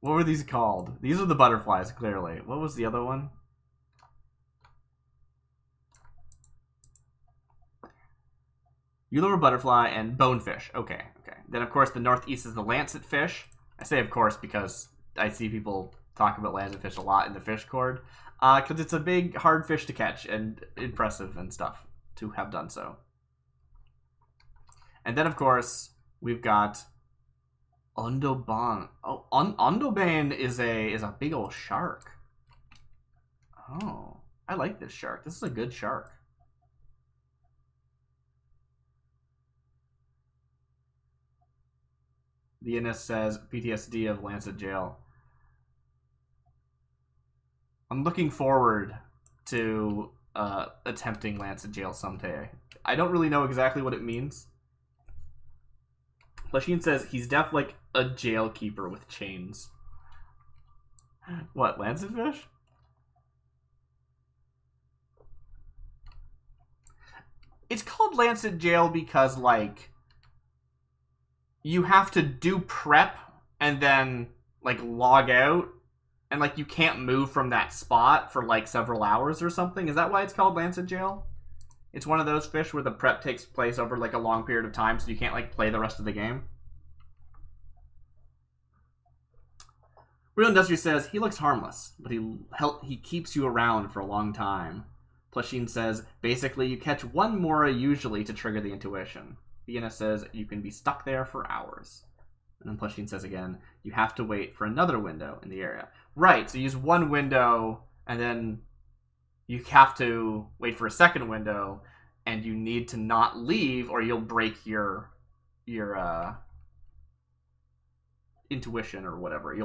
What were these called? These are the butterflies, clearly. What was the other one? Eorzean butterfly and bonefish. Okay, okay. Then, of course, the northeast is the lancetfish. I say, of course, because I see people talk about lancetfish a lot in the fish cord. Because it's a big, hard fish to catch and impressive and stuff to have done so. And then, of course, we've got ondobane. Oh, ondobane is a big old shark. Oh, I like this shark. This is a good shark. The NS says PTSD of Lancet Jail. I'm looking forward to attempting Lancet Jail someday. I don't really know exactly what it means. Lasheen says he's def like a jail keeper with chains. What, lancetfish? It's called Lancet Jail because, like, you have to do prep and then, like, log out. And, like, you can't move from that spot for, like, several hours or something. Is that why it's called Lancet Jail? It's one of those fish where the prep takes place over, like, a long period of time, so you can't, like, play the rest of the game. Real Industry says, he looks harmless, but he keeps you around for a long time. Plusheen says, basically, you catch one Mora usually to trigger the intuition. Vienna says, you can be stuck there for hours. And then Plusheen says again, you have to wait for another window in the area. Right, so you use one window, and then you have to wait for a second window, and you need to not leave, or you'll break your intuition or whatever.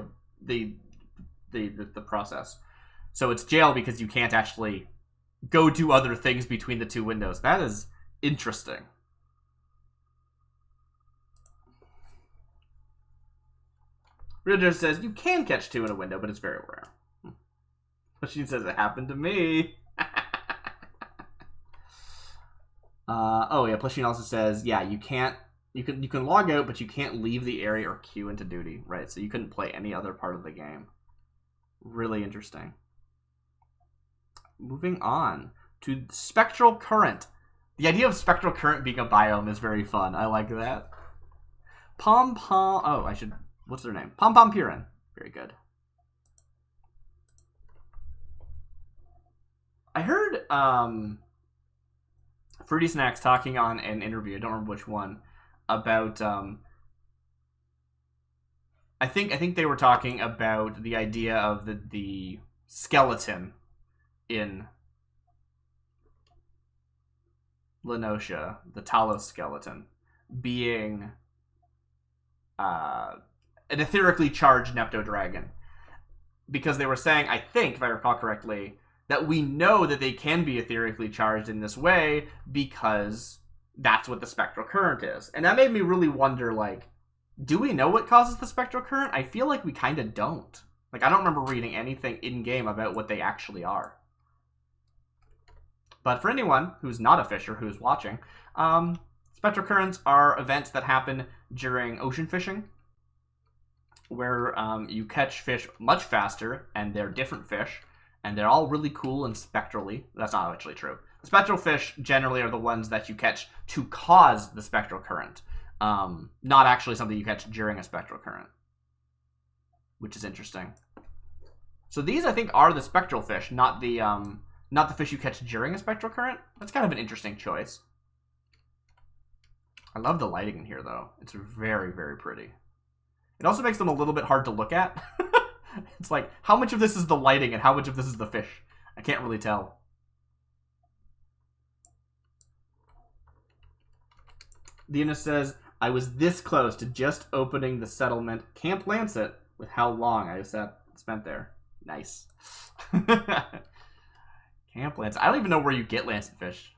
The process. So it's jail because you can't actually go do other things between the two windows. That is interesting. Real says you can catch two in a window, but it's very rare. But she says it happened to me. Oh yeah, Plusheen also says, yeah, you can log out, but you can't leave the area or queue into duty, right? So you couldn't play any other part of the game. Really interesting. moving on to spectral current. The idea of spectral current being a biome is very fun. I like that. Pom-pom... Oh, I should... What's their name? Pom-pom Purin. Very good. I heard Fruity Snacks talking on an interview, I don't remember which one, about... I think they were talking about the idea of the skeleton in Lenosha, the Talos skeleton, being an etherically charged Nepto-Dragon. Because they were saying, I think, if I recall correctly, that we know that they can be etherically charged in this way because that's what the spectral current is. And that made me really wonder, like, do we know what causes the spectral current? I feel like we kind of don't. Like, I don't remember reading anything in-game about what they actually are. But for anyone who's not a fisher who's watching, spectral currents are events that happen during ocean fishing, where you catch fish much faster, and they're different fish, and they're all really cool and spectrally. That's not actually true. The spectral fish generally are the ones that you catch to cause the spectral current, not actually something you catch during a spectral current, which is interesting. So these, I think, are the spectral fish, not the fish you catch during a spectral current. That's kind of an interesting choice. I love the lighting in here, though. It's very, very pretty. It also makes them a little bit hard to look at. It's like, how much of this is the lighting and how much of this is the fish? I can't really tell. Dina says, I was this close to just opening the settlement Camp Lancet with how long I spent there. Nice. Camp Lancet. I don't even know where you get Lancet fish.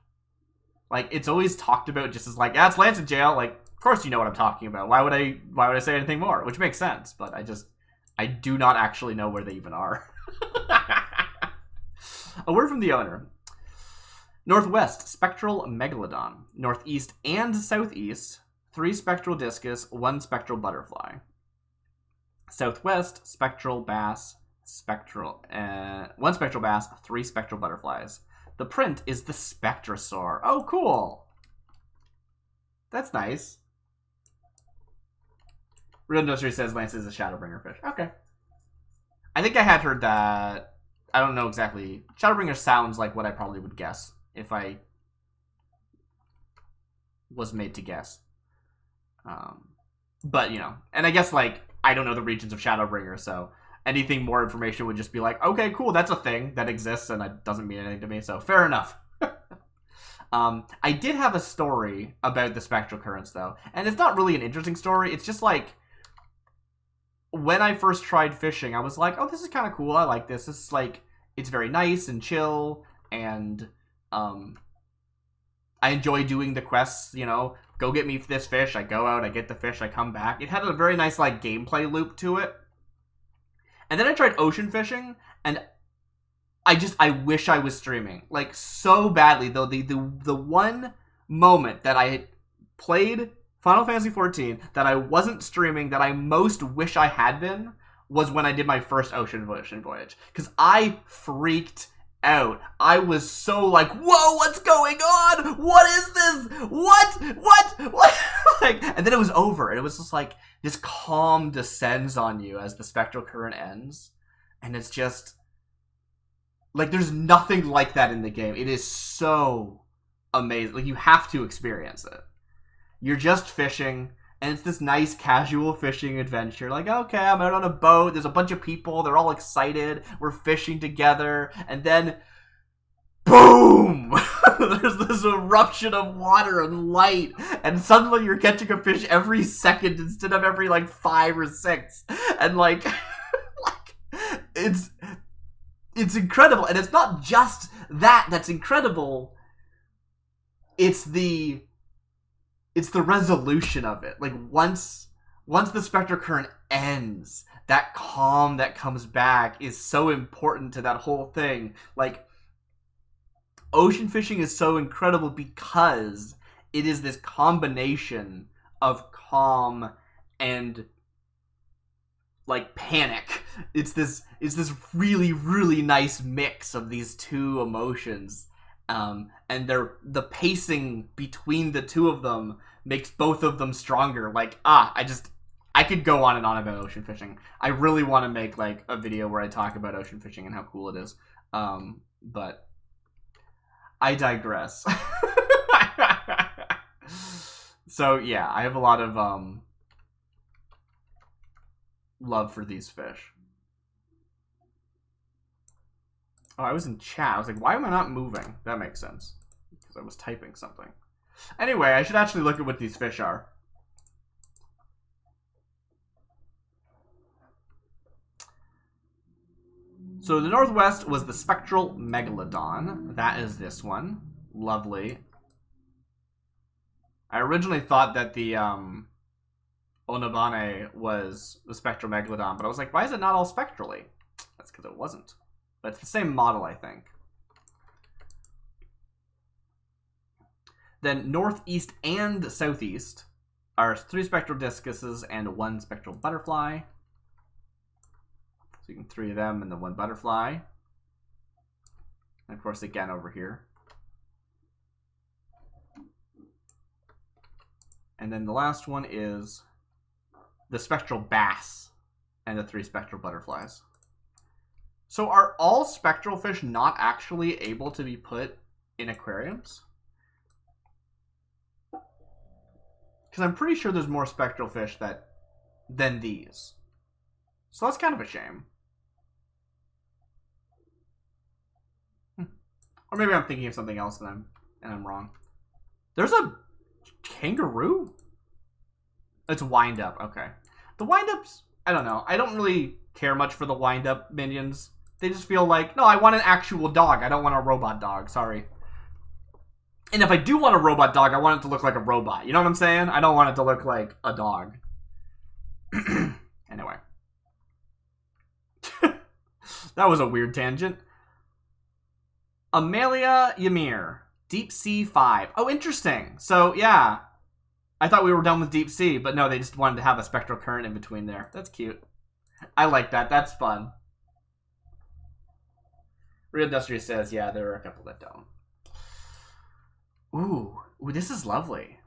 Like, it's always talked about just as like, yeah, it's Lancet jail. Like, of course you know what I'm talking about. Why would I say anything more? Which makes sense, but I do not actually know where they even are. A word from the owner. Northwest, spectral megalodon. Northeast and southeast, 3 spectral discus, 1 spectral butterfly. Southwest, spectral bass, 1 spectral bass, 3 spectral butterflies. The print is the Spectrosaur. Oh, cool. That's nice. Real Industry says Lance is a Shadowbringer fish. Okay. I think I had heard that. I don't know exactly. Shadowbringer sounds like what I probably would guess if I was made to guess. But, you know. And I guess, like, I don't know the regions of Shadowbringer, so anything more information would just be like, okay, cool, that's a thing that exists, and it doesn't mean anything to me, so fair enough. I did have a story about the spectral currents, though, and it's not really an interesting story. It's just like, when I first tried fishing, I was like, oh, this is kind of cool. I like this. This is like, it's very nice and chill, and I enjoy doing the quests, you know, go get me this fish. I go out, I get the fish, I come back. It had a very nice, like, gameplay loop to it. And then I tried ocean fishing, and I wish I was streaming, like, so badly. Though the one moment that I had played Final Fantasy XIV that I wasn't streaming, that I most wish I had been, was when I did my first ocean voyage. Because I freaked out. I was so like, whoa, what's going on? What is this? What? Like, and then it was over, and it was just like, this calm descends on you as the spectral current ends. And it's just, like, there's nothing like that in the game. It is so amazing. Like, you have to experience it. You're just fishing, and it's this nice casual fishing adventure. Like, okay, I'm out on a boat. There's a bunch of people. They're all excited. We're fishing together. And then, boom! There's this eruption of water and light. And suddenly you're catching a fish every second instead of every, like, 5 or 6. And, like, it's incredible. And it's not just that's incredible. It's the resolution of it. Like, once the spectral current ends, that calm that comes back is so important to that whole thing. Like, ocean fishing is so incredible because it is this combination of calm and like panic. It's this really, really nice mix of these two emotions. And the pacing between the two of them makes both of them stronger. Like, I could go on and on about ocean fishing. I really want to make like a video where I talk about ocean fishing and how cool it is. But I digress. So yeah, I have a lot of love for these fish. Oh, I was in chat. I was like, why am I not moving? That makes sense. Because I was typing something. Anyway, I should actually look at what these fish are. So the northwest was the spectral megalodon. That is this one. Lovely. I originally thought that the Onabane was the spectral megalodon, but I was like, why is it not all spectrally? That's because it wasn't. But it's the same model, I think. Then northeast and southeast are 3 spectral discuses and 1 spectral butterfly. So you can 3 of them and the 1 butterfly. And of course, again over here. And then the last one is the spectral bass and the 3 spectral butterflies. So are all spectral fish not actually able to be put in aquariums? Because I'm pretty sure there's more spectral fish than these. So that's kind of a shame. Or maybe I'm thinking of something else and I'm wrong. There's a kangaroo? It's wind-up, okay. The wind-ups, I don't know. I don't really care much for the wind-up minions. They just feel like, no, I want an actual dog. I don't want a robot dog, sorry. And if I do want a robot dog, I want it to look like a robot. You know what I'm saying? I don't want it to look like a dog. Anyway. That was a weird tangent. Amelia Ymir. Deep Sea 5. Oh, interesting. So, yeah. I thought we were done with Deep Sea, but no, they just wanted to have a spectral current in between there. That's cute. I like that. That's fun. Real Industrious says, yeah, there are a couple that don't. Ooh, this is lovely.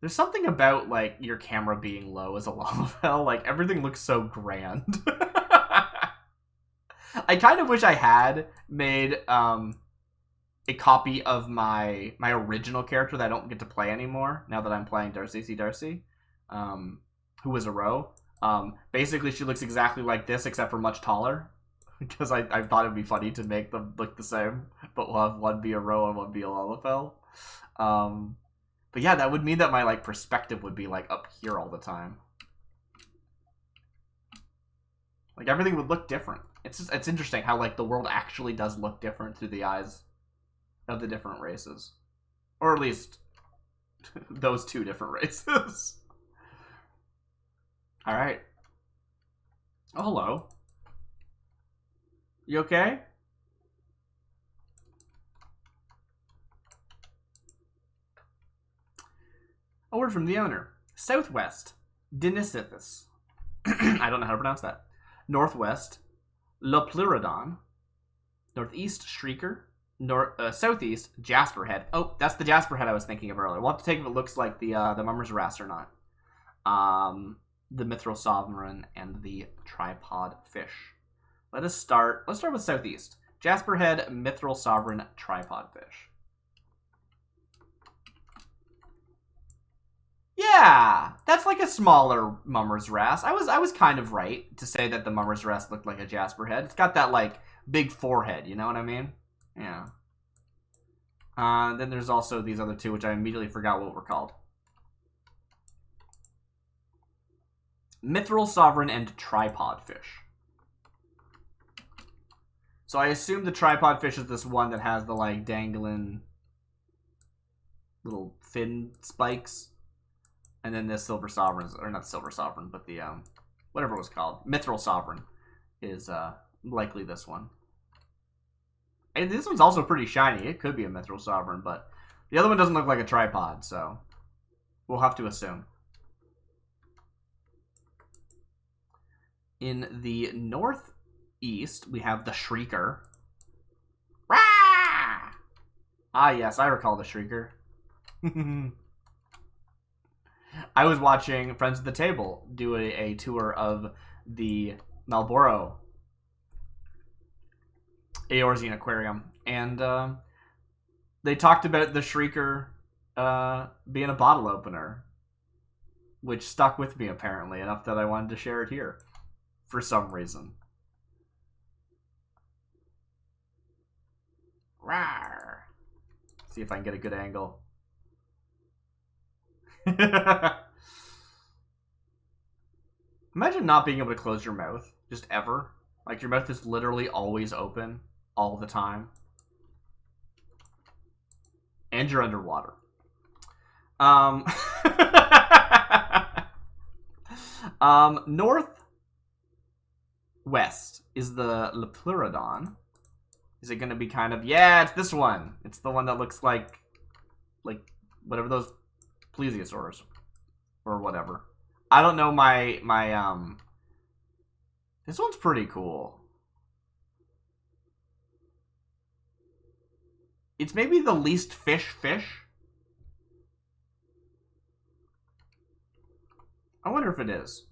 There's something about, like, your camera being low as a Lalafell. Like, everything looks so grand. I kind of wish I had made a copy of my original character that I don't get to play anymore now that I'm playing Darcy C. Darcy, who was a row. Basically, she looks exactly like this, except for much taller. Because I thought it'd be funny to make them look the same, but we'll have one be a row and one be a Lalafell. But yeah, that would mean that my like perspective would be like up here all the time. Like everything would look different. It's interesting how like the world actually does look different through the eyes of the different races, or at least those 2 different races. All right. Oh, hello. You okay? A word from the owner. Southwest, Denisithus. I don't know how to pronounce that. Northwest, Lopleurodon. Northeast, Shrieker. Southeast, Jasperhead. Oh, that's the Jasperhead I was thinking of earlier. We'll have to take if it looks like the Mummer's Wrasse or not. The Mithril Sovereign and the Tripod Fish. Let's start with Southeast. Jasperhead, Mithril Sovereign, Tripod Fish. Yeah, that's like a smaller Mummer's Wrasse. I was kind of right to say that the Mummer's Wrasse looked like a Jasperhead. It's got that like big forehead, you know what I mean? Yeah. Then there's also these other 2, which I immediately forgot what were called. Mithril Sovereign and Tripod Fish. So I assume the Tripod Fish is this one that has the like dangling little fin spikes. And then this Silver Sovereign, or not Silver Sovereign, but the, whatever it was called, Mithril Sovereign is likely this one. And this one's also pretty shiny. It could be a Mithril Sovereign, but the other one doesn't look like a tripod, so we'll have to assume. In the northeast, we have the Shrieker. Rah! Ah, yes, I recall the Shrieker. I was watching Friends at the Table do a tour of the Marlborough Eorzean Aquarium, and they talked about the Shrieker being a bottle opener, which stuck with me apparently enough that I wanted to share it here for some reason. Rawr. See if I can get a good angle. Imagine not being able to close your mouth, just ever. Like your mouth is literally always open all the time. And you're underwater. Northwest is the Lepleurodon. Is it going to be kind of... Yeah, it's this one. It's the one that looks like whatever those plesiosaurs or whatever. I don't know my this one's pretty cool. It's maybe the least fish. I wonder if it is.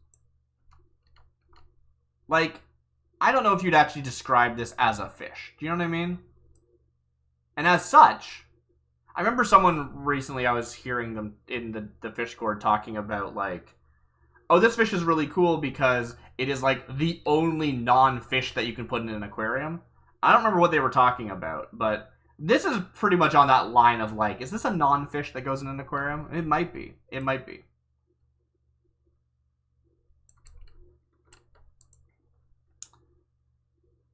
Like, I don't know if you'd actually describe this as a fish. Do you know what I mean? And as such, I remember someone recently, I was hearing them in the fish gourd talking about, like, oh, this fish is really cool because it is, like, the only non-fish that you can put in an aquarium. I don't remember what they were talking about, but this is pretty much on that line of, like, is this a non-fish that goes in an aquarium? It might be. It might be.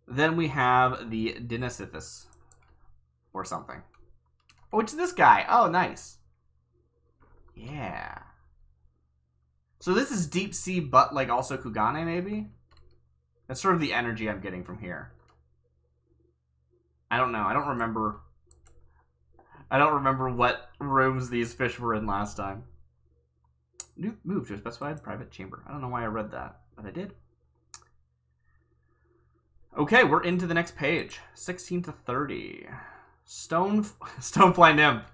Then we have the Denisithus. Or something. Oh, it's this guy. Oh, nice. Yeah. So this is deep sea, but like also Kugane, maybe? That's sort of the energy I'm getting from here. I don't know. I don't remember what rooms these fish were in last time. Move to a specified private chamber. I don't know why I read that, but I did. Okay, we're into the next page. 16 to 30. Stonefly Nymph.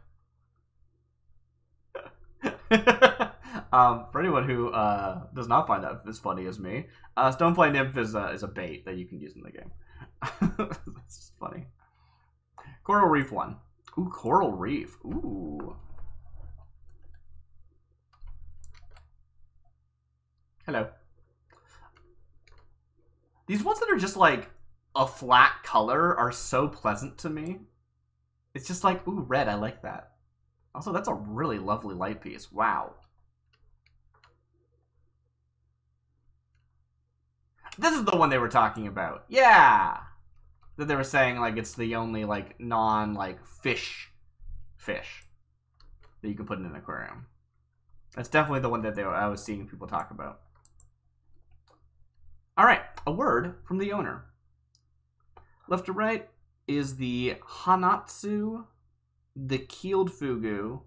For anyone who does not find that as funny as me, Stonefly Nymph is a bait that you can use in the game. That's just funny. Coral Reef 1. Ooh, Coral Reef. Ooh. Hello. These ones that are just like a flat color are so pleasant to me. It's just like, ooh, red, I like that. Also, that's a really lovely light piece. Wow. This is the one they were talking about. Yeah! That they were saying, like, it's the only, like, fish that you can put in an aquarium. That's definitely the one that I was seeing people talk about. Alright, a word from the owner. Left to right is the Hanatsu, the keeled fugu,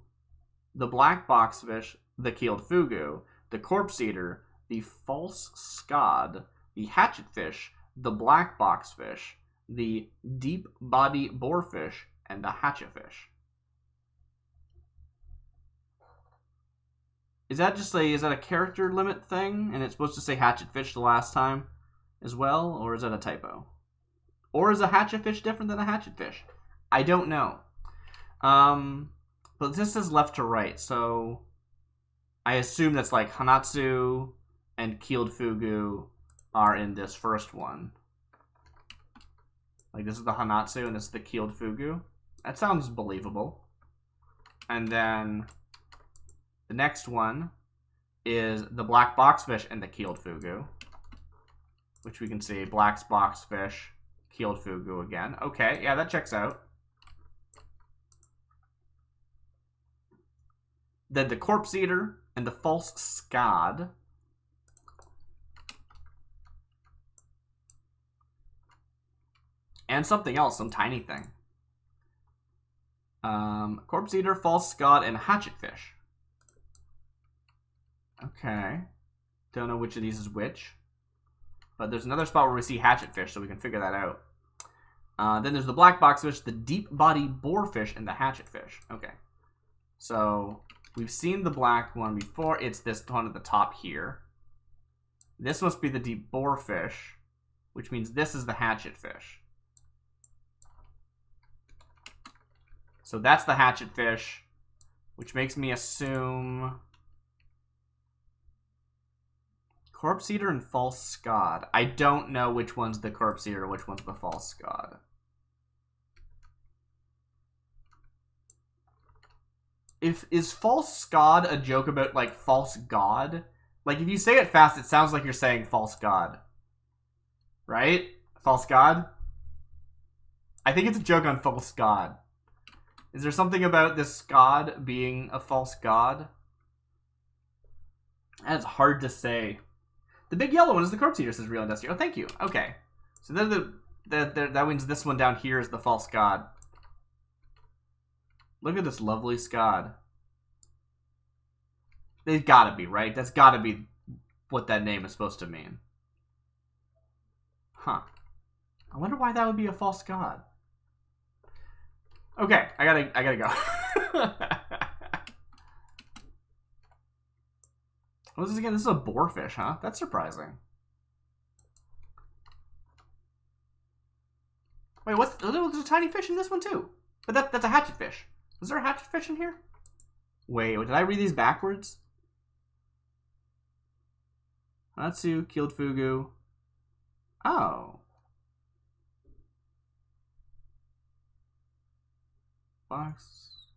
the black boxfish, the keeled fugu, the corpse eater, the false scod, the hatchetfish, the black boxfish, the deep body boarfish, and the hatchetfish. Is that a character limit thing, and it's supposed to say hatchetfish the last time as well, or is that a typo? Or is a hatchetfish different than a hatchetfish? I don't know. But this is left to right, so I assume that's like Hanatsu and keeled fugu are in this first one. Like this is the Hanatsu and this is the keeled fugu. That sounds believable. And then the next one is the black boxfish and the keeled fugu, which we can see black boxfish, keeled fugu again. Okay, yeah, that checks out. Then the corpse eater and the false scod. And something else, some tiny thing. Corpse eater, false scod, and hatchetfish. Okay. Don't know which of these is which. But there's another spot where we see hatchetfish, so we can figure that out. Then there's the black boxfish, the deep body boarfish, and the hatchetfish. Okay. So we've seen the black one before. It's this one at the top here. This must be the deep boarfish, which means this is the hatchetfish. So that's the hatchetfish, which makes me assume corpse eater and false scod. I don't know which one's the corpse eater, which one's the false scod. Is false scod a joke about like false god? Like if you say it fast, it sounds like you're saying false god, right? False god. I think it's a joke on false god. Is there something about this scod being a false god? That's hard to say. The big yellow one is the corpse eater, says Real Industry. Oh, thank you. Okay. So then that means this one down here is the false god. Look at this lovely scod. They've got to be, right? That's got to be what that name is supposed to mean. Huh. I wonder why that would be a false god. Okay, I gotta go. What is this again? This is a boarfish, huh? That's surprising. Wait, what's... Oh, there's a tiny fish in this one, too. But that's a hatchetfish. Was there a hatchetfish in here? Wait, did I read these backwards? Hatsu, keeled fugu. Oh. Box.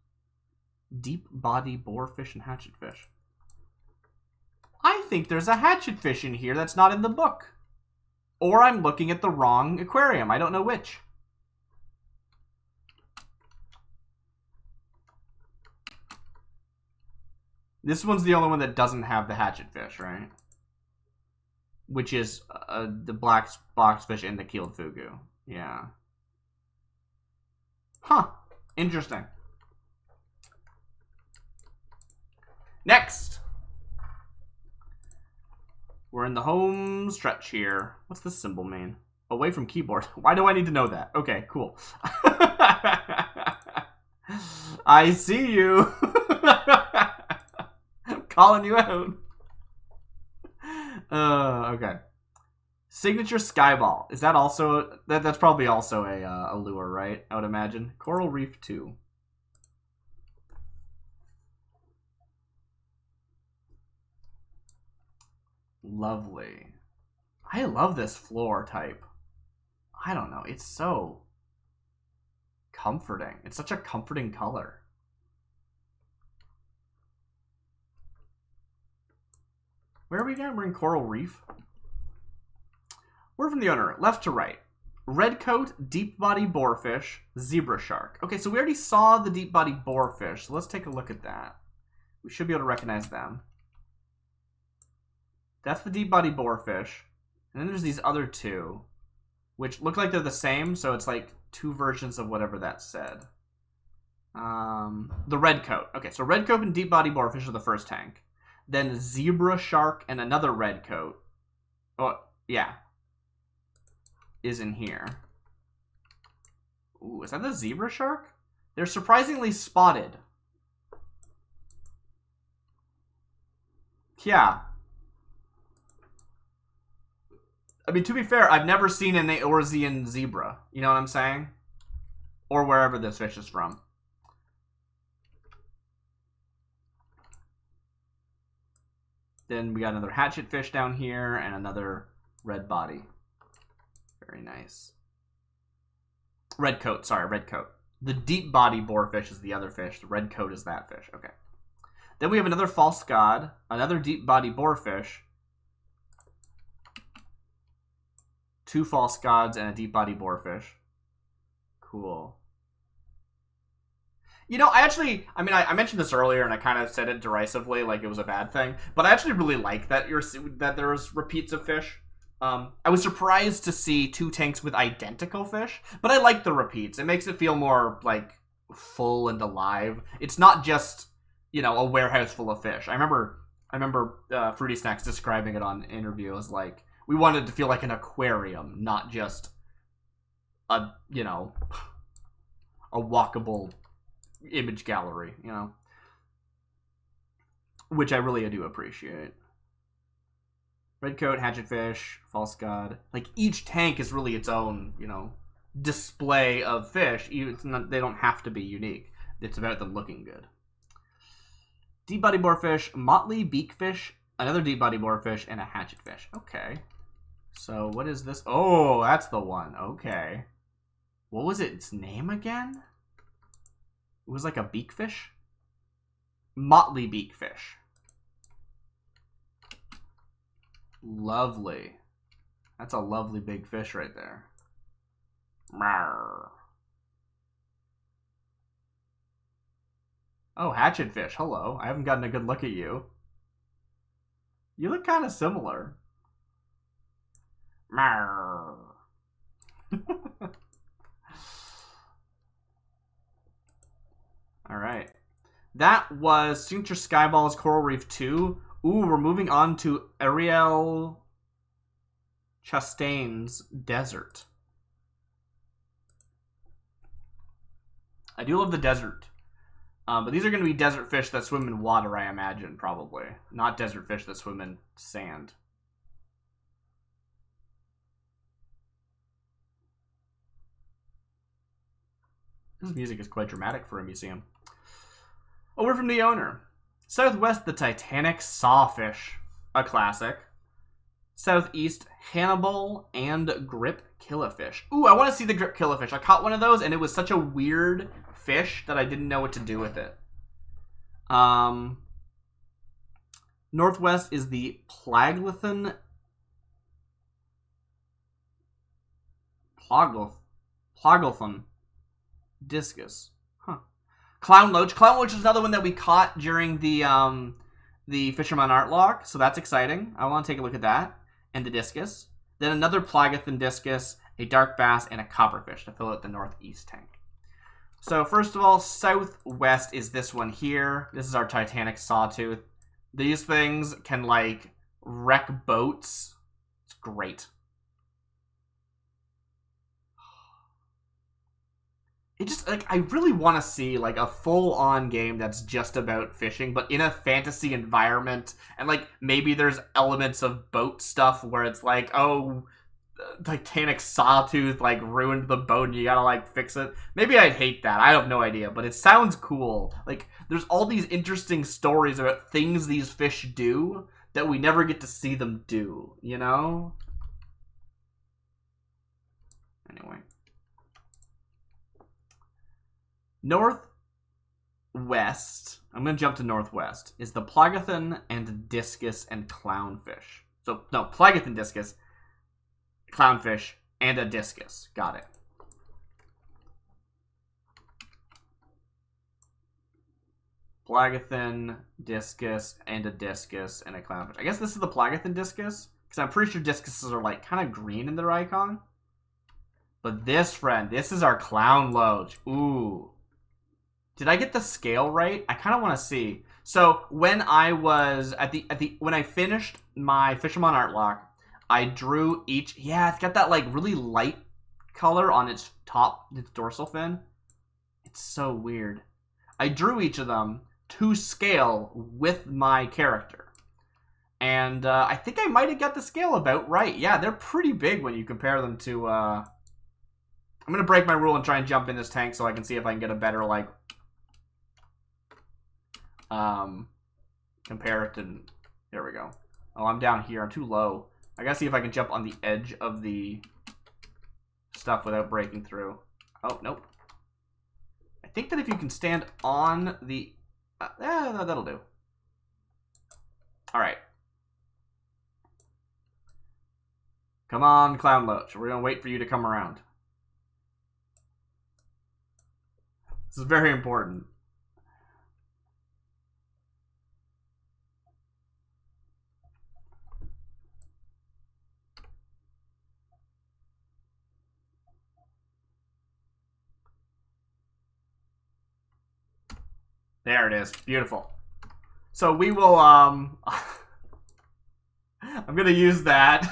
Deep body boarfish and hatchetfish. I think there's a hatchetfish in here that's not in the book. Or I'm looking at the wrong aquarium. I don't know which. This one's the only one that doesn't have the hatchetfish, right? Which is the black boxfish and the keeled fugu. Yeah. Huh. Interesting. Next. We're in the home stretch here. What's this symbol mean? Away from keyboard. Why do I need to know that? Okay, cool. I see you. I'm calling you out. Okay. Signature Skyball. Is that also... That's probably also a lure, right? I would imagine. Coral Reef 2. Lovely. I love this floor type. I don't know. It's so comforting. It's such a comforting color. Where are we again? We're in Coral Reef. Word from the owner. Left to right. Red coat, deep body boarfish, zebra shark. Okay, so we already saw the deep body boarfish. So let's take a look at that. We should be able to recognize them. That's the deep body boarfish. And then there's these other two, which look like they're the same. So it's like two versions of whatever that said. The red coat. Okay, so red coat and deep body boarfish are the first tank. Then zebra shark and another red coat. Oh, yeah. Is in here. Ooh, is that the zebra shark? They're surprisingly spotted. Yeah. I mean, to be fair, I've never seen an Eorzean zebra. You know what I'm saying? Or wherever this fish is from. Then we got another hatchetfish down here and another red body. Very nice. Red coat, sorry, red coat. The deep body boarfish is the other fish. The red coat is that fish. Okay. Then we have another false god, another deep body boarfish, two false gods, and a deep body boarfish. Cool. You know, I mentioned this earlier, and I kind of said it derisively, like it was a bad thing. But I actually really like that there's repeats of fish. I was surprised to see two tanks with identical fish, but I like the repeats. It makes it feel more like full and alive. It's not just, you know, a warehouse full of fish. I remember Fruity Snacks describing it on interview as like, We wanted it to feel like an aquarium, not just a, you know, a walkable image gallery, you know, which I really do appreciate. Redcoat, Hatchetfish, False God. Like, each tank is really its own, you know, display of fish. It's not, they don't have to be unique. It's about them looking good. Deep body boarfish, motley beakfish, another deep body boarfish, and a hatchetfish. Okay. So, what is this? Oh, that's the one. Okay. What was its name again? It was like a beakfish? Motley beakfish. Lovely. That's a lovely big fish right there. Rawr. Oh, hatchetfish. Hello. I haven't gotten a good look at you. You look kind of similar. Rawr. Alright. That was Signature Skyballs Coral Reef 2. Ooh, we're moving on to Ariel Chastain's Desert. I do love the desert. But these are going to be desert fish that swim in water, I imagine, probably. Not desert fish that swim in sand. This music is quite dramatic for a museum. A word from the owner. Southwest, the Titanic Sawfish, a classic. Southeast, Hannibal and Grip Killifish. Ooh, I want to see the Grip Killifish. I caught one of those, and it was such a weird fish that I didn't know what to do with it. Northwest is the Plaglithan. Plaglithan discus. Huh. Clown Loach. Clown Loach is another one that we caught during the Fisherman Art Lock, so that's exciting. I want to take a look at that. And the discus. Then another Plagathan discus, a dark bass, and a copperfish to fill out the northeast tank. So first of all, southwest is this one here. This is our Titanic Sawtooth. These things can, like, wreck boats. It's great. It just, like, I really want to see, like, a full-on game that's just about fishing, but in a fantasy environment, and, like, maybe there's elements of boat stuff where it's like, oh, Titanic Sawtooth, like, ruined the boat and you gotta, like, fix it. Maybe I'd hate that. I have no idea, but it sounds cool. Like, there's all these interesting stories about things these fish do that we never get to see them do, you know? Anyway. Northwest, I'm going to jump to northwest, is the Plagathan and discus and clownfish. So, no, Plagathan discus, clownfish, and a discus. Got it. Plagathan, discus, and a discus, and a clownfish. I guess this is the Plagathan discus, because I'm pretty sure discuses are, like, kind of green in their icon. But this, friend, this is our Clown Loach. Ooh. Did I get the scale right? I kind of want to see. So when I was when I finished my Fisherman Art Lock, I drew each. Yeah, it's got that like really light color on its dorsal fin. It's so weird. I drew each of them to scale with my character, and I think I might have got the scale about right. Yeah, they're pretty big when you compare them to. I'm gonna break my rule and try and jump in this tank so I can see if I can get a better like. Compare it to, there we go. Oh, I'm down here, I'm too low. I gotta see if I can jump on the edge of the stuff without breaking through. Oh, nope. I think that if you can stand on the, that'll do. Alright. Come on, Clown Loach, we're gonna wait for you to come around. This is very important. There it is. Beautiful. So we will, I'm gonna use that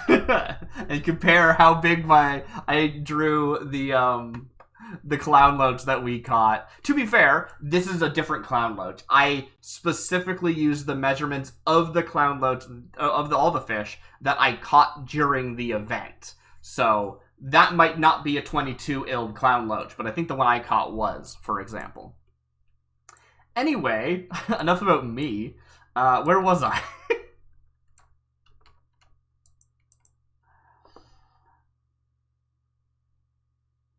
and compare how big I drew the clown loach that we caught. To be fair, this is a different clown loach. I specifically used the measurements of the clown loach, of all the fish that I caught during the event. So that might not be a 22-illed clown loach, but I think the one I caught was, for example. Anyway, enough about me. Where was I?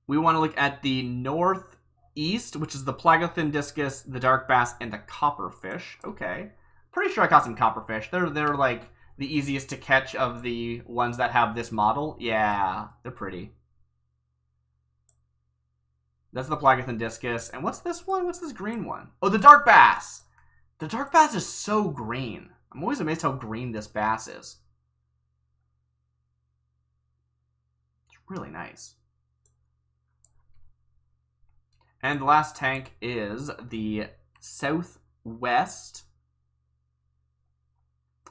We want to look at the northeast, which is the plagothyn discus, the dark bass, and the copperfish. Okay. Pretty sure I caught some copperfish. They're like the easiest to catch of the ones that have this model. Yeah, they're pretty. That's the plagothyn discus. And what's this one? What's this green one? Oh, the dark bass. The dark bass is so green. I'm always amazed how green this bass is. It's really nice. And the last tank is the southwest.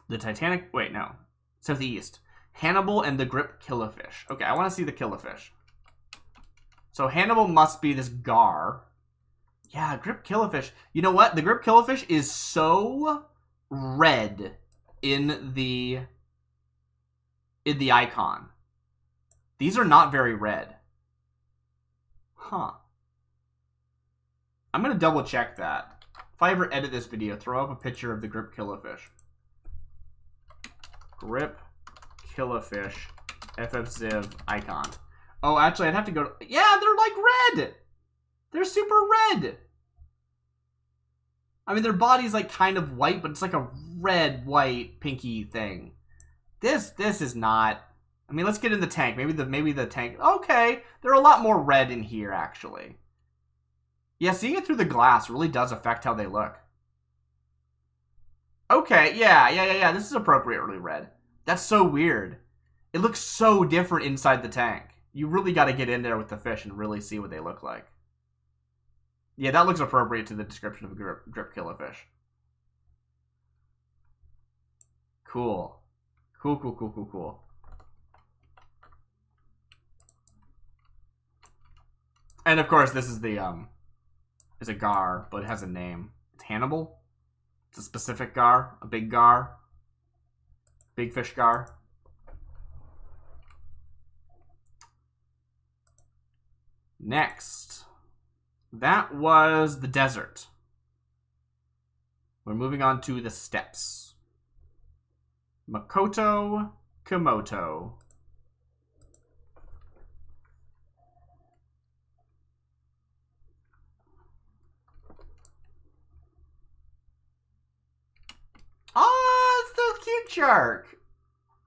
The Titanic, wait, no. Southeast. Hannibal and the grip killifish. Okay, I want to see the killifish. So Hannibal must be this gar. Yeah, grip killifish. You know what? The grip killifish is so red in the icon. These are not very red. Huh. I'm going to double check that. If I ever edit this video, throw up a picture of the grip killifish. Grip killifish FFZiv icon. Oh, actually, I'd have to go to... Yeah, they're like red! They're super red! I mean, their body's like kind of white, but it's like a red, white, pinky thing. This is not... I mean, let's get in the tank. Maybe the tank... Okay, they're a lot more red in here, actually. Yeah, seeing it through the glass really does affect how they look. Okay, yeah. This is appropriately red. That's so weird. It looks so different inside the tank. You really got to get in there with the fish and really see what they look like. Yeah, that looks appropriate to the description of a drip killifish. Cool. Cool. And of course, this is the is a gar, but it has a name. It's Hannibal. It's a specific gar, a big gar. Big fish gar. Next. That was the desert. We're moving on to the steppes. Makoto Komoto. Oh, it's the cute shark.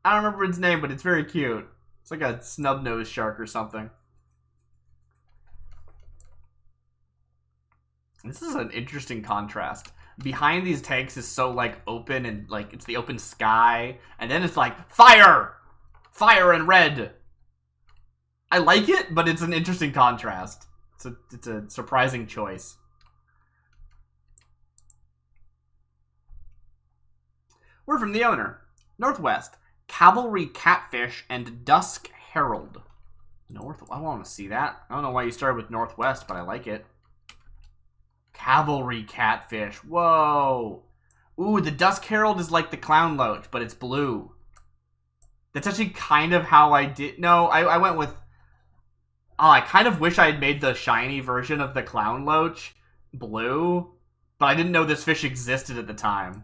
I don't remember its name, but it's very cute. It's like a snub-nosed shark or something. This is an interesting contrast. Behind these tanks is so like open and like it's the open sky, and then it's like fire and red. I like it, but it's an interesting contrast. It's a surprising choice. Word from the owner. Northwest. Cavalry catfish and dusk herald. I want to see that. I don't know why you started with Northwest, but I like it. Cavalry catfish. Whoa. Ooh, the dusk herald is like the clown loach, but it's blue. That's actually kind of how I did. No, I went with... Oh, I kind of wish I had made the shiny version of the clown loach blue, but I didn't know this fish existed at the time.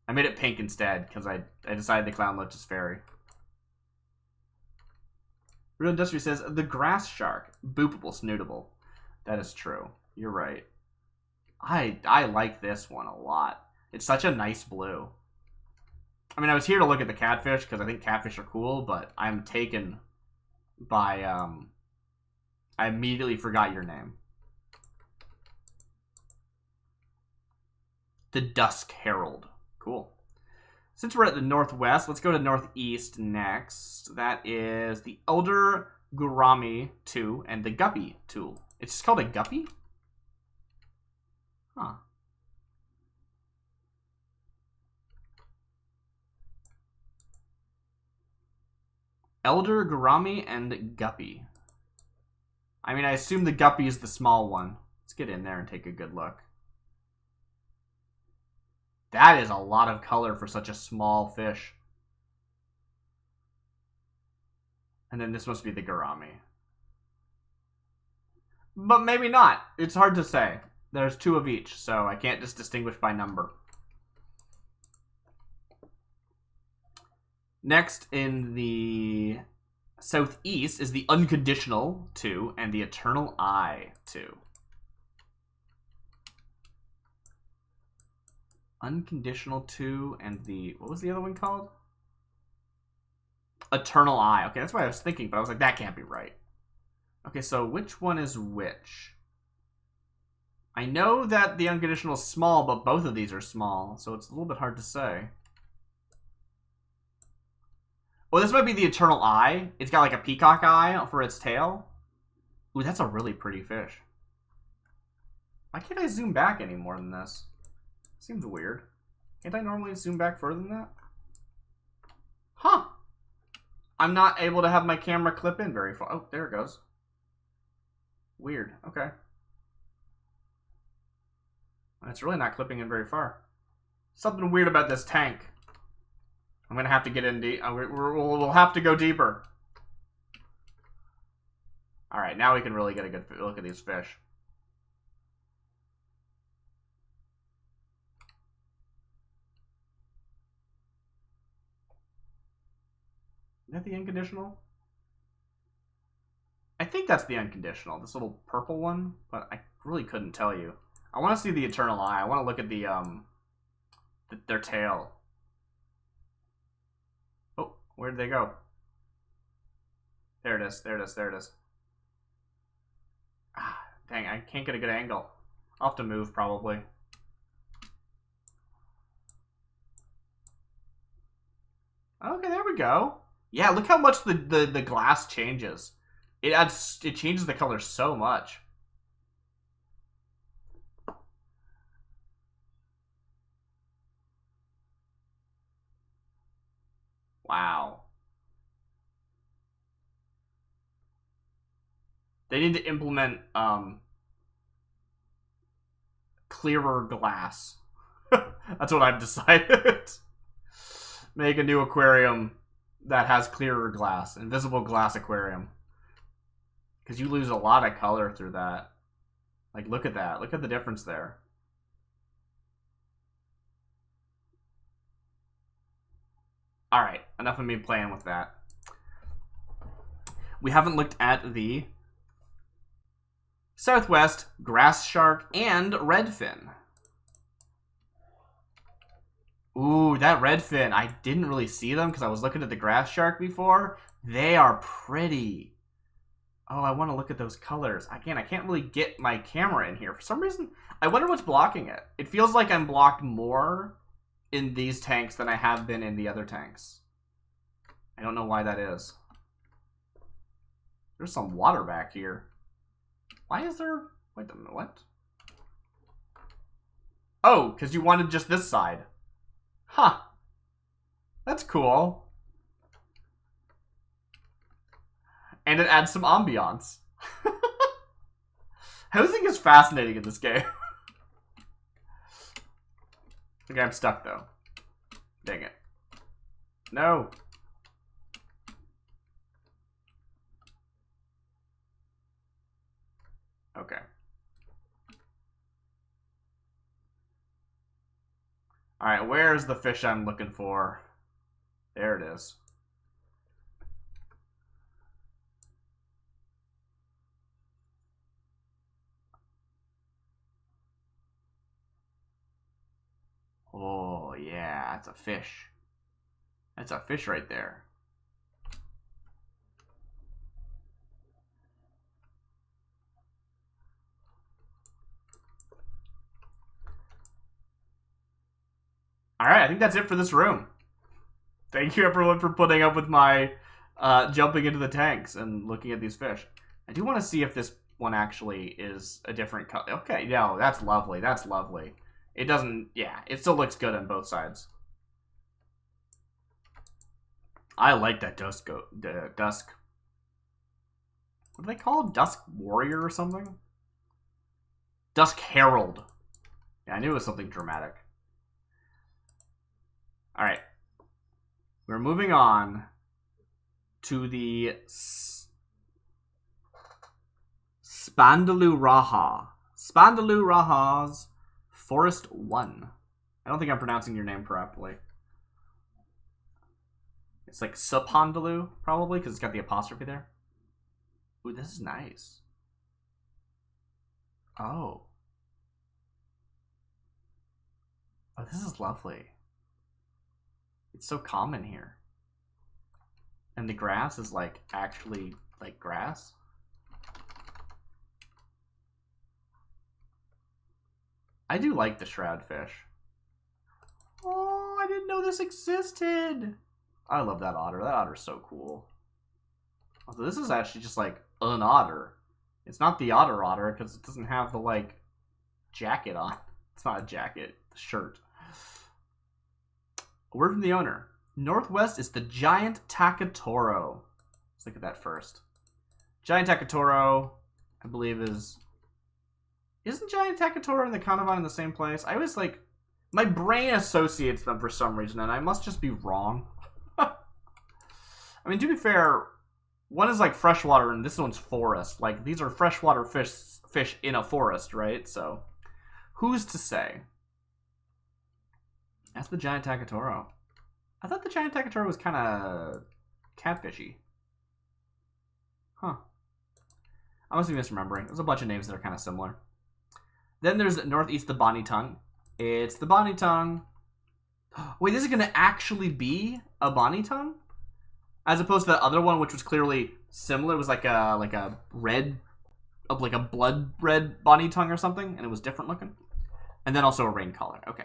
I made it pink instead, because I decided the clown loach is fairy. Real Industry says, the grass shark. Boopable, snootable. That is true. You're right. I like this one a lot. It's such a nice blue. I mean, I was here to look at the catfish, because I think catfish are cool, but I'm taken by, I immediately forgot your name. The Dusk Herald. Cool. Since we're at the northwest, let's go to northeast next. That is the Elder Gurami 2 and the Guppy tool. It's just called a Guppy? Huh. Elder, Gourami, and Guppy. I mean, I assume the Guppy is the small one. Let's get in there and take a good look. That is a lot of color for such a small fish. And then this must be the Gourami. But maybe not. It's hard to say. There's 2 of each, so I can't just distinguish by number. Next in the southeast is the Unconditional 2 and the Eternal Eye 2. Unconditional 2 and the... What was the other one called? Eternal Eye. Okay, that's what I was thinking, but I was like, that can't be right. Okay, so which one is which? I know that the Unconditional is small, but both of these are small, so it's a little bit hard to say. Well, this might be the Eternal Eye. It's got like a peacock eye for its tail. Ooh, that's a really pretty fish. Why can't I zoom back any more than this? Seems weird. Can't I normally zoom back further than that? Huh. I'm not able to have my camera clip in very far. Oh, there it goes. Weird. Okay. It's really not clipping in very far. Something weird about this tank. I'm going to have to get in deep. We'll have to go deeper. Alright, now we can really get a good look at these fish. Is that the Unconditional? I think that's the Unconditional. This little purple one, but I really couldn't tell you. I want to see the Eternal Eye. I want to look at their tail. Oh, where did they go? There it is. There it is. There it is. Ah, dang, I can't get a good angle. I'll have to move probably. Okay, there we go. Yeah, look how much the glass changes. It changes the color so much. Wow. They need to implement clearer glass. That's what I've decided. Make a new aquarium that has clearer glass. Invisible glass aquarium. Because you lose a lot of color through that. Like, look at that. Look at the difference there. Alright, enough of me playing with that. We haven't looked at the Southwest, Grass Shark, and Redfin. Ooh, that Redfin. I didn't really see them because I was looking at the Grass Shark before. They are pretty. Oh, I want to look at those colors. Again, I can't really get my camera in here. For some reason, I wonder what's blocking it. It feels like I'm blocked more in these tanks than I have been in the other tanks. I don't know why that is. There's some water back here. Why is there... Wait a minute, what? Oh, because you wanted just this side. Huh. That's cool. And it adds some ambiance. Housing is fascinating in this game. Okay, I'm stuck though. Dang it. No. Okay. Alright, where's the fish I'm looking for? There it is. Oh, yeah, that's a fish. That's a fish right there. Alright, I think that's it for this room. Thank you everyone for putting up with my jumping into the tanks and looking at these fish. I do want to see if this one actually is a different color. Okay, no, that's lovely. That's lovely. It doesn't, yeah, it still looks good on both sides. I like that dusk. Dusk. What do they call it? Dusk Warrior or something? Dusk Herald. Yeah, I knew it was something dramatic. Alright. We're moving on to the Spandaloo Raha. Spandaloo Raha's Forest 1. I don't think I'm pronouncing your name correctly. It's like Supandaloo, probably, because it's got the apostrophe there. Ooh, this is nice. Oh. Oh, this is lovely. It's so common here. And the grass is like actually like grass. I do like the shroud fish. Oh, I didn't know this existed. I love that otter. That otter's so cool. So this is actually just like an otter. It's not the otter because it doesn't have the like jacket on. It's not a jacket, it's a shirt. A word from the owner. Northwest is the giant Takatoro. Let's look at that first. Giant Takatoro, I believe is... Isn't Giant Takatoro and the Kanavon in the same place? I always like... My brain associates them for some reason, and I must just be wrong. I mean, to be fair, one is like freshwater and this one's forest. Like, these are freshwater fish in a forest, right? So, who's to say? That's the Giant Takatoro. I thought the Giant Takatoro was kind of catfishy. Huh. I must be misremembering. There's a bunch of names that are kind of similar. Then there's Northeast the Bonnie Tongue. It's the Bonnie Tongue. Wait, this is going to actually be a Bonnie Tongue? As opposed to the other one, which was clearly similar. It was like a red, like a blood red Bonnie Tongue or something. And it was different looking. And then also a rain collar. Okay.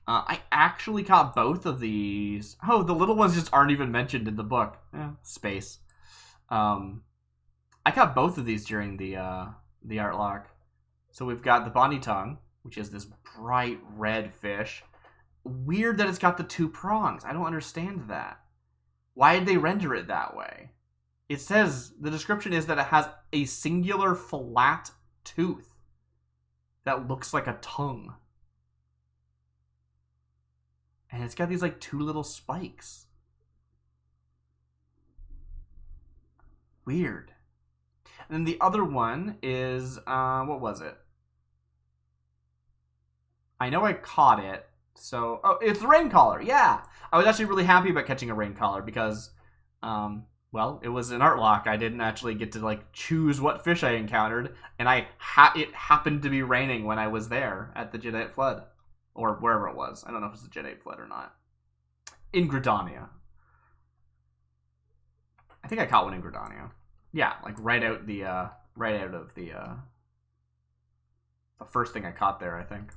I actually caught both of these. Oh, the little ones just aren't even mentioned in the book. Space. I caught both of these during the art lock. So we've got the Bonnie Tongue, which is this bright red fish. Weird that it's got the two prongs. I don't understand that. Why did they render it that way? It says, the description is that it has a singular flat tooth that looks like a tongue. And it's got these like two little spikes. Weird. And then the other one is, what was it? I know I caught it. So, oh, it's the rain collar. Yeah. I was actually really happy about catching a rain collar because, well, it was an art lock. I didn't actually get to like choose what fish I encountered. And it happened to be raining when I was there at the Jadeite Flood. Or wherever it was. I don't know if it's the Jadeite Flood or not. In Gridania. I think I caught one in Gridania. Yeah, like right out of the first thing I caught there, I think.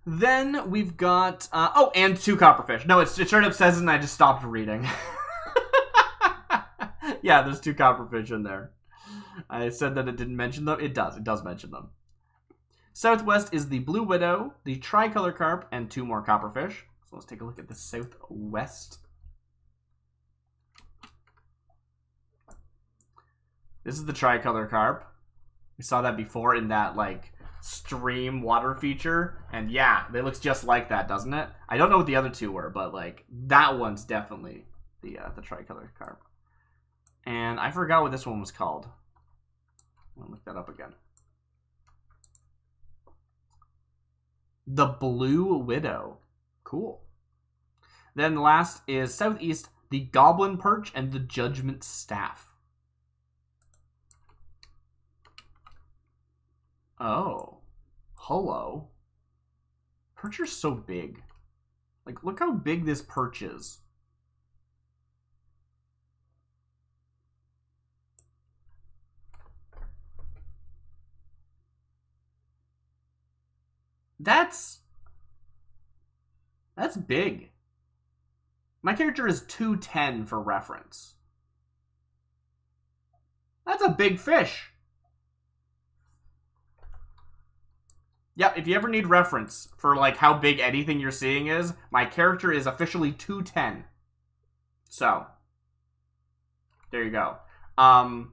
Then we've got oh, and two copperfish. No, it straight up says it and I just stopped reading. Yeah, there's two copperfish in there. I said that it didn't mention them. It does mention them. Southwest is the Blue Widow, the Tricolor Carp, and two more copperfish. So let's take a look at the Southwest. This is the Tricolor Carp. We saw that before in that, like, stream water feature. And yeah, it looks just like that, doesn't it? I don't know what the other two were, but, like, that one's definitely the Tricolor Carp. And I forgot what this one was called. I'll look that up again. The Blue Widow. Cool. Then the last is Southeast, the Goblin Perch and the Judgment Staff. Oh. Hello. Perch are so big. Like, look how big this perch is. That's big. My character is 210 for reference. That's a big fish. Yep, if you ever need reference for like how big anything you're seeing is, my character is officially 210. So, there you go. I'm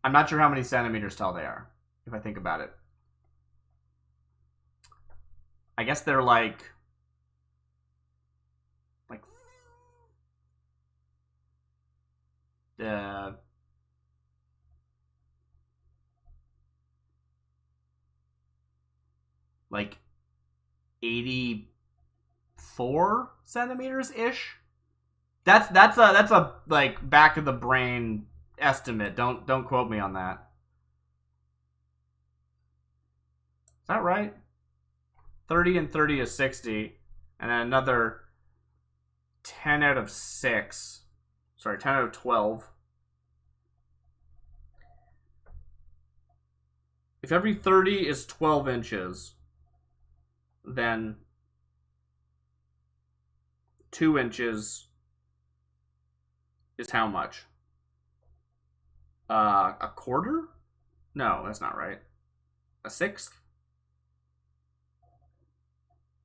not sure how many centimeters tall they are, if I think about it. I guess they're like 84 centimeters ish. That's a like back of the brain estimate. Don't quote me on that. Is that right? 30 and 30 is 60, and then another 10 out of 6. Sorry, 10 out of 12. If every 30 is 12 inches, then 2 inches is how much? A quarter? No, that's not right. A sixth?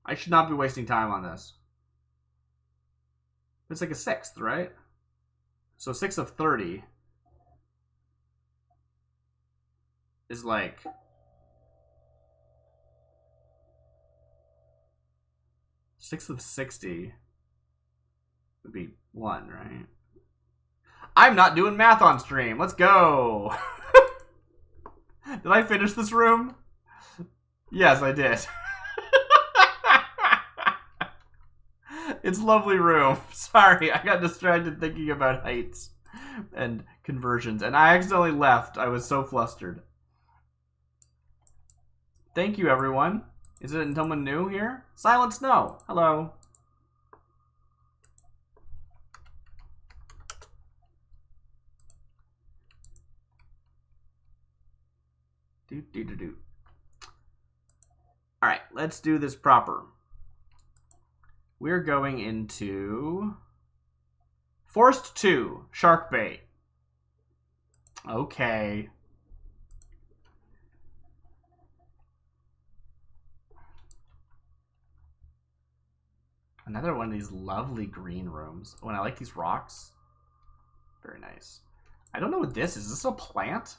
I should not be wasting time on this. It's like a sixth, right? So 6 of 30 is like... Sixth of 60 would be 1, right? I'm not doing math on stream. Let's go. Did I finish this room? Yes, I did. It's a lovely room. Sorry, I got distracted thinking about heights and conversions, and I accidentally left. I was so flustered. Thank you, everyone. Is it someone new here? Silent Snow. Hello. Alright, let's do this proper. We're going into Forced 2, Shark Bait. Okay. Another one of these lovely green rooms. Oh, and I like these rocks. Very nice. I don't know what this is. Is this a plant?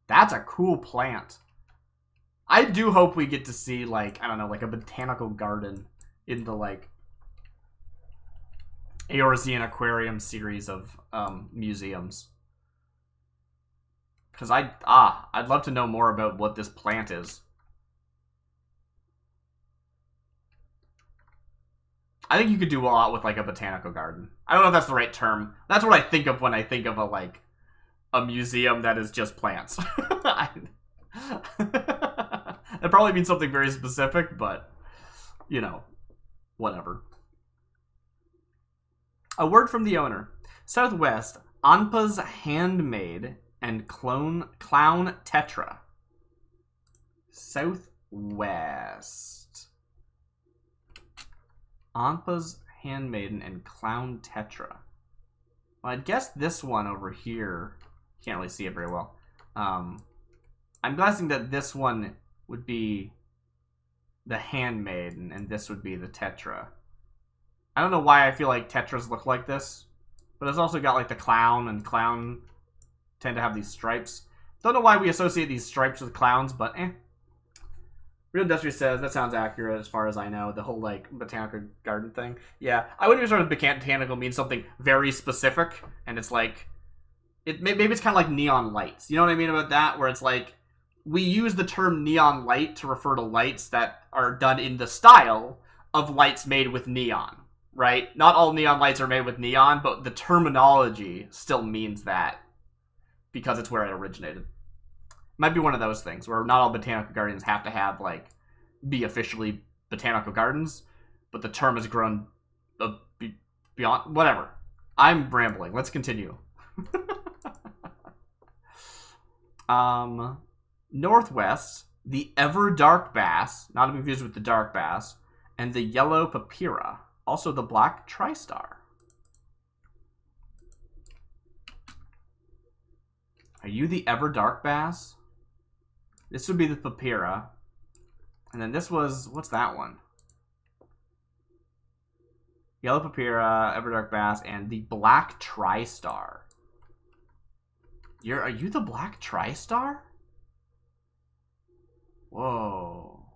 That's a cool plant. I do hope we get to see, like, I don't know, like a botanical garden in the, like, Eorzean Aquarium series of museums. Because I'd love to know more about what this plant is. I think you could do a lot with, like, a botanical garden. I don't know if that's the right term. That's what I think of when I think of a museum that is just plants. That probably means something very specific, but, you know, whatever. A word from the owner. Southwest, Anpa's Handmade and Clown Tetra. Southwest. Anpa's Handmaiden and Clown Tetra. Well, I'd guess this one over here. Can't really see it very well. I'm guessing that this one would be the Handmaiden and this would be the Tetra. I don't know why I feel like Tetras look like this, but it's also got like the clown, and clown tend to have these stripes. Don't know why we associate these stripes with clowns, but eh. Real Industry says that sounds accurate as far as I know. The whole like botanical garden thing. Yeah, I wouldn't even sort of botanical means something very specific, and it's like maybe it's kind of like neon lights. You know what I mean about that? Where it's like we use the term neon light to refer to lights that are done in the style of lights made with neon, right? Not all neon lights are made with neon, but the terminology still means that because it's where it originated. Might be one of those things where not all botanical gardens have to have like be officially botanical gardens, but the term has grown beyond whatever. I'm rambling. Let's continue. Northwest, the ever dark bass, not to be confused with the dark bass, and the yellow papyra, also the black tristar. Are you the ever dark bass? This would be the papyra. And then this was, what's that one? Yellow Papyra, Everdark Bass, and the Black Tristar. Are you the Black Tristar? Whoa.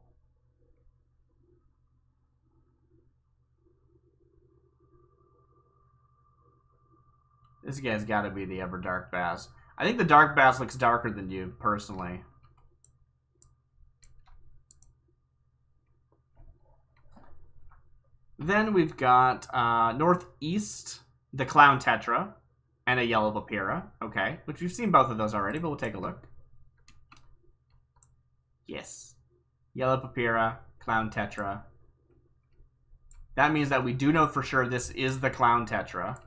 This guy's got to be the Everdark Bass. I think the Dark Bass looks darker than you, personally. Then we've got Northeast, the Clown Tetra, and a Yellow Papyra. Okay, which we've seen both of those already, but we'll take a look. Yes. Yellow Papyra, Clown Tetra. That means that we do know for sure this is the Clown Tetra.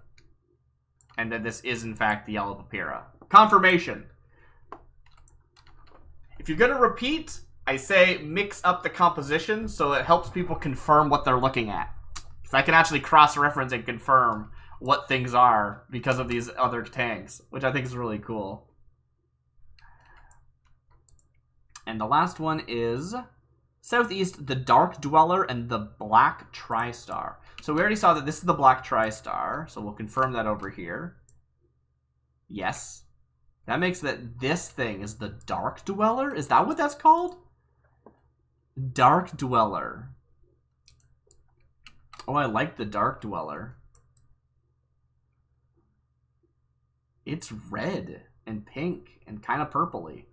And that this is, in fact, the Yellow Papyra. Confirmation. If you're going to repeat, I say mix up the composition so it helps people confirm what they're looking at. If I can actually cross-reference and confirm what things are because of these other tanks, which I think is really cool. And the last one is Southeast, the Dark Dweller, and the Black Tristar. So we already saw that this is the Black Tristar, so we'll confirm that over here. Yes. That makes that this thing is the Dark Dweller? Is that what that's called? Dark Dweller. Oh, I like the Dark Dweller. It's red and pink and kind of purpley.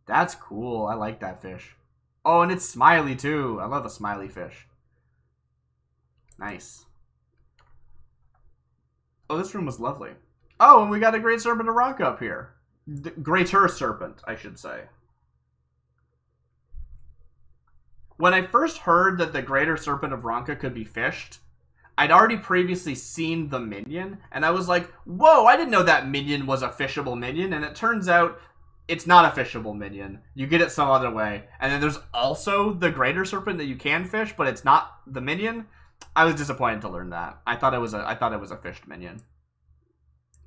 That's cool. I like that fish. Oh, and it's smiley too. I love a smiley fish. Nice. Oh, this room was lovely. Oh, and we got a Great Serpent of Rock up here. The Greater Serpent, I should say. When I first heard that the Greater Serpent of Ronka could be fished, I'd already previously seen the minion, and I was like, whoa, I didn't know that minion was a fishable minion, and it turns out it's not a fishable minion. You get it some other way. And then there's also the Greater Serpent that you can fish, but it's not the minion. I was disappointed to learn that. I thought it was a fished minion.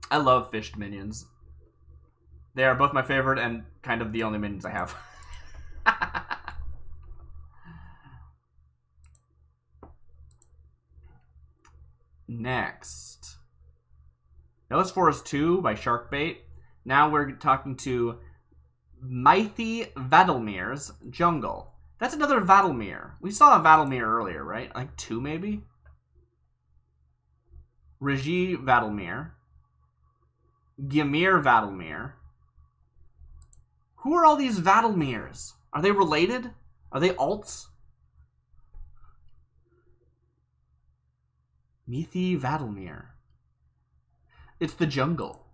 I love fished minions. They are both my favorite and kind of the only minions I have. Next. Notice Forest 2 by Sharkbait. Now we're talking to Mythi Vadalmir's Jungle. That's another Vadalmir. We saw a Vadalmir earlier, right? Like 2 maybe? Regi Vadalmir. Gymir Vadalmir. Who are all these Vadalmirs? Are they related? Are they alts? Mythi Vadalmir. It's the jungle.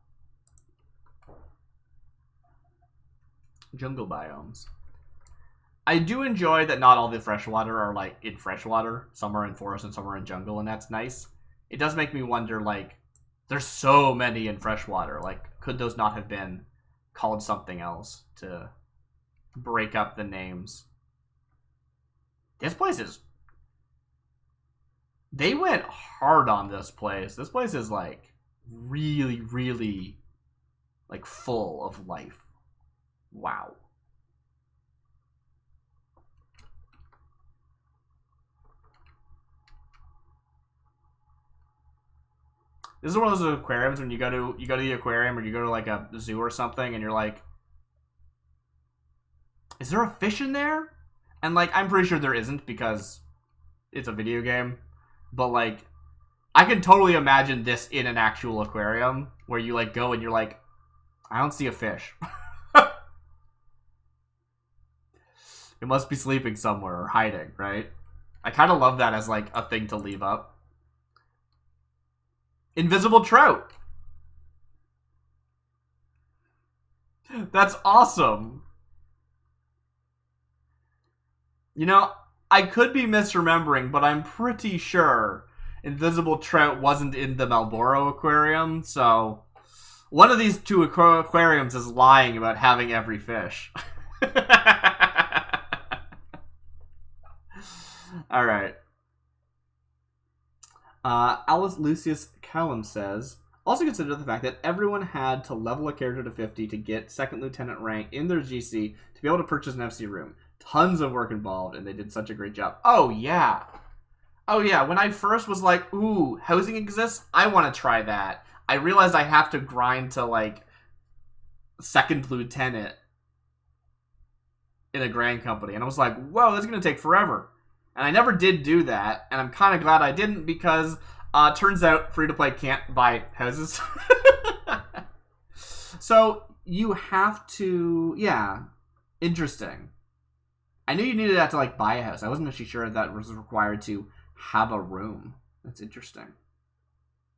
Jungle biomes. I do enjoy that not all the freshwater are like in freshwater. Some are in forest and some are in jungle, and that's nice. It does make me wonder, like, there's so many in freshwater. Like, could those not have been called something else to break up the names? This place is... They went hard on this place. This place is, like, really, really, like, full of life. Wow. This is one of those aquariums when you go to the aquarium or you go to like a zoo or something and you're like, is there a fish in there? And like, I'm pretty sure there isn't because it's a video game. But like, I can totally imagine this in an actual aquarium where you like go and you're like, I don't see a fish. It must be sleeping somewhere or hiding, right? I kind of love that as like a thing to leave up. Invisible trout. That's awesome. You know, I could be misremembering, but I'm pretty sure invisible trout wasn't in the Marlboro Aquarium, so one of these two aquariums is lying about having every fish. All right. Alice Lucius Callum says, also consider the fact that everyone had to level a character to 50 to get second lieutenant rank in their GC to be able to purchase an FC room. Tons of work involved, and they did such a great job. Oh, yeah. Oh, yeah. When I first was like, ooh, housing exists? I want to try that. I realized I have to grind to, like, second lieutenant in a grand company. And I was like, whoa, that's going to take forever. And I never did do that, and I'm kind of glad I didn't because turns out free-to-play can't buy houses. So you have to, yeah, interesting. I knew you needed that to, like, buy a house. I wasn't actually sure that was required to have a room. That's interesting.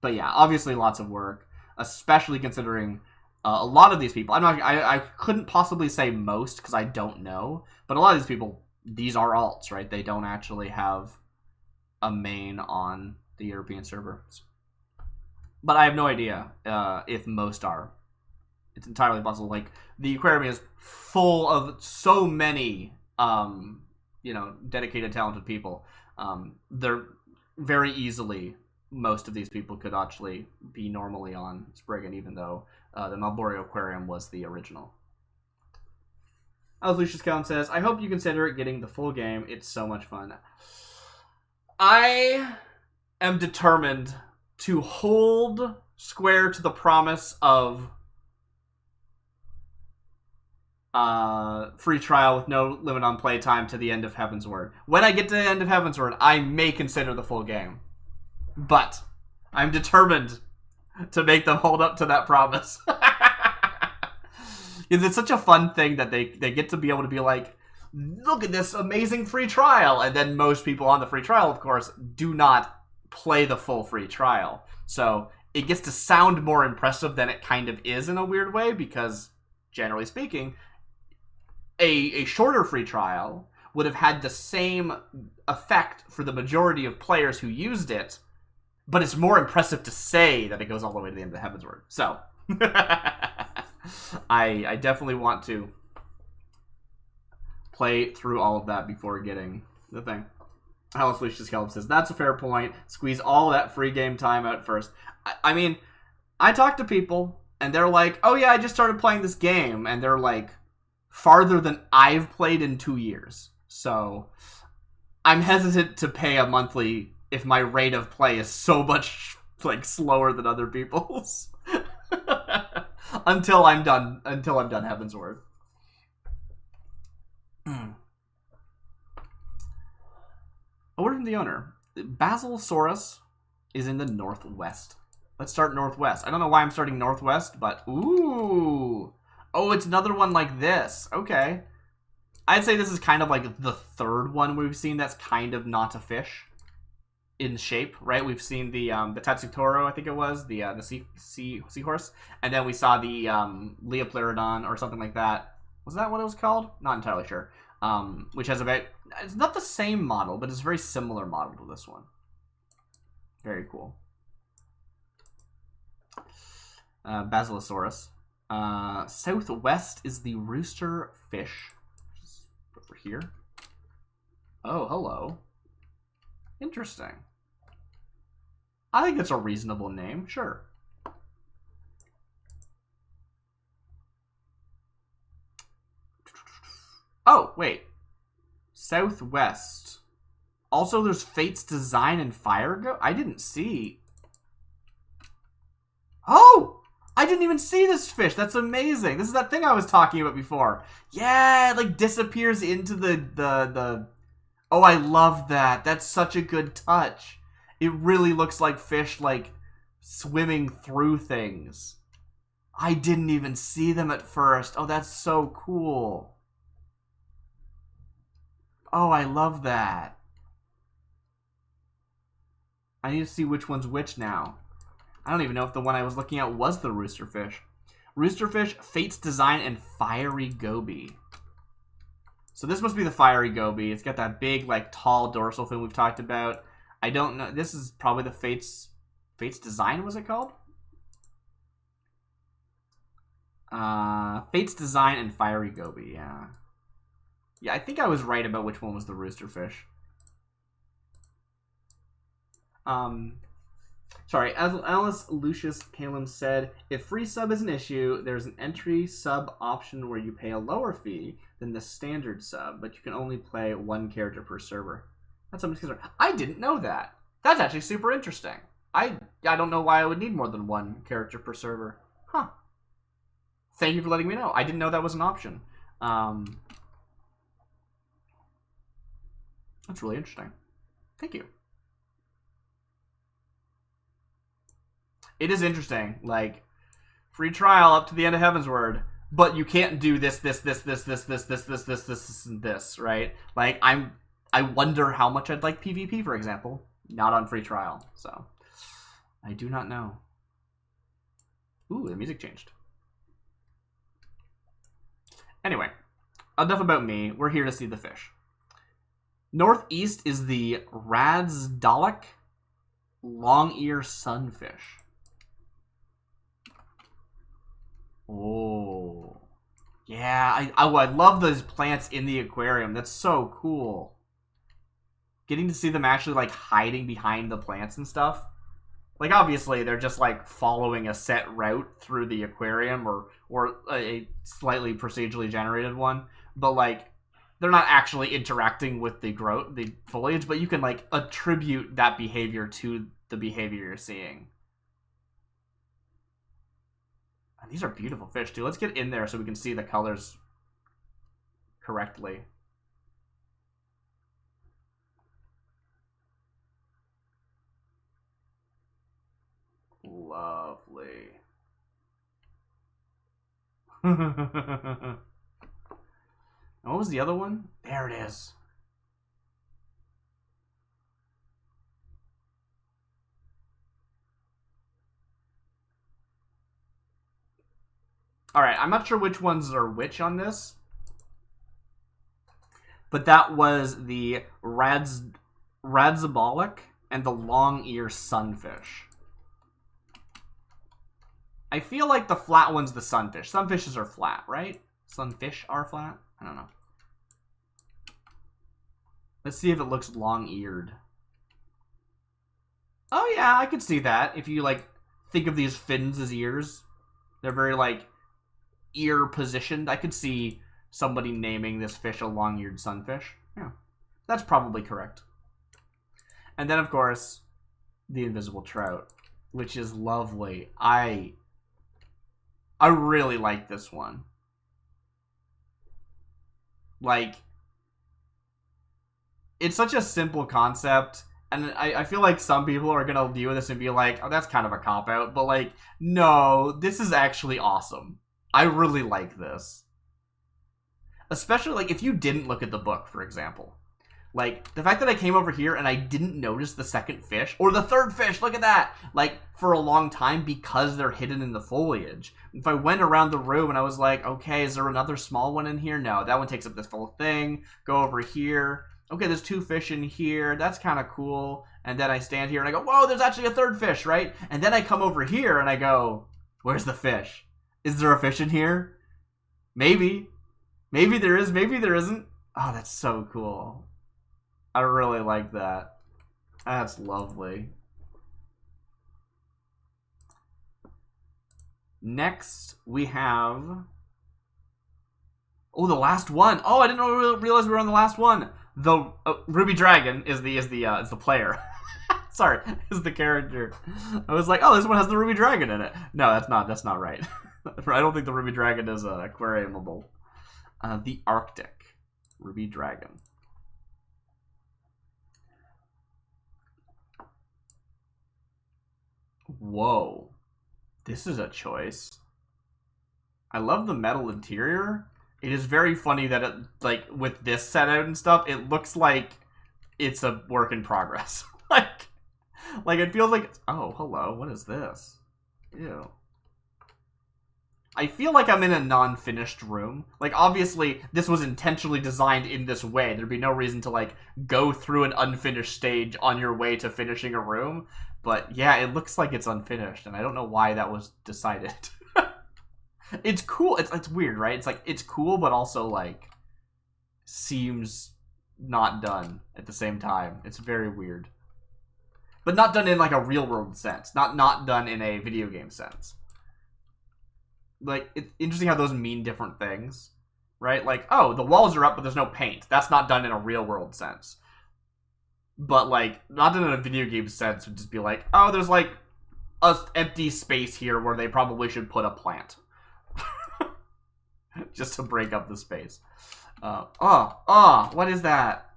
But yeah, obviously lots of work, especially considering a lot of these people. I couldn't possibly say most because I don't know, but a lot of these people, these are alts, right? They don't actually have a main on the European server. But I have no idea if most are. It's entirely possible. Like, the aquarium is full of so many, dedicated, talented people. They're very easily, most of these people could actually be normally on Spriggan, even though the Malborio Aquarium was the original. As Lucius Count says, I hope you consider getting the full game. It's so much fun. I am determined to hold square to the promise of free trial with no limit on playtime to the end of Heaven's Word. When I get to the end of Heaven's Word, I may consider the full game. But I'm determined to make them hold up to that promise. Because it's such a fun thing that they get to be able to be like, look at this amazing free trial. And then most people on the free trial, of course, do not play the full free trial. So it gets to sound more impressive than it kind of is in a weird way, because generally speaking, a shorter free trial would have had the same effect for the majority of players who used it, but it's more impressive to say that it goes all the way to the end of the Heaven's Word. So, I definitely want to play through all of that before getting the thing. Alice Lucius Kelp says, that's a fair point. Squeeze all that free game time out first. I mean, I talk to people, and they're like, oh yeah, I just started playing this game, and they're like, farther than I've played in 2 years. So I'm hesitant to pay a monthly if my rate of play is so much like slower than other people's. until I'm done Heaven's Word. A word from the owner. Basilosaurus is in the northwest. Let's start northwest. I don't know why I'm starting northwest, but ooh. Oh, it's another one like this. Okay. I'd say this is kind of like the third one we've seen that's kind of not a fish in shape, right? We've seen the Tatsutoro, I think it was, the seahorse, and then we saw the Leopleurodon or something like that. Was that what it was called? Not entirely sure. Which has about, it's not the same model, but it's a very similar model to this one. Very cool. Basilosaurus. Southwest is the rooster fish. Just over here. Oh, hello. Interesting. I think it's a reasonable name, sure. Oh, wait. Southwest. Also, there's Fate's Design and Fire Go. I didn't see. Oh! I didn't even see this fish. That's amazing. This is that thing I was talking about before. Yeah, it like disappears into the... Oh, I love that. That's such a good touch. It really looks like fish like swimming through things. I didn't even see them at first. Oh, that's so cool. Oh, I love that. I need to see which one's which now. I don't even know if the one I was looking at was the roosterfish. Roosterfish, Fate's Design, and Fiery Goby. So this must be the Fiery Goby. It's got that big, like, tall dorsal fin we've talked about. I don't know. This is probably the Fate's Design, was it called? Fate's Design and Fiery Goby, yeah. Yeah, I think I was right about which one was the roosterfish. Sorry, as Alice Lucius Calum said, if free sub is an issue, there's an entry sub option where you pay a lower fee than the standard sub, but you can only play one character per server. That's something to consider. I didn't know that. That's actually super interesting. I don't know why I would need more than one character per server. Huh. Thank you for letting me know. I didn't know that was an option. That's really interesting. Thank you. It is interesting, like, free trial up to the end of Heavensward, but you can't do this, right? Like, I wonder how much I'd like PvP, for example. Not on free trial, so I do not know. Ooh, the music changed. Anyway, enough about me. We're here to see the fish. Northeast is the Radsdalek long-ear sunfish. Oh, yeah, I love those plants in the aquarium. That's so cool. Getting to see them actually, like, hiding behind the plants and stuff. Like, obviously, they're just, like, following a set route through the aquarium or a slightly procedurally generated one. But, like, they're not actually interacting with the foliage, but you can, like, attribute that behavior to the behavior you're seeing. And these are beautiful fish, too. Let's get in there so we can see the colors correctly. Lovely. And what was the other one? There it is. Alright, I'm not sure which ones are which on this. But that was the Radzabolic and the long-ear sunfish. I feel like the flat one's the sunfish. Sunfishes are flat, right? Sunfish are flat? I don't know. Let's see if it looks long-eared. Oh yeah, I could see that. If you, like, think of these fins as ears. They're very, like, ear positioned. I could see somebody naming this fish a long-eared sunfish. Yeah, that's probably correct. And then, of course, the invisible trout, which is lovely. I really like this one. Like, it's such a simple concept, and I feel like some people are gonna view this and be like, oh, that's kind of a cop-out, but, like, no, this is actually awesome. I really like this. Especially, like, if you didn't look at the book, for example. Like, the fact that I came over here and I didn't notice the second fish, or the third fish, look at that! Like, for a long time because they're hidden in the foliage. If I went around the room and I was like, okay, is there another small one in here? No, that one takes up this full thing. Go over here. Okay, there's two fish in here. That's kind of cool. And then I stand here and I go, whoa, there's actually a third fish, right? And then I come over here and I go, where's the fish? Is there a fish in here? Maybe. Maybe there is, maybe there isn't. Oh, that's so cool. I really like that. That's lovely. Next, we have... Oh, the last one. Oh, I didn't realize we were on the last one. The Ruby Dragon is the player. Sorry, is the character. I was like, oh, this one has the Ruby Dragon in it. No, that's not right. I don't think the Ruby Dragon is aquariumable. The Arctic Ruby Dragon. Whoa. This is a choice. I love the metal interior. It is very funny that it, like, with this set out and stuff, it looks like it's a work in progress. like it feels like, oh, hello, what is this? Ew. I feel like I'm in a non-finished room. Like, obviously, this was intentionally designed in this way. There'd be no reason to, like, go through an unfinished stage on your way to finishing a room. But, yeah, it looks like it's unfinished, and I don't know why that was decided. It's cool. It's weird, right? It's, like, it's cool, but also, like, seems not done at the same time. It's very weird. But not done in like a real world sense. Not done in a video game sense. Like, it's interesting how those mean different things. Right? Like, oh, the walls are up, but there's no paint. That's not done in a real world sense. But, like, not done in a video game sense would just be like, oh, there's like a empty space here where they probably should put a plant. Just to break up the space. What is that?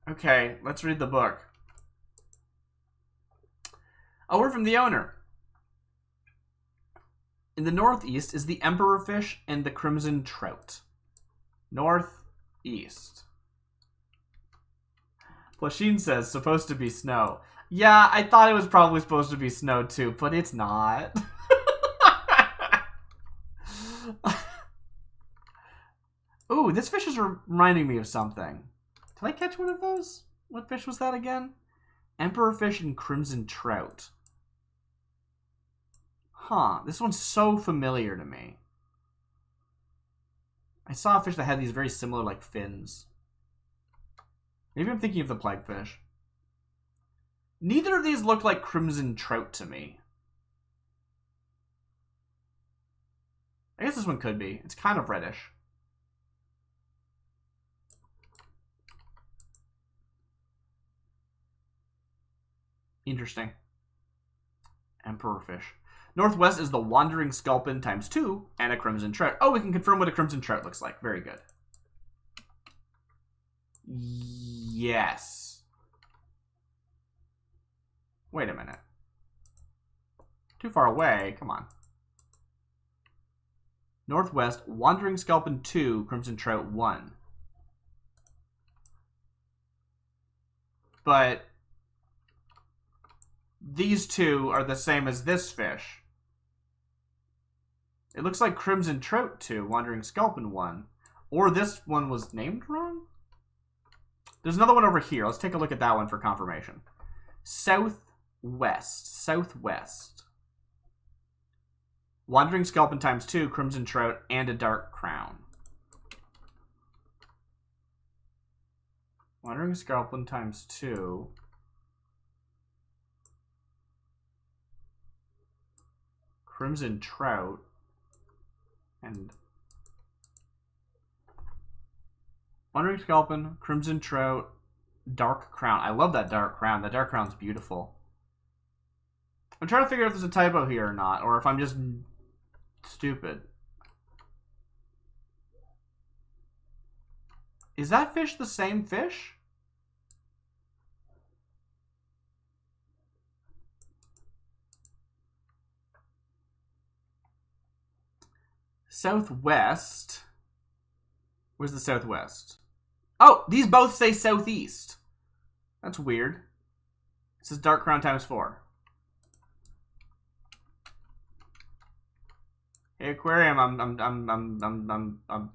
Okay, let's read the book. A word from the owner. In the northeast is the emperor fish and the crimson trout. Northeast. Plasheen says, supposed to be snow. Yeah, I thought it was probably supposed to be snow too, but it's not. Ooh, this fish is reminding me of something. Did I catch one of those? What fish was that again? Emperor fish and crimson trout. Huh, this one's so familiar to me. I saw a fish that had these very similar, like, fins. Maybe I'm thinking of the plagfish. Neither of these look like crimson trout to me. I guess this one could be. It's kind of reddish. Interesting. Emperor fish. Northwest is the wandering sculpin times 2 and a crimson trout. Oh, we can confirm what a crimson trout looks like. Very good. Yes. Wait a minute. Too far away. Come on. Northwest, wandering sculpin 2, crimson trout 1. But these two are the same as this fish. It looks like crimson trout 2, wandering sculpin 1. Or this one was named wrong? There's another one over here. Let's take a look at that one for confirmation. Southwest. Wandering sculpin times 2, crimson trout, and a dark crown. Wandering sculpin times 2. Crimson trout. And wandering sculpin, crimson trout, dark crown. I love that dark crown. That dark crown's beautiful. I'm trying to figure out if there's a typo here or not, or if I'm just stupid. Is that fish the same fish? Southwest. Where's the southwest? Oh, these both say southeast. That's weird. It says dark crown times 4. Hey, aquarium, I'm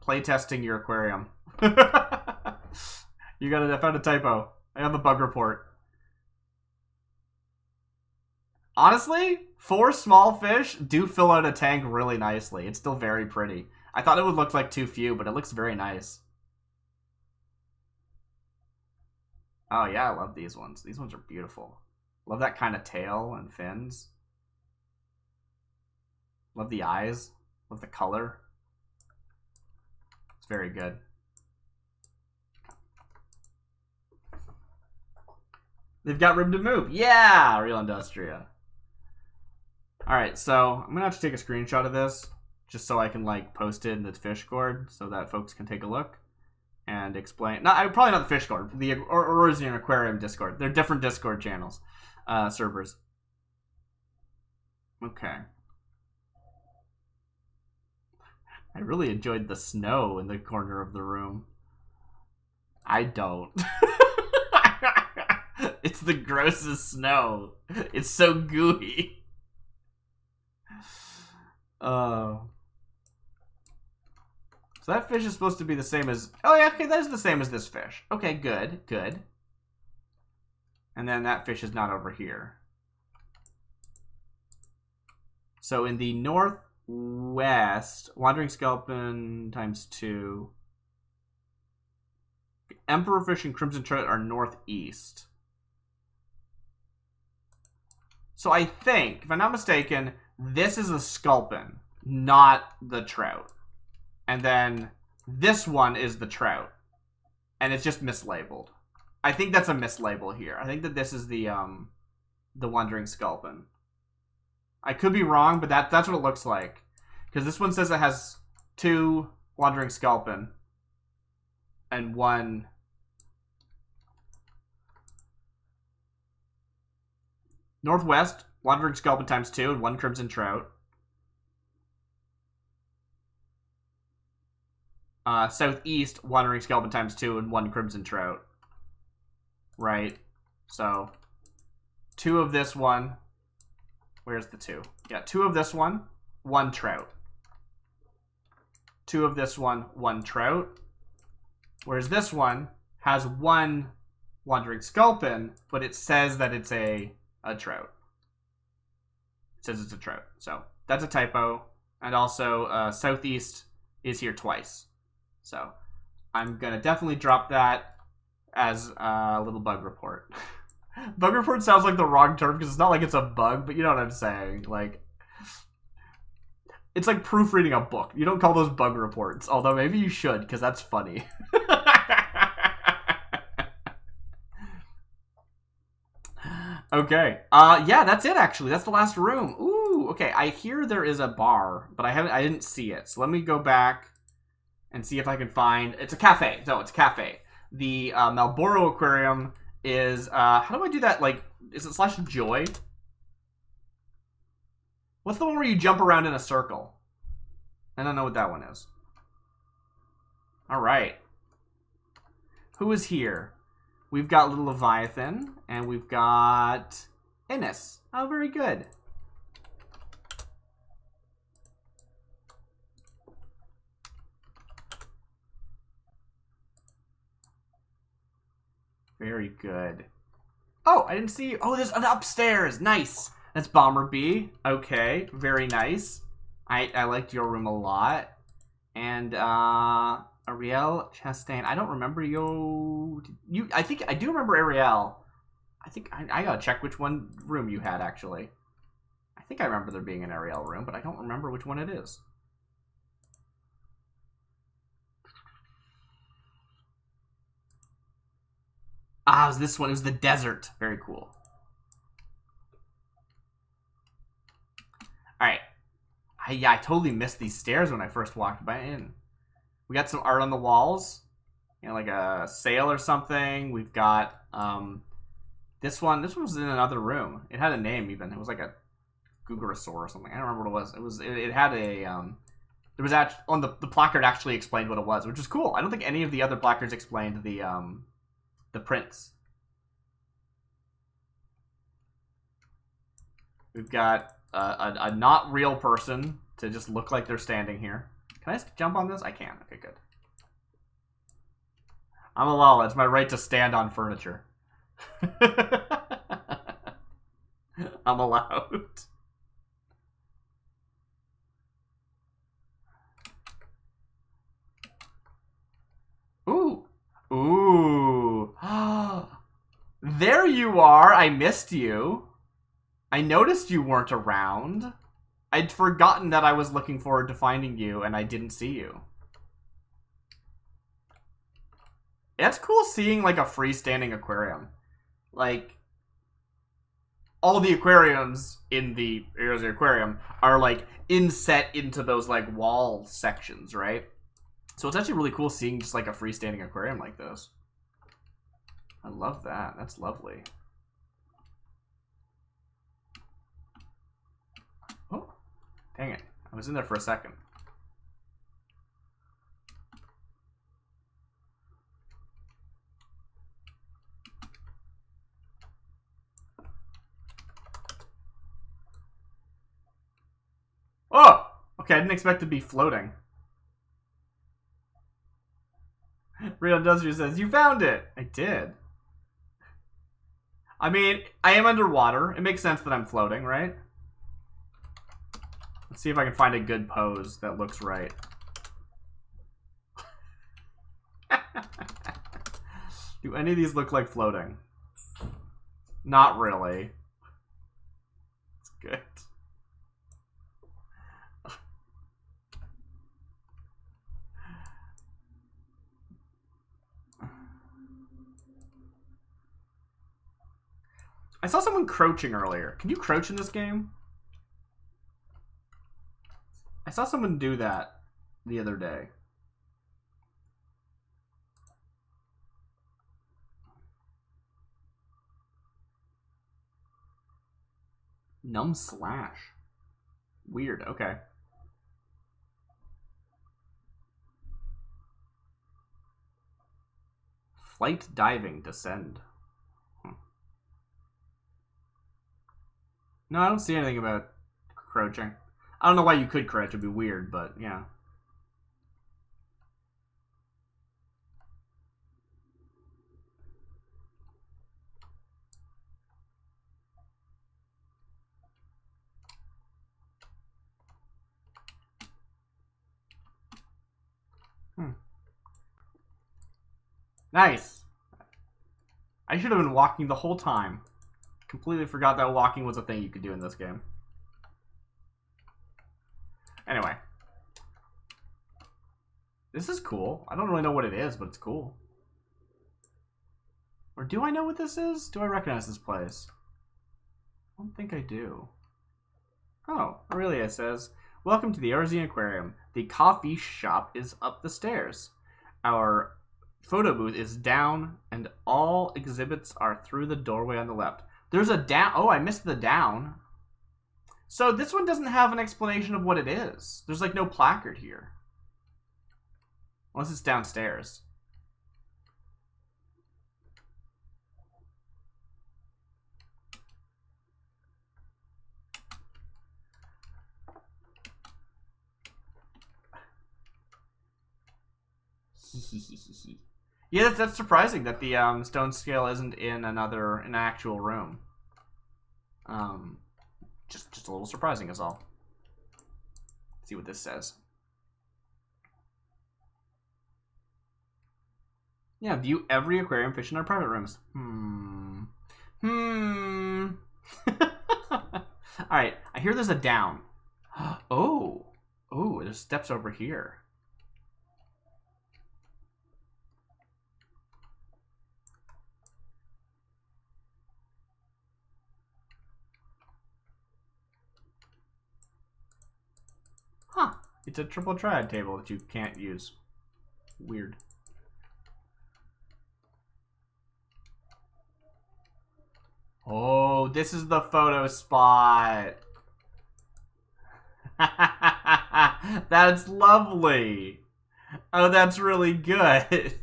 playtesting your aquarium. I found a typo. I have a bug report. Honestly, 4 small fish do fill out a tank really nicely. It's still very pretty. I thought it would look like too few, but it looks very nice. Oh yeah, I love these ones. These ones are beautiful. Love that kind of tail and fins. Love the eyes. Love the color. It's very good. They've got room to move. Yeah, Real Industria. Alright, so I'm going to have to take a screenshot of this just so I can like post it in the Fishgourd so that folks can take a look and explain. Probably not the Fishgourd, the Eorzean Aquarium Discord. They're different Discord channels, servers. Okay. I really enjoyed the snow in the corner of the room. I don't. It's the grossest snow. It's so gooey. So that fish is supposed to be the same as... Oh yeah, okay, that is the same as this fish. Okay, good, good. And then that fish is not over here. So in the northwest, wandering sculpin times 2. emperorfish and crimson trout are northeast. So I think, if I'm not mistaken, this is the sculpin, not the trout. And then this one is the trout. And it's just mislabeled. I think that's a mislabel here. I think that this is the wandering sculpin. I could be wrong, but that's what it looks like. Because this one says it has 2 wandering sculpin and 1 northwest wandering sculpin times 2 and 1 crimson trout. Southeast wandering sculpin times 2 and 1 crimson trout. Right. So 2 of this one. Where's the 2? Yeah, 2 of this one, 1 trout. 2 of this one, 1 trout. Whereas this one has 1 wandering sculpin, but it says that it's a trout. It says it's a trout. So that's a typo. And also southeast is here twice. So I'm going to definitely drop that as a little bug report. Bug report sounds like the wrong term because it's not like it's a bug, but you know what I'm saying. Like, it's like proofreading a book. You don't call those bug reports, although maybe you should because that's funny. Okay. Yeah, that's it actually. That's the last room. Ooh, okay. I hear there is a bar, but I didn't see it. So let me go back and see if I can find. It's a cafe. No, it's a cafe. The Malboro Aquarium is how do I do that? Like, is it /joy? What's the one where you jump around in a circle? I don't know what that one is. All right. Who is here? We've got Little Leviathan, and we've got Innis. Oh, very good. Very good. Oh, I didn't see you. Oh, there's an upstairs. Nice. That's Bomber B. Okay, very nice. I liked your room a lot. And Ariel Chastain. I don't remember you. I think I do remember Ariel. I think I gotta check which room you had actually. I think I remember there being an Ariel room, but I don't remember which one it is. Ah, it was this one. It was the desert. Very cool. Alright. Yeah, I totally missed these stairs when I first walked by in. We got some art on the walls. You know, like a sail or something. We've got this one. This one was in another room. It had a name even. It was like a Gugarosaur or something. I don't remember what it was. It had a there was actually on the placard actually explained what it was, which was cool. I don't think any of the other placards explained the prints. We've got a not real person to just look like they're standing here. Can I just jump on this? I can. Okay, good. I'm a lala. It's my right to stand on furniture. I'm allowed. Ooh. Ooh. There you are. I missed you. I noticed you weren't around. I'd forgotten that I was looking forward to finding you, and I didn't see you. It's cool seeing, like, a freestanding aquarium. Like, all the aquariums in the Eorzean Aquarium are, like, inset into those, like, wall sections, right? So it's actually really cool seeing just, like, a freestanding aquarium like this. I love that. That's lovely. Oh, dang it. I was in there for a second. Oh! Okay, I didn't expect to be floating. Real Industrial says, you found it! I did. I mean, I am underwater. It makes sense that I'm floating, right? Let's see if I can find a good pose that looks right. Do any of these look like floating? Not really. It's good. I saw someone crouching earlier. Can you crouch in this game? I saw someone do that the other day. Numb slash. Weird, okay. Flight diving, descend. No, I don't see anything about crouching. I don't know why you could crouch, it'd be weird, but yeah. Nice. I should have been walking the whole time. Completely forgot that walking was a thing you could do in this game. Anyway. This is cool. I don't really know what it is, but it's cool. Or do I know what this is? Do I recognize this place? I don't think I do. Oh, Aurelia says, welcome to the Eorzean Aquarium. The coffee shop is up the stairs. Our photo booth is down, and all exhibits are through the doorway on the left. There's a down. Oh, I missed the down. So this one doesn't have an explanation of what it is. There's like no placard here. Unless it's downstairs. Yeah, that's surprising that the stone scale isn't in an actual room. Just a little surprising is all. Let's see what this says. Yeah, view every aquarium fish in our private rooms. Alright, I hear there's a down. Oh, there's steps over here. Huh. It's a triple triad table that you can't use. Weird. Oh, this is the photo spot. That's lovely. Oh, that's really good.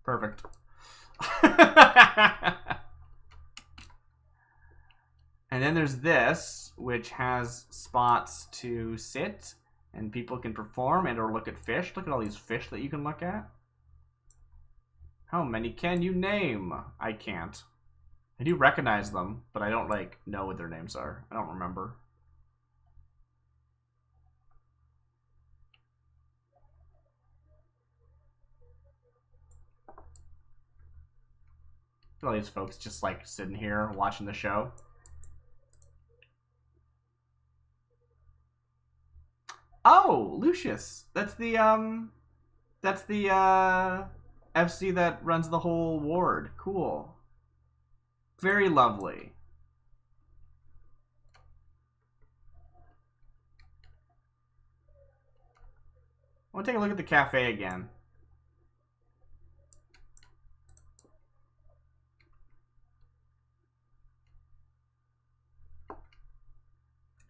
Perfect. And then there's this, which has spots to sit, and people can perform and or look at fish. Look at all these fish that you can look at. How many can you name? I can't. I do recognize them, but I don't, like, know what their names are. I don't remember. All these folks just like sitting here watching the show. Oh, Lucius. That's the FC that runs the whole ward. Cool. Very lovely. I want to take a look at the cafe again.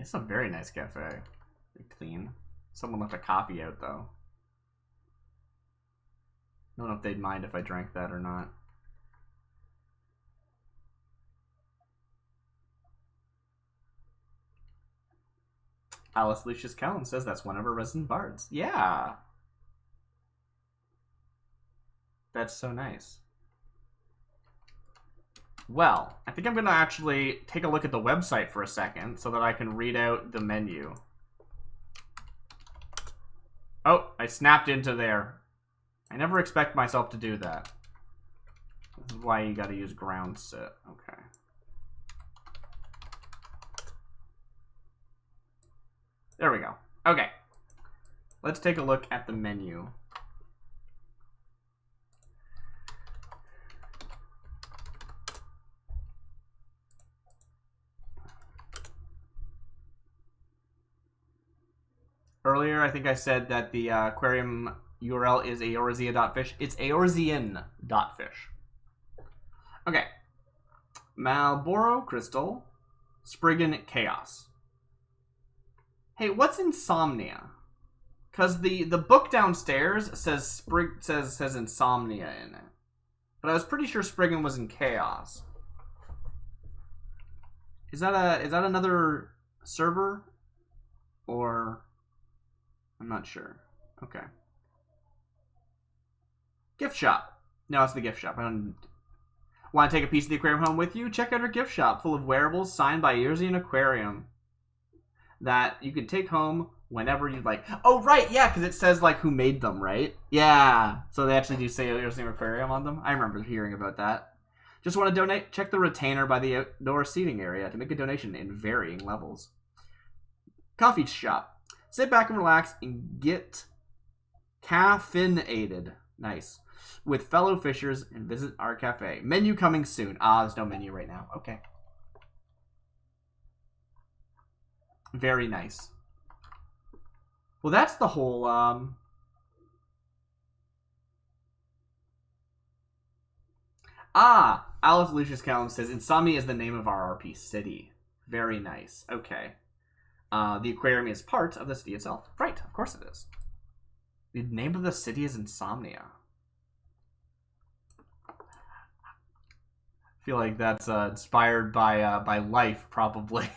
It's a very nice cafe. Very clean. Someone left a coffee out, though. I don't know if they'd mind if I drank that or not. Alice Lucius Callum says that's one of her resident bards. Yeah. That's so nice. Well, I think I'm going to actually take a look at the website for a second so that I can read out the menu. Oh, I snapped into there. I never expect myself to do that. This is why you got to use ground sit. Okay. There we go. Okay. Let's take a look at the menu. Earlier, I think I said that the aquarium URL is eorzea.fish. It's eorzean.fish. Okay. Malboro Crystal. Spriggan Chaos. Hey, what's Insomnia? Because the book downstairs says says Insomnia in it. But I was pretty sure Spriggan was in Chaos. Is that another server? Or I'm not sure. Okay. Gift shop. No, it's the gift shop. I don't want to take a piece of the aquarium home with you? Check out our gift shop full of wearables signed by Eorzean Aquarium that you can take home whenever you'd like. Oh, right, yeah, because it says, like, who made them, right? Yeah, so they actually do say Eorzean Aquarium on them. I remember hearing about that. Just want to donate? Check the retainer by the outdoor seating area to make a donation in varying levels. Coffee shop. Sit back and relax and get caffeinated. Nice. With fellow fishers and visit our cafe. Menu coming soon. Ah, there's no menu right now. Okay. Very nice. Well, that's the whole, Alice Lucius Callum says, Insomnia is the name of our RP city. Very nice. Okay. The aquarium is part of the city itself. Right, of course it is. The name of the city is Insomnia. I feel like that's inspired by life, probably.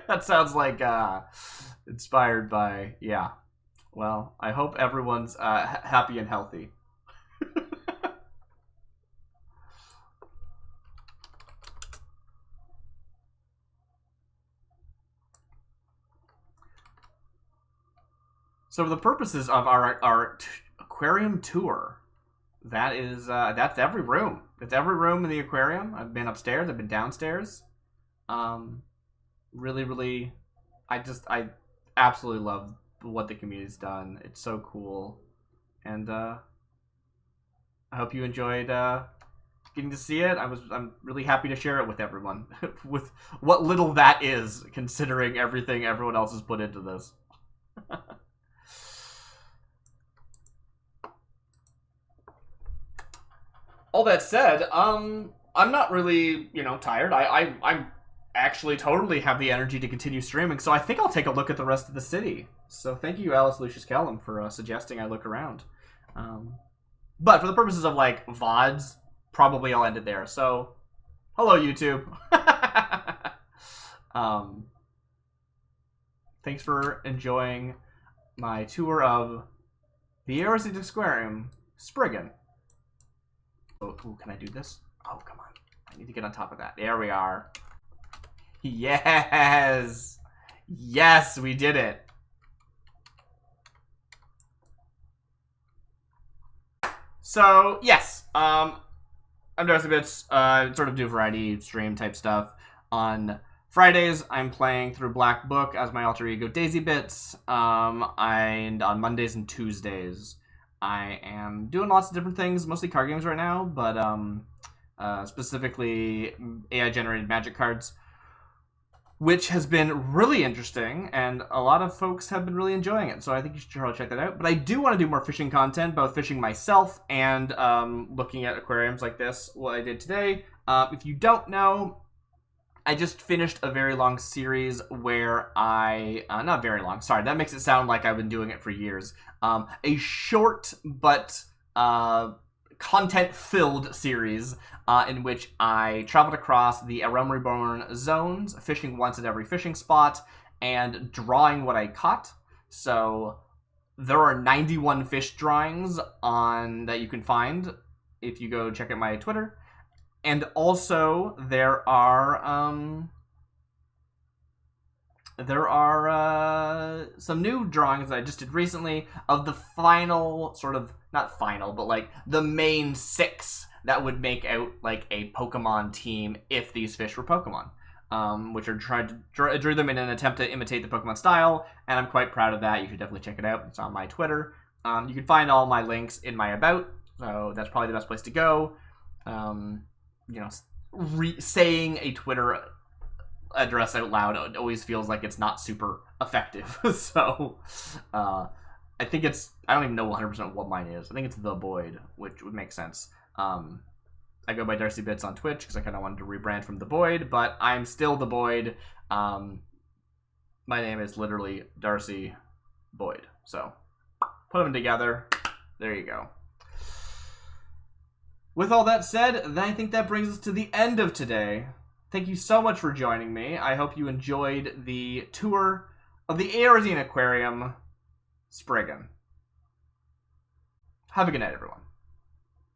That sounds like inspired by, yeah. Well, I hope everyone's happy and healthy. So for the purposes of our aquarium tour, that's every room. It's every room in the aquarium. I've been upstairs. I've been downstairs. Really, I absolutely love what the community's done. It's so cool, and I hope you enjoyed getting to see it. I'm really happy to share it with everyone, with what little that is, considering everything everyone else has put into this. All that said, I'm not really, tired. I'm actually totally have the energy to continue streaming, so I think I'll take a look at the rest of the city. So thank you, Alice Lucius Kellum, for suggesting I look around. But for the purposes of, like, VODs, probably I'll end it there. So, hello, YouTube. Thanks for enjoying my tour of the Eorzean Aquarium, Spriggan. Oh, ooh, can I do this? Oh, come on. I need to get on top of that. There we are. Yes! Yes, we did it. So, yes. I'm Darcy Bits. Sort of do variety stream type stuff. On Fridays, I'm playing through Black Book as my alter ego Daisy Bits. And on Mondays and Tuesdays, I am doing lots of different things, mostly card games right now, but specifically AI-generated Magic cards, which has been really interesting, and a lot of folks have been really enjoying it, so I think you should probably check that out. But I do want to do more fishing content, both fishing myself and looking at aquariums like this, what I did today. If you don't know, I just finished a very long series where not very long, sorry, that makes it sound like I've been doing it for years. A short but content-filled series in which I traveled across the A Realm Reborn zones, fishing once at every fishing spot, and drawing what I caught. So there are 91 fish drawings that you can find if you go check out my Twitter. And also, there are some new drawings that I just did recently of the final, sort of, not final, but like the main 6 that would make out like a Pokemon team if these fish were Pokemon. Which are trying to drew them in an attempt to imitate the Pokemon style, and I'm quite proud of that. You should definitely check it out. It's on my Twitter. You can find all my links in my About, so that's probably the best place to go. You know, saying a Twitter address out loud always feels like it's not super effective. So, I think it's, I don't even know 100% what mine is. I think it's The Boyd, which would make sense. I go by Darcy Bits on Twitch because I kind of wanted to rebrand from The Boyd, but I'm still The Boyd. My name is literally Darcy Boyd. So, put them together. There you go. With all that said, I think that brings us to the end of today. Thank you so much for joining me. I hope you enjoyed the tour of the Eorzean Aquarium, Spriggan. Have a good night, everyone.